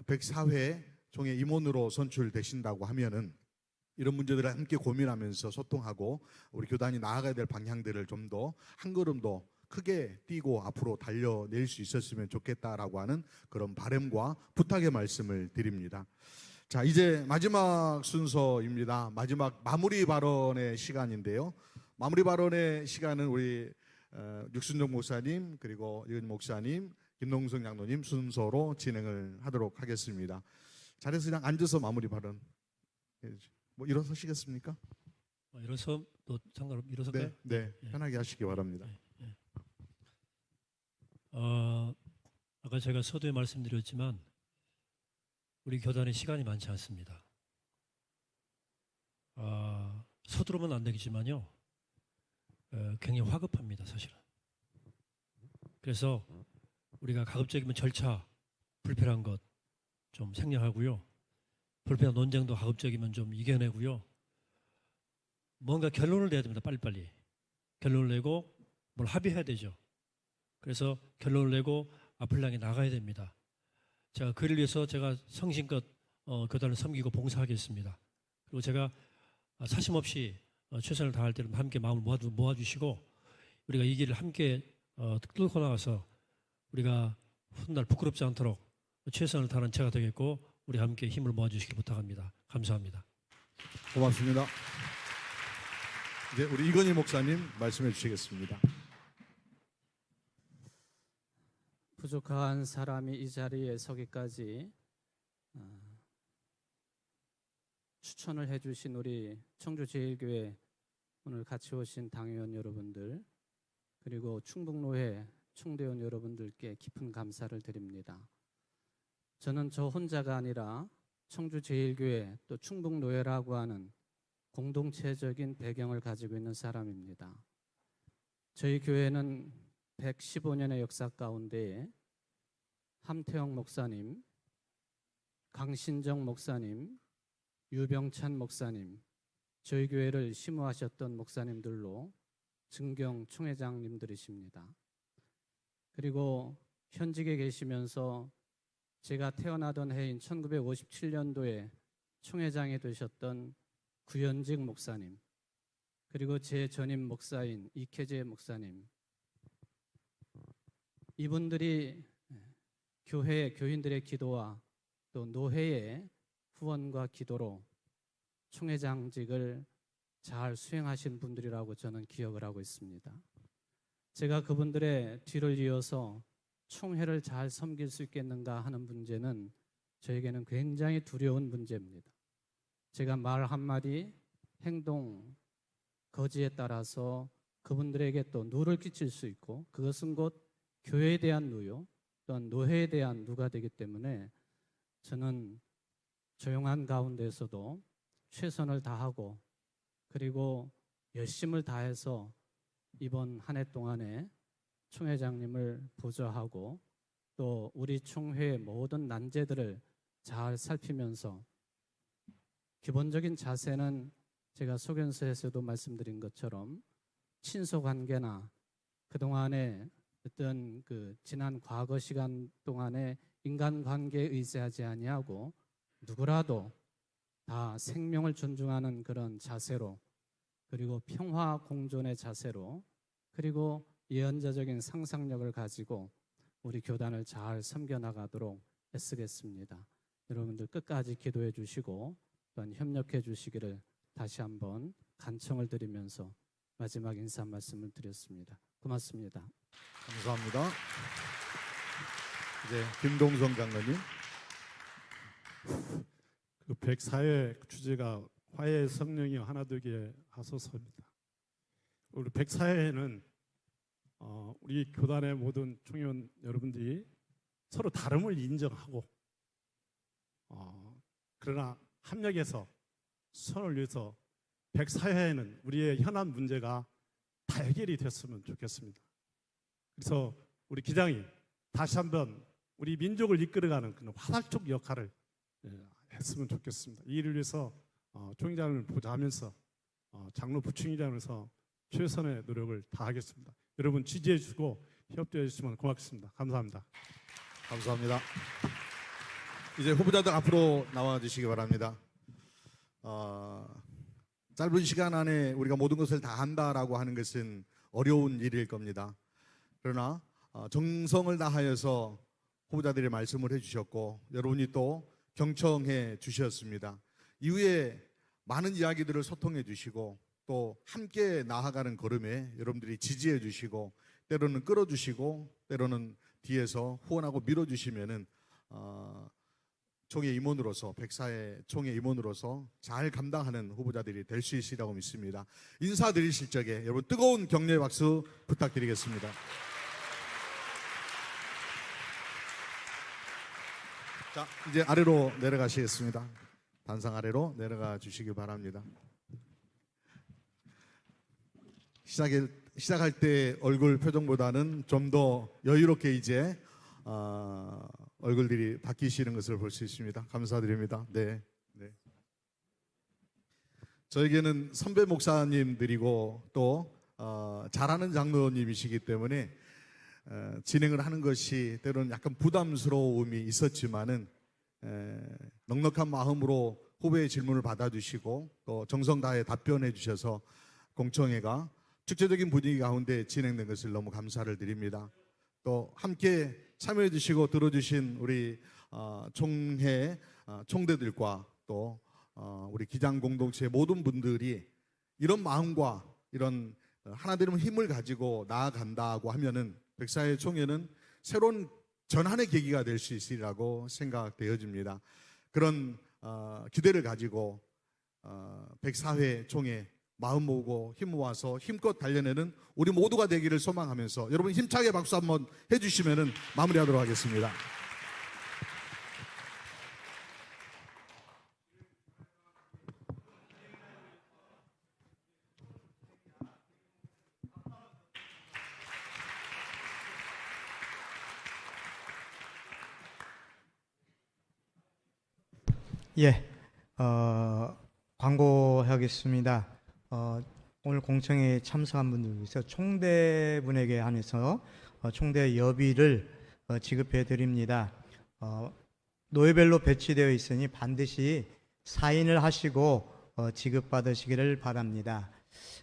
104회 총회 임원으로 선출되신다고 하면은 이런 문제들을 함께 고민하면서 소통하고 우리 교단이 나아가야 될 방향들을 좀 더 한 걸음 더 크게 뛰고 앞으로 달려낼 수 있었으면 좋겠다라고 하는 그런 바람과 부탁의 말씀을 드립니다. 자, 이제 마지막 순서입니다. 마지막 마무리 발언의 시간인데요. 마무리 발언의 시간은 우리 육순정 목사님, 그리고 이은 목사님, 김동성 장로님 순서로 진행을 하도록 하겠습니다. 자리에서 그냥 앉아서 마무리 발언. 뭐 일어서시겠습니까? 일어서 또 상관없 일어설까요? 네, 편하게 하시기 바랍니다. 아까 제가 서두에 말씀드렸지만 우리 교단에 시간이 많지 않습니다. 서두르면 안 되겠지만요, 굉장히 화급합니다, 사실은. 그래서 우리가 가급적이면 절차 불필요한 것 좀 생략하고요, 불필요한 논쟁도 가급적이면 좀 이겨내고요, 뭔가 결론을 내야 됩니다. 빨리빨리 결론을 내고 뭘 합의해야 되죠. 그래서 결론을 내고 앞을 향해 나가야 됩니다. 제가 그를 위해서 제가 성심껏 교단을 섬기고 봉사하겠습니다. 그리고 제가 사심 없이 최선을 다할 때는 함께 마음을 모아주시고 우리가 이 길을 함께 뚫고 나가서 우리가 훗날 부끄럽지 않도록 최선을 다하는 제가 되겠고 우리 함께 힘을 모아주시길 부탁합니다. 감사합니다. 고맙습니다. 이제 우리 이건희 목사님 말씀해 주시겠습니다. 부족한 사람이 이 자리에 서기까지 추천을 해주신 우리 청주제일교회 오늘 같이 오신 당회원 여러분들, 그리고 충북노회 총대원 여러분들께 깊은 감사를 드립니다. 저는 저 혼자가 아니라 청주제일교회 또 충북노회라고 하는 공동체적인 배경을 가지고 있는 사람입니다. 저희 교회는 115년의 역사 가운데 함태영 목사님, 강신정 목사님, 유병찬 목사님, 저희 교회를 심우하셨던 목사님들로 증경 총회장님들이십니다. 그리고 현직에 계시면서 제가 태어나던 해인 1957년도에 총회장이 되셨던 구현직 목사님, 그리고 제 전임 목사인 이케재 목사님, 이분들이 교회 교인들의 기도와 또 노회의 후원과 기도로 총회장직을 잘 수행하신 분들이라고 저는 기억을 하고 있습니다. 제가 그분들의 뒤를 이어서 총회를 잘 섬길 수 있겠는가 하는 문제는 저에게는 굉장히 두려운 문제입니다. 제가 말 한마디, 행동, 거지에 따라서 그분들에게 또 누를 끼칠 수 있고, 그것은 곧 교회에 대한 누요, 또한 노회에 대한 누가 되기 때문에 저는 조용한 가운데서도 최선을 다하고 그리고 열심을 다해서 이번 한 해 동안에 총회장님을 보좌하고 또 우리 총회의 모든 난제들을 잘 살피면서, 기본적인 자세는 제가 소견서에서도 말씀드린 것처럼 친소관계나 그동안에 어떤 지난 과거 시간 동안에 인간관계에 의지하지 아니하고 누구라도 다 생명을 존중하는 그런 자세로, 그리고 평화 공존의 자세로, 그리고 예언자적인 상상력을 가지고 우리 교단을 잘 섬겨나가도록 애쓰겠습니다. 여러분들 끝까지 기도해 주시고 또한 협력해 주시기를 다시 한번 간청을 드리면서 마지막 인사 말씀을 드렸습니다. 고맙습니다. 감사합니다. 이제 김동성 장로님. 그 104회 주제가 화해의 성령이 하나 되게 하소서입니다. 우리 104회는 우리 교단의 모든 총회원 여러분들이 서로 다름을 인정하고 그러나 합력해서 선을 위해서 104회에는 우리의 현안 문제가 다 해결이 됐으면 좋겠습니다. 그래서 우리 기장이 다시 한번 우리 민족을 이끌어가는 그런 화살촉 역할을 했으면 좋겠습니다. 이 일을 위해서 총회장을 보좌하면서 장로 부총회장으로서 최선의 노력을 다하겠습니다. 여러분 지지해 주시고 협조해 주시면 고맙겠습니다. 감사합니다. 감사합니다. 이제 후보자들 앞으로 나와 주시기 바랍니다. 짧은 시간 안에 우리가 모든 것을 다 한다라고 하는 것은 어려운 일일 겁니다. 그러나 정성을 다하여서 후보자들이 말씀을 해주셨고 여러분이 또 경청해 주셨습니다. 이후에 많은 이야기들을 소통해 주시고 또 함께 나아가는 걸음에 여러분들이 지지해 주시고 때로는 끌어주시고 때로는 뒤에서 후원하고 밀어주시면은 총회 임원으로서 104회 총회 임원으로서 잘 감당하는 후보자들이 될 수 있으리라고 믿습니다. 인사드리실 적에 여러분 뜨거운 격려의 박수 부탁드리겠습니다. 자, 이제 아래로 내려가시겠습니다. 단상 아래로 내려가 주시기 바랍니다. 시작할 때 얼굴 표정보다는 좀 더 여유롭게 이제 얼굴들이 바뀌시는 것을 볼 수 있습니다. 감사드립니다. 네. 저에게는 선배 목사님들이고 또 잘하는 장로님이시기 때문에 진행을 하는 것이 때로는 약간 부담스러움이 있었지만은 넉넉한 마음으로 후배의 질문을 받아주시고 또 정성 다해 답변해 주셔서 공청회가 축제적인 분위기 가운데 진행된 것을 너무 감사를 드립니다. 또 함께 참여해 주시고 들어주신 우리 총회 총대들과 또 우리 기장 공동체의 모든 분들이 이런 마음과 이런 하나되는 힘을 가지고 나아간다고 하면은 104회 총회는 새로운 전환의 계기가 될 수 있으리라고 생각되어집니다. 그런 기대를 가지고 104회 총회 마음 모으고 힘 모아서 힘껏 달려내는 우리 모두가 되기를 소망하면서 여러분 힘차게 박수 한번 해주시면 마무리하도록 하겠습니다. 예, 광고하겠습니다. 오늘 공청회에 참석한 분들 위해서 총대분에게 한해서 총대 여비를 지급해 드립니다. 노예별로 배치되어 있으니 반드시 사인을 하시고 지급받으시기를 바랍니다.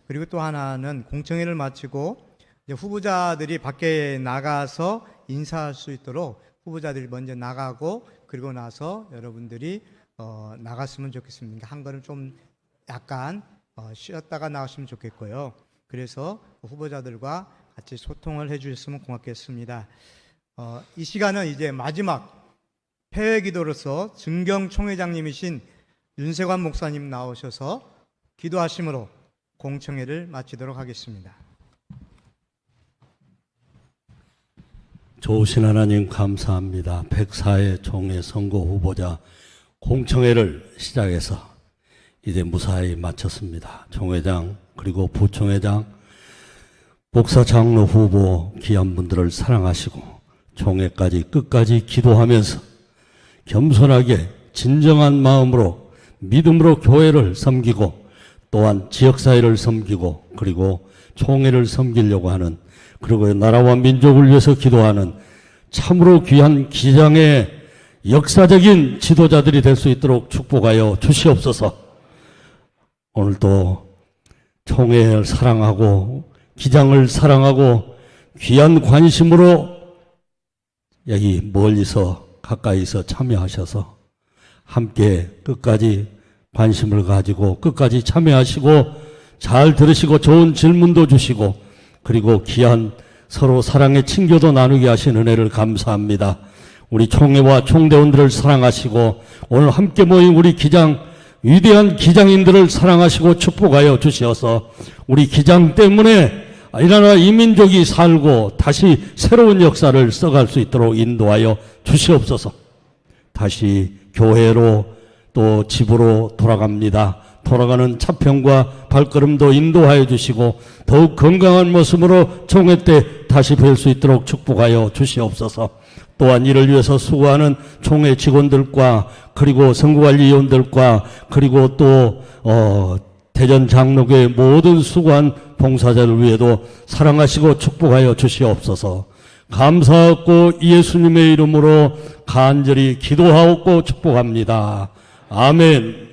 그리고 또 하나는 공청회를 마치고 이제 후보자들이 밖에 나가서 인사할 수 있도록 후보자들이 먼저 나가고 그리고 나서 여러분들이 나갔으면 좋겠습니다. 한 걸음 좀 약간 쉬었다가 나가시면 좋겠고요. 그래서 후보자들과 같이 소통을 해주셨으면 고맙겠습니다. 이 시간은 이제 마지막 폐회기도로서 증경 총회장님이신 윤세관 목사님 나오셔서 기도하심으로 공청회를 마치도록 하겠습니다. 좋으신 하나님 감사합니다. 104회 총회 선거 후보자 공청회를 시작해서 이제 무사히 마쳤습니다. 총회장 그리고 부총회장, 목사 장로 후보 귀한 분들을 사랑하시고 총회까지 끝까지 기도하면서 겸손하게 진정한 마음으로 믿음으로 교회를 섬기고 또한 지역사회를 섬기고 그리고 총회를 섬기려고 하는 그리고 나라와 민족을 위해서 기도하는 참으로 귀한 기장의 역사적인 지도자들이 될 수 있도록 축복하여 주시옵소서. 오늘도 총회를 사랑하고 기장을 사랑하고 귀한 관심으로 여기 멀리서 가까이서 참여하셔서 함께 끝까지 관심을 가지고 끝까지 참여하시고 잘 들으시고 좋은 질문도 주시고 그리고 귀한 서로 사랑의 친교도 나누게 하신 은혜를 감사합니다. 우리 총회와 총대원들을 사랑하시고 오늘 함께 모인 우리 기장 위대한 기장인들을 사랑하시고 축복하여 주시어서 우리 기장 때문에 이 나라 이 민족이 살고 다시 새로운 역사를 써갈 수 있도록 인도하여 주시옵소서. 다시 교회로 또 집으로 돌아갑니다. 돌아가는 차평과 발걸음도 인도하여 주시고 더욱 건강한 모습으로 총회 때 다시 뵐 수 있도록 축복하여 주시옵소서. 또한 이를 위해서 수고하는 총회 직원들과 그리고 선거관리위원들과 그리고 또 대전 장로교회 모든 수고한 봉사자를 위해도 사랑하시고 축복하여 주시옵소서. 감사하고 예수님의 이름으로 간절히 기도하옵고 축복합니다. 아멘.